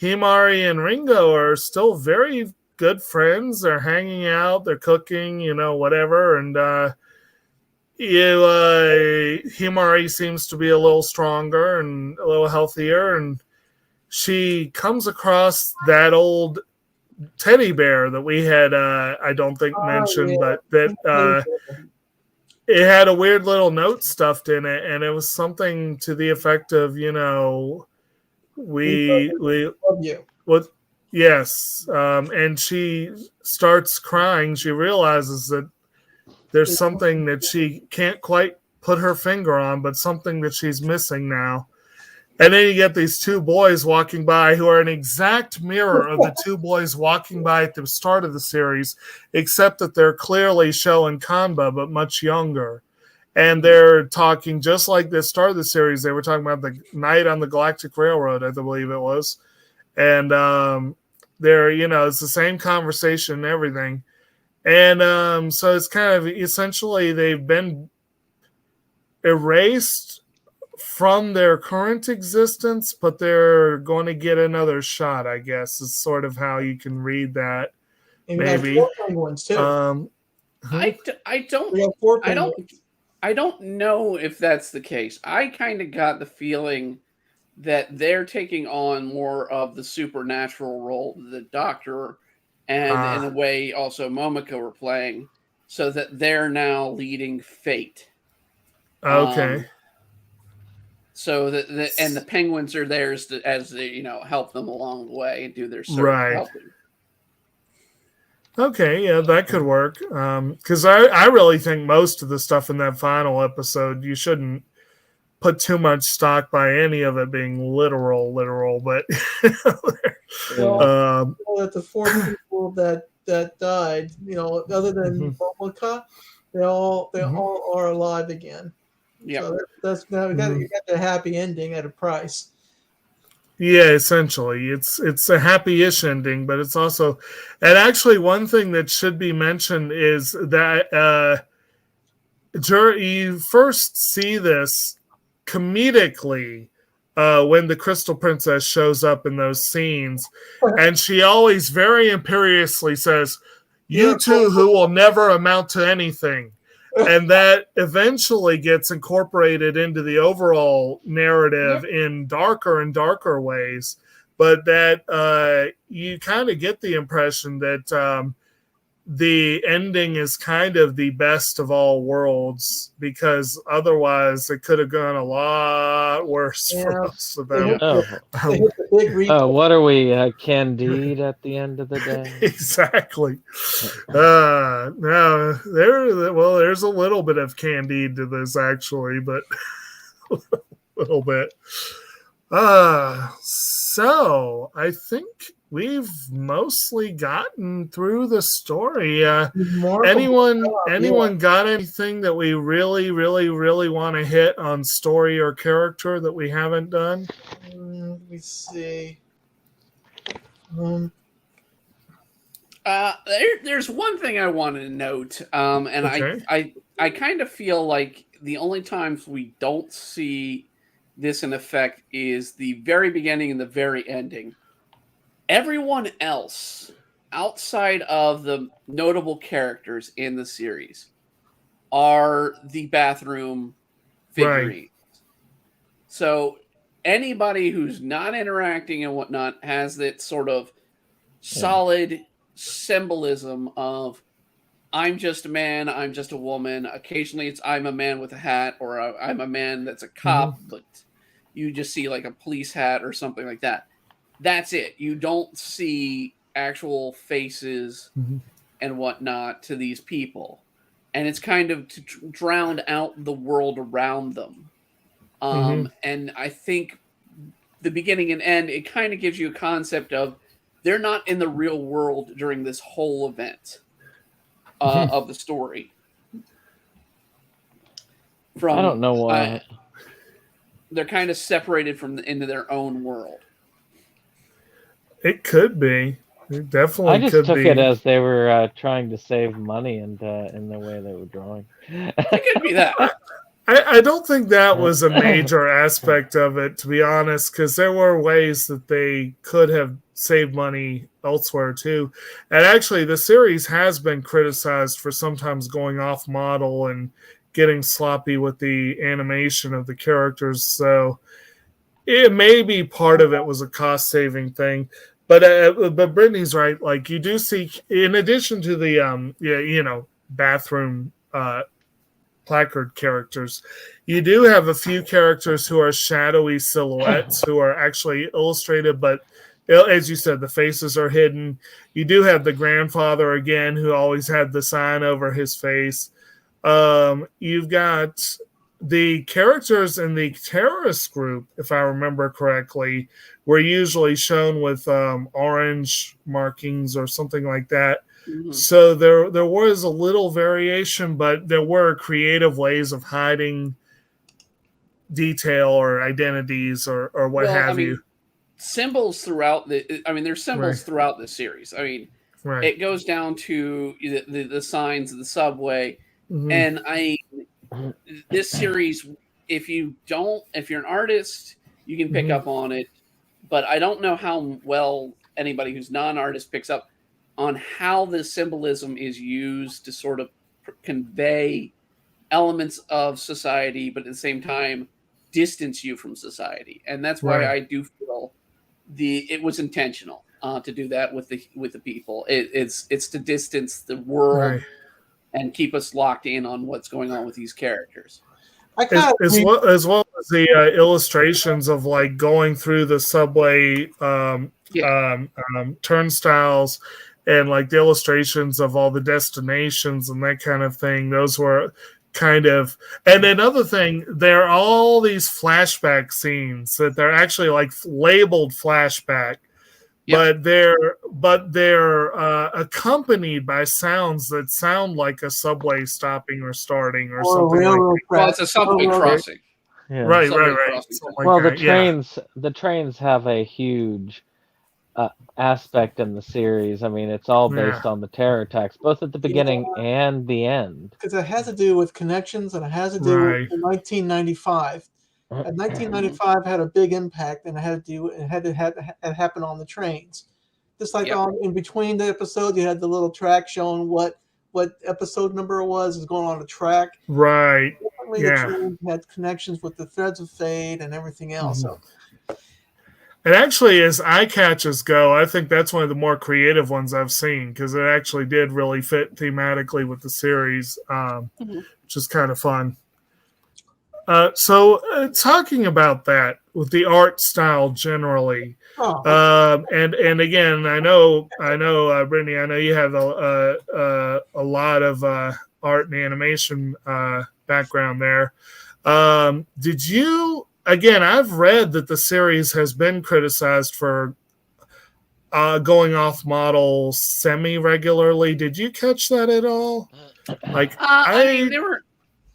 Himari and Ringo are still very good friends. They're hanging out, they're cooking, whatever, and Himari seems to be a little stronger and a little healthier, and she comes across that old teddy bear that we had, I don't think mentioned, but that it had a weird little note stuffed in it, and it was something to the effect of, we love you. What? Yes, and she starts crying. She realizes that there's something that she can't quite put her finger on, but something that she's missing now. And then you get these two boys walking by who are an exact mirror of the two boys walking by at the start of the series, except that they're clearly showing Kanba, but much younger. And they're talking just like the start of the series. They were talking about the night on the Galactic Railroad, I believe it was. And they're, it's the same conversation and everything. And so it's kind of essentially they've been erased from their current existence, but they're going to get another shot, I guess, is sort of how you can read that. And maybe. We have 4 penguins too. I don't know if that's the case. I kind of got the feeling that they're taking on more of the supernatural role, the Doctor, and in a way also Momoko were playing, so that they're now leading fate. Okay. So and the penguins are there as they help them along the way and do their helping. Okay, yeah, that could work. Because I really think most of the stuff in that final episode, you shouldn't put too much stock by any of it being literal. But that the 4 people that died, other than Momoko, they all are alive again. Yeah, so that's now you got the happy ending at a price. Yeah, essentially, it's a happy-ish ending, but it's also, and actually, one thing that should be mentioned is that you first see this comedically when the Crystal Princess shows up in those scenes, and she always very imperiously says, "You two who will never amount to anything." And that eventually gets incorporated into the overall narrative in darker and darker ways. But that you kind of get the impression that the ending is kind of the best of all worlds, because otherwise it could have gone a lot worse for most of them. Oh, They hit the big replay. what are we, Candide at the end of the day? Exactly. Now there's a little bit of Candide to this actually, but a little bit. So I think we've mostly gotten through the story. Anyone got anything that we really want to hit on story or character that we haven't done? Let me see. There's one thing I wanted to note, and okay. I kind of feel like the only times we don't see this in effect is the very beginning and the very ending. Everyone else outside of the notable characters in the series are the bathroom figurines. Right. So anybody who's not interacting and whatnot has that sort of solid symbolism of I'm just a man, I'm just a woman. Occasionally it's I'm a man with a hat, or I'm a man that's a cop, but you just see like a police hat or something like that. That's it. You don't see actual faces and whatnot to these people. And it's kind of to drown out the world around them. And I think the beginning and end, it kind of gives you a concept of they're not in the real world during this whole event of the story. I don't know why. They're kind of separated from into their own world. It could be. It definitely I just could took be. it as they were trying to save money in the way they were drawing. It could be that. I don't think that was a major aspect of it, to be honest, because there were ways that they could have saved money elsewhere too. And actually, the series has been criticized for sometimes going off model and getting sloppy with the animation of the characters. So it may be part of it was a cost saving thing. But Brittany's right. Like, you do see, in addition to the bathroom placard characters, you do have a few characters who are shadowy silhouettes who are actually illustrated, but as you said, the faces are hidden. You do have the grandfather again, who always had the sign over his face. You've got the characters in the terrorist group, if I remember correctly, were usually shown with orange markings or something like that. So there was a little variation, but there were creative ways of hiding detail or identities or what have you. Symbols throughout there's symbols throughout the series. It goes down to the signs of the subway. And this series, if you're an artist, you can pick up on it, but I don't know how well anybody who's non-artist picks up on how the symbolism is used to sort of convey elements of society, but at the same time distance you from society. And that's why I do feel it was intentional to do that with the people. It's to distance the world and keep us locked in on what's going on with these characters. As well as the illustrations of like going through the subway turnstiles, and like the illustrations of all the destinations and that kind of thing. Those were kind of, and another thing, there are all these flashback scenes that they're actually like labeled flashback. But they're accompanied by sounds that sound like a subway stopping or starting or something like that. Well, it's a subway crossing. Yeah. Right. Well, the trains have a huge aspect in the series. It's all based on the terror attacks, both at the beginning and the end. Because it has to do with connections, and it has to do with 1995. And 1995 had a big impact, and it had to happen on the trains. Just like in between the episode, you had the little track showing what episode number it was going on the track. Right. The train had connections with the threads of fate and everything else. So And actually, as eye catches go, I think that's one of the more creative ones I've seen because it actually did really fit thematically with the series, which is kind of fun. So talking about that with the art style generally, and again, I know, Brittany, I know you have a lot of art and animation background there. Did you? Again, I've read that the series has been criticized for going off model semi-regularly. Did you catch that at all? Like, I mean,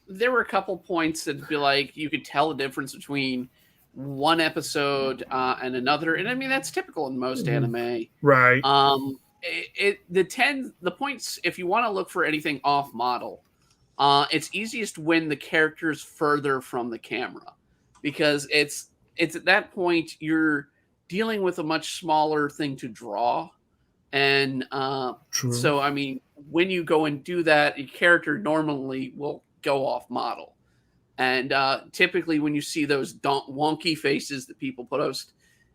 there were a couple points that'd be like you could tell the difference between one episode and another, and I mean that's typical in most anime. Right. The points, if you want to look for anything off model, it's easiest when the character's further from the camera. Because it's at that point you're dealing with a much smaller thing to draw, and so I mean when you go and do that, your character normally will go off model, and typically when you see those wonky faces that people post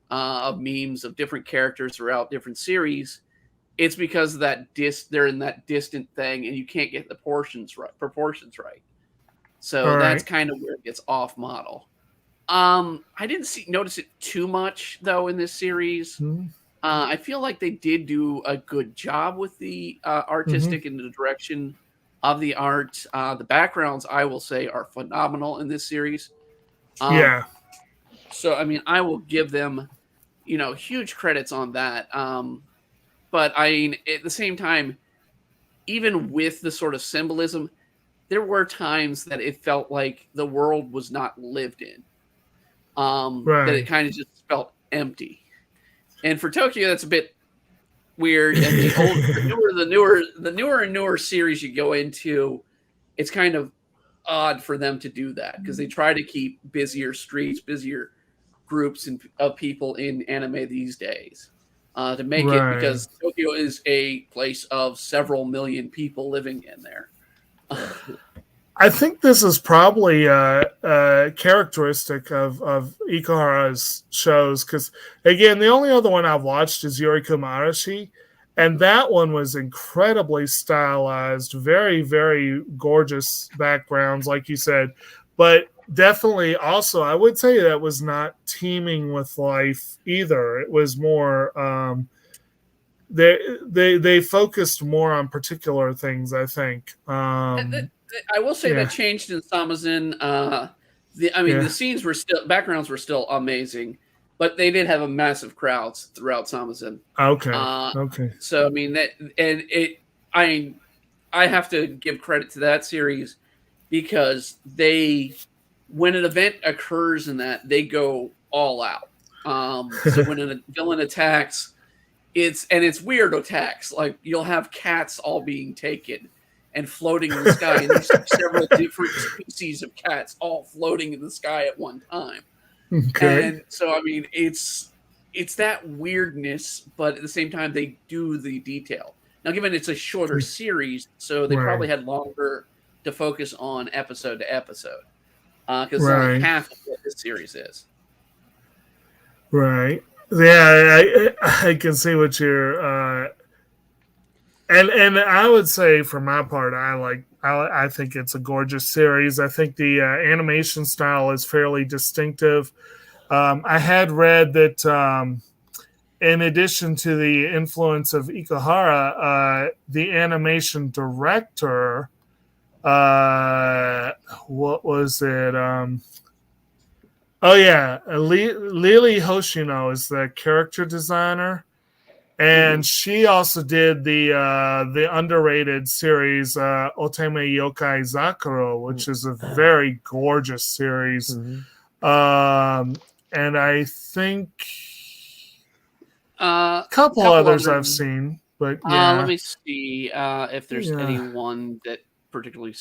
of memes of different characters throughout different series, it's because of that they're in that distant thing, and you can't get the proportions right. So that's kind of where it gets off model. I didn't notice it too much though in this series. I feel like they did do a good job with the artistic and the direction of the art. The backgrounds, I will say, are phenomenal in this series. So I mean, I will give them, huge credits on that. But I mean, at the same time, even with the sort of symbolism, there were times that it felt like the world was not lived in. That it kind of just felt empty, and for Tokyo, that's a bit weird. And the newer and newer series you go into, it's kind of odd for them to do that because they try to keep busier streets, busier groups of people in anime these days to make it, because Tokyo is a place of several million people living in there. I think this is probably a characteristic of Ikuhara's shows because, again, the only other one I've watched is Yorikuma Arashi, and that one was incredibly stylized, very, very gorgeous backgrounds, like you said, but definitely also I would say that was not teeming with life either. It was more they focused more on particular things, I think. I will say that changed in SeptumSin. The scenes were backgrounds were still amazing, but they did have a massive crowds throughout SeptumSin. Okay. So I mean I have to give credit to that series because when an event occurs in that, they go all out. So when a villain attacks, it's weird attacks. Like you'll have cats all being taken and floating in the sky, and there's several different species of cats all floating in the sky at one time. Okay. And so I mean it's that weirdness, but at the same time they do the detail. Now given it's a shorter series, so they probably had longer to focus on episode to episode. Because only half of what this series is. Right. Yeah, I can see what you're and I would say for my part, I think it's a gorgeous series. I think the animation style is fairly distinctive. I had read that in addition to the influence of Ikuhara, the animation director, what was it? Lily Hoshino is the character designer. And she also did the underrated series Oteme Yokai Zakuro, which is a very gorgeous series. And I think a couple others I've seen, but let me see if there's anyone that particularly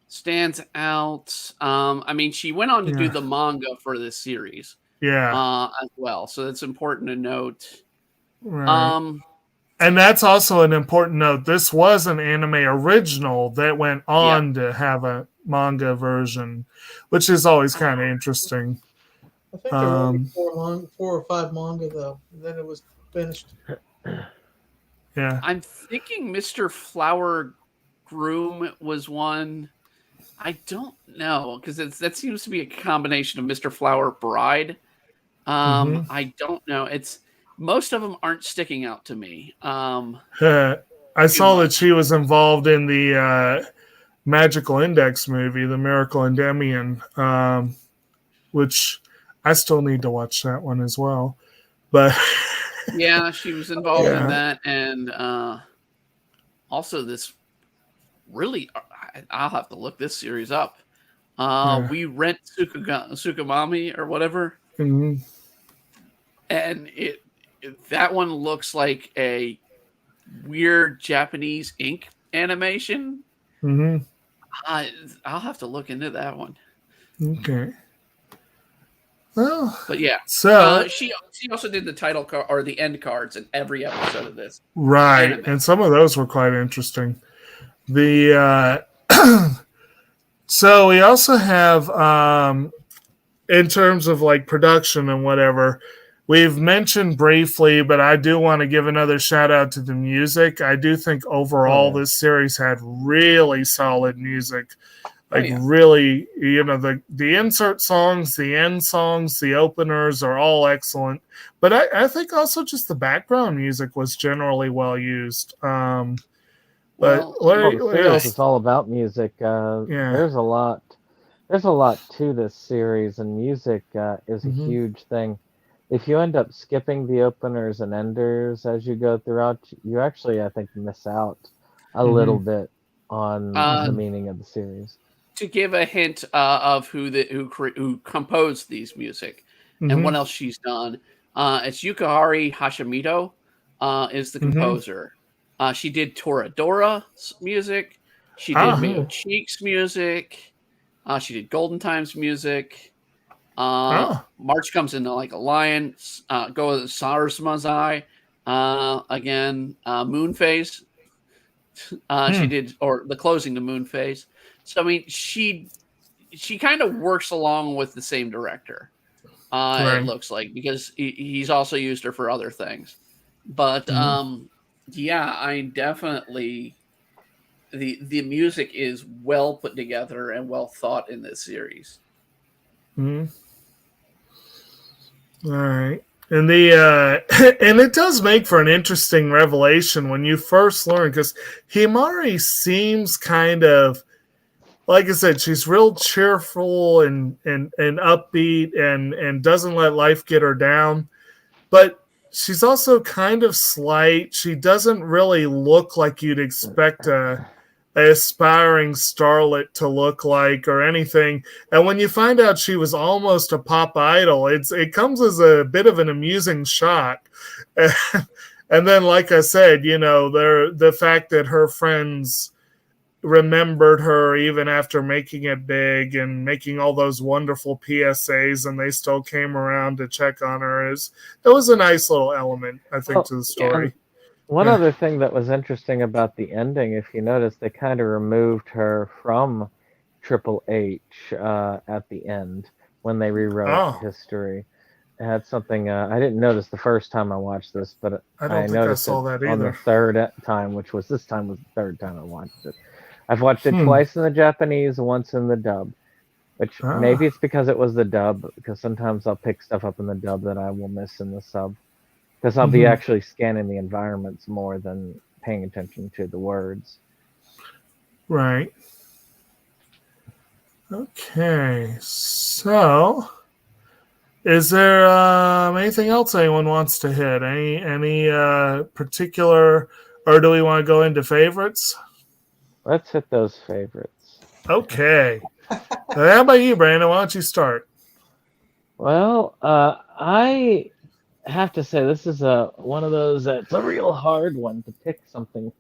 stands out. I mean, she went on to do the manga for this series, as well. So it's important to note. Right. And that's also an important note. This was an anime original that went on to have a manga version, which is always kind of interesting. I think there were only four or five manga though. And then it was finished. Yeah. I'm thinking Mr. Flower Groom was one. I don't know because that seems to be a combination of Mr. Flower Bride. I don't know. It's most of them aren't sticking out to me. I saw that she was involved in the Magical Index movie, The Miracle Endymion, which I still need to watch that one as well. But yeah, she was involved in that, and also this really. I'll have to look this series up. We rent Sukamami or whatever, and that one looks like a weird Japanese ink animation. I'll have to look into that one. Okay. Well, but yeah, so she also did the title card or the end cards in every episode of this. Right, anime. And some of those were quite interesting. The so we also have in terms of like production and whatever, we've mentioned briefly, but I do want to give another shout out to the music. I do think overall this series had really solid music. Like really, the insert songs, the end songs, the openers are all excellent. But I think also just the background music was generally well used. The series is all about music. There's a lot to this series, and music is a huge thing. If you end up skipping the openers and enders as you go throughout, you actually, I think, miss out a little bit on the meaning of the series. To give a hint of who composed these music and what else she's done, it's Yukihari Hashimoto is the composer. She did Toradora music. She did Mayo Cheeks music. She did Golden Times music. March Comes in Like a Lion. Go with Sarasmazai. Again, Moon Phase. She did, or the closing to Moon Phase. So I mean, she kind of works along with the same director. It looks like, because he's also used her for other things. But yeah, I definitely the music is well put together and well thought in this series. All right. And and it does make for an interesting revelation when you first learn, because Himari seems kind of, like I said, she's real cheerful and upbeat and doesn't let life get her down. But she's also kind of slight. She doesn't really look like you'd expect a aspiring starlet to look like or anything. And when you find out she was almost a pop idol, it comes as a bit of an amusing shock. And then, like I said, the fact that her friends remembered her even after making it big and making all those wonderful PSAs, and they still came around to check on her, it was a nice little element, I think, to the story. One other thing that was interesting about the ending, if you notice, they kind of removed her from Triple H at the end when they rewrote history. It had something I didn't notice the first time I watched this, but I noticed it on the third time, which was this time was the third time I watched it. I've watched it twice in the Japanese, once in the dub, which maybe it's because it was the dub, because sometimes I'll pick stuff up in the dub that I will miss in the sub, because I'll be actually scanning the environments more than paying attention to the words. Right. Okay, so is there anything else anyone wants to hit? Any particular, or do we want to go into favorites? Let's hit those favorites. Okay. How about you, Brandon? Why don't you start? Well, I have to say this is one of those it's a real hard one to pick something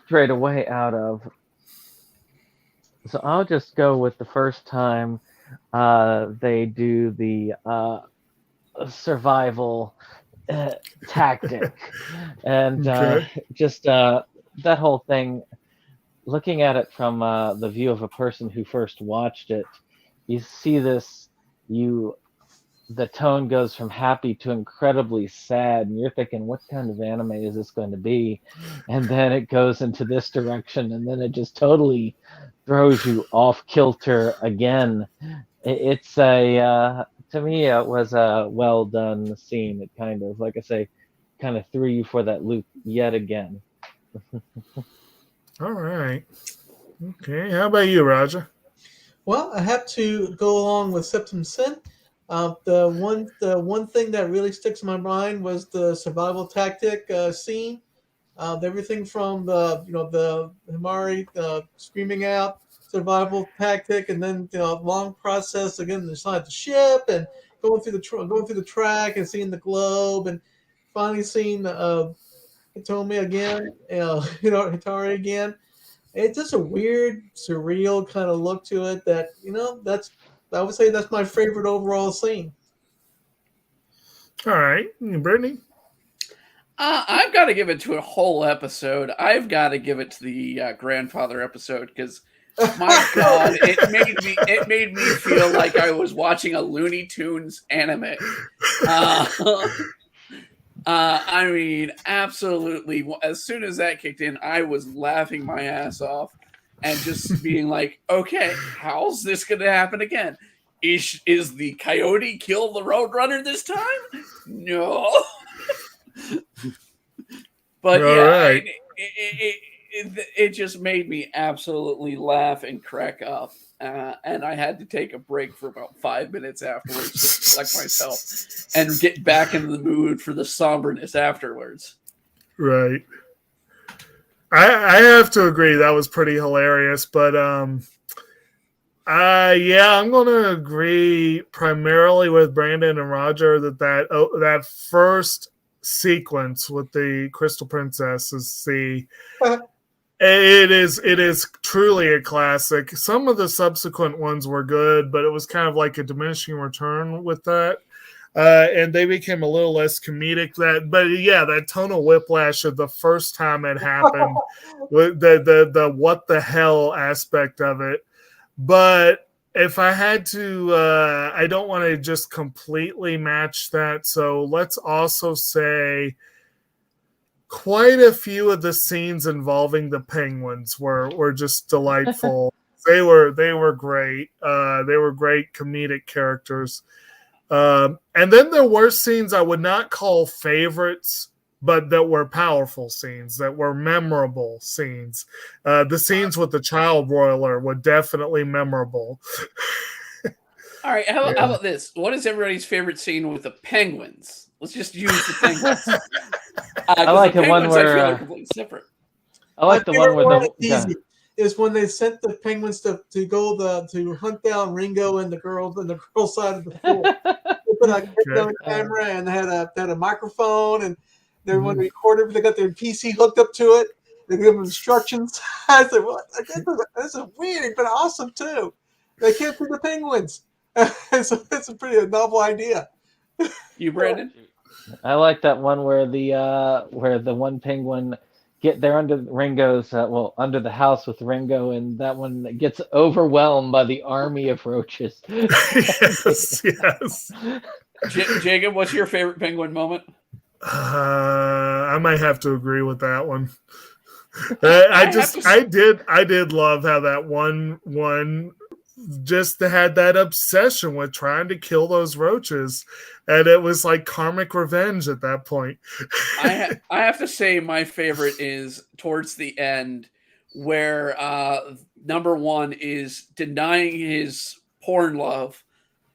straight away out of. So I'll just go with the first time they do the survival tactic, and just that whole thing. Looking at it from the view of a person who first watched it, you see this, you the tone goes from happy to incredibly sad, and you're thinking, what kind of anime is this going to be? And then it goes into this direction, and then it just totally throws you off kilter again. It's a to me it was a well done scene. It kind of, like I say, kind of threw you for that loop yet again. All right. Okay. How about you, Roger? Well, I have to go along with SeptumSin. The one thing that really sticks in my mind was the survival tactic scene. Everything from the Himari screaming out survival tactic, and then long process again inside the ship, and going through the track and seeing the globe, and finally seeing Hitomi again, Hitari again. It's just a weird, surreal kind of look to it that that's I would say that's my favorite overall scene. All right. Brittany? I've got to give it to a whole episode. I've got to give it to the grandfather episode because, my God, it made me feel like I was watching a Looney Tunes anime. I mean, absolutely. As soon as that kicked in, I was laughing my ass off and just being like, "Okay, how's this going to happen again? Is the coyote kill the roadrunner this time? No." But All yeah, right. it just made me absolutely laugh and crack up. And I had to take a break for about 5 minutes afterwards to collect myself and get back into the mood for the somberness afterwards. Right. I have to agree that was pretty hilarious, but yeah, I'm gonna agree primarily with Brandon and Roger that first sequence with the Crystal Princess is it is truly a classic. Some of the subsequent ones were good, but it was kind of like a diminishing return with that. And they became a little less comedic. But yeah, that tonal whiplash of the first time it happened, with the what the hell aspect of it. But if I had to, I don't want to just completely match that. So let's also say quite a few of the scenes involving the penguins were just delightful. They were great. They were great comedic characters. And then there were scenes I would not call favorites, but that were powerful scenes, that were memorable scenes. The scenes with the child broiler were definitely memorable. All right, how about this? What is everybody's favorite scene with the penguins? Let's just use the penguins. I like the one where I feel are completely separate. I like the one where the is when they sent the penguins to hunt down Ringo and the girls on the girl side of the pool. They put a camera and they had a microphone and they want to record it. They got their PC hooked up to it. They give them instructions. I said, "What? This is weird, but awesome too." They can't see the penguins. It's a pretty novel idea. You, Brandon? I like that one where the one penguin they're under Ringo's under the house with Ringo, and that one gets overwhelmed by the army of roaches. yes. Jacob, what's your favorite penguin moment? I might have to agree with that one. I did love how that one just had that obsession with trying to kill those roaches, and it was like karmic revenge at that point. I have to say my favorite is towards the end where number one is denying his porn love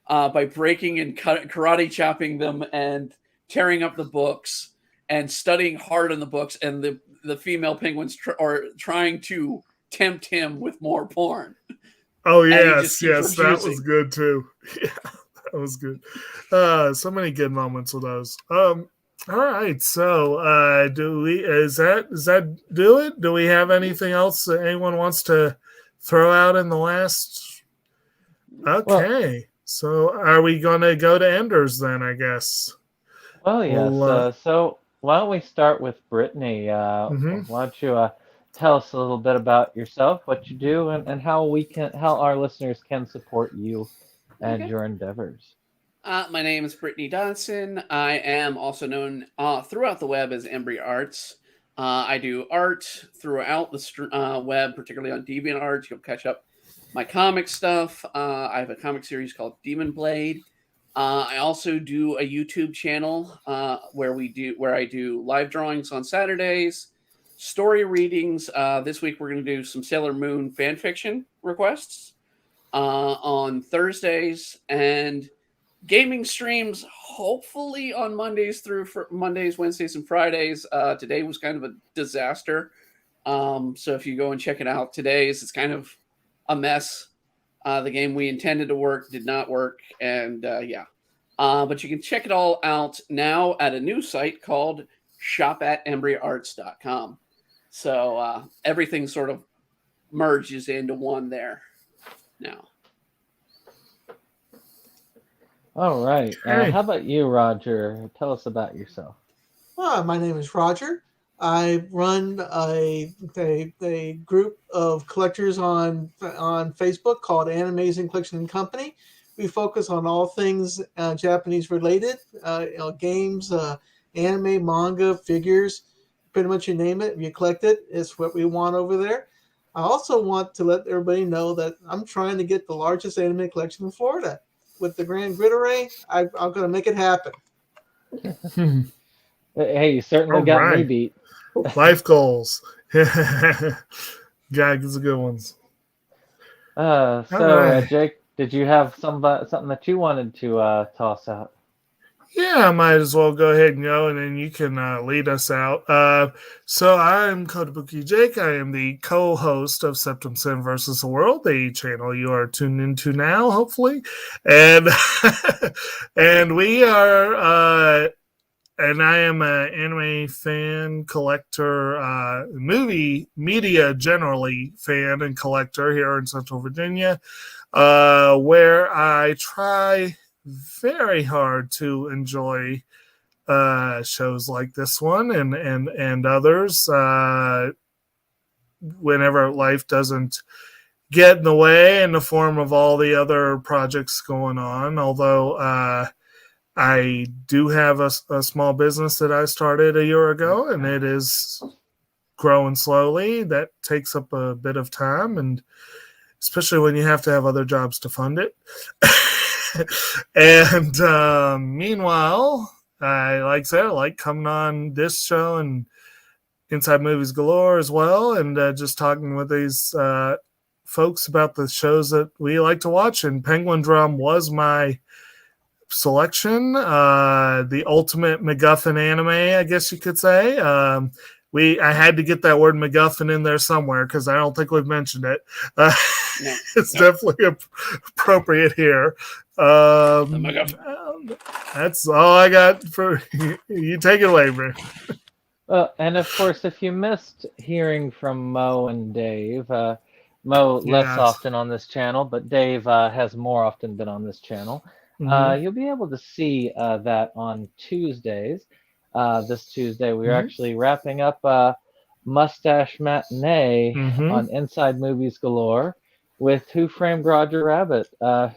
by breaking and karate chopping them and tearing up the books and studying hard on the books, and the female penguins are trying to tempt him with more porn. Oh yes, that was good too. Yeah, that was good. So many good moments with those. All right, so does that do it? Do we have anything else that anyone wants to throw out in the last? Okay, so are we gonna go to Enders then? I guess. Well, yes. So why don't we start with Brittany? Why don't you tell us a little bit about yourself, what you do, and how our listeners can support you and your endeavors. My name is Brittany Dodson. I am also known throughout the web as Embry Arts. I do art throughout the web, particularly on DeviantArt. You'll catch up my comic stuff. I have a comic series called Demon Blade. I also do a YouTube channel where I do live drawings on Saturdays, story readings. This week we're going to do some Sailor Moon fan fiction requests on Thursdays, and gaming streams hopefully on Mondays, Wednesdays, and Fridays. Today was kind of a disaster. So if you go and check it out, it's kind of a mess. The game we intended to work did not work, and yeah. But you can check it all out now at a new site called shop@embryarts.com. So everything sort of merges into one there now. All right. Hey. How about you, Roger? Tell us about yourself. My name is Roger. I run a group of collectors on Facebook called Animazing Collection and Company. We focus on all things Japanese related, games, anime, manga, figures, pretty much you name it. If you collect it, it's what we want over there. I also want to let everybody know that I'm trying to get the largest anime collection in Florida. With the Grand Grid Array, I'm going to make it happen. Hey, you certainly got me beat. Life goals. God gives the good ones. Jake, did you have something that you wanted to toss out? Yeah, I might as well go ahead and go, and then you can lead us out. So I'm Kotobukijake. I am the co-host of SeptumSin versus the World, the channel you are tuned into now, hopefully. And and we are, and I am an anime fan, collector, movie media generally fan and collector here in Central Virginia, where I try very hard to enjoy shows like this one and others whenever life doesn't get in the way in the form of all the other projects going on. Although I do have a small business that I started a year ago, and it is growing slowly. That takes up a bit of time, and especially when you have to have other jobs to fund it. And meanwhile, I like coming on this show and Inside Movies Galore as well, and just talking with these folks about the shows that we like to watch. And Penguindrum was my selection, the ultimate MacGuffin anime, I guess you could say. I had to get that word MacGuffin in there somewhere because I don't think we've mentioned it. It's definitely appropriate here. That's all I got for you. Take it away, bro. And of course, if you missed hearing from Mo and Dave, Mo less often on this channel, but Dave has more often been on this channel. You'll be able to see that on Tuesdays. This Tuesday, we're actually wrapping up Mustache Matinee on Inside Movies Galore with Who Framed Roger Rabbit,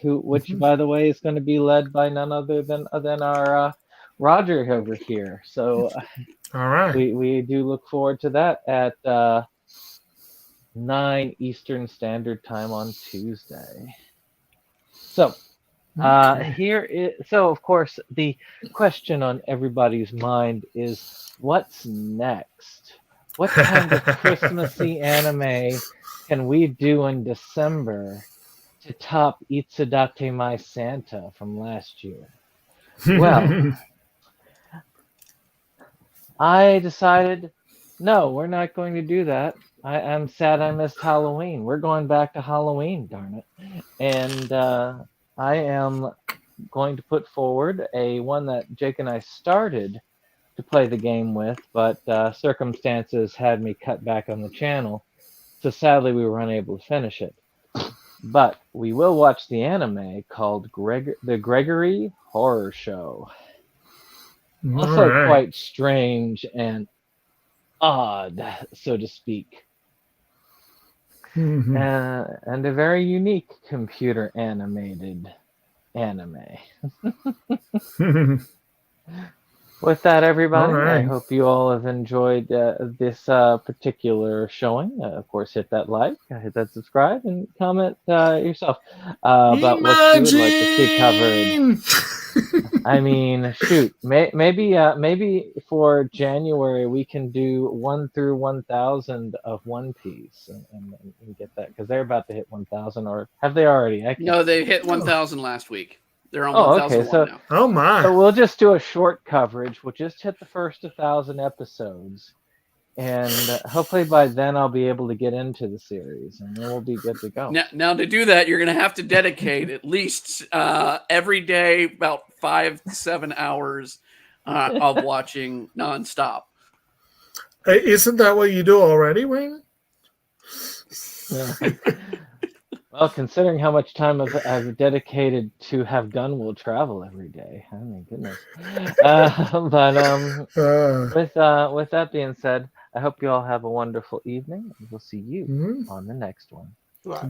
which, by the way, is going to be led by none other than our Roger over here. So all right. we do look forward to that at 9 Eastern Standard Time on Tuesday. So so of course the question on everybody's mind is, what's next? What kind of Christmassy anime can we do in December to top Itsurate My Santa from last year? Well, I decided, no, we're not going to do that. I'm sad I missed Halloween. We're going back to Halloween, darn it. And I am going to put forward one that Jake and I started to play the game with, but circumstances had me cut back on the channel, so sadly we were unable to finish it. But we will watch the anime called The Gregory Horror Show. Also quite strange and odd, so to speak. And a very unique computer animated anime. With that, everybody, All I right. hope you all have enjoyed this particular showing. Of course, hit that like, hit that subscribe, and comment yourself about what you would like to see covered. Imagine! I mean, shoot, maybe for January we can do 1 through 1,000 of One Piece and get that because they're about to hit 1,000, or have they already? I can't. No, they hit 1,000 last week. They're on Oh, okay, 1,001 now. Oh my. So we'll just do a short coverage. We'll just hit the first 1,000 episodes, and hopefully by then I'll be able to get into the series, and then we'll be good to go. Now to do that, you're going to have to dedicate at least every day about 5 to 7 hours of watching nonstop. Isn't that what you do already, Wayne? Yeah. Well, considering how much time I've dedicated to have Gun Will Travel every day, I mean, goodness. With that being said, I hope you all have a wonderful evening, and we'll see you on the next one. Right.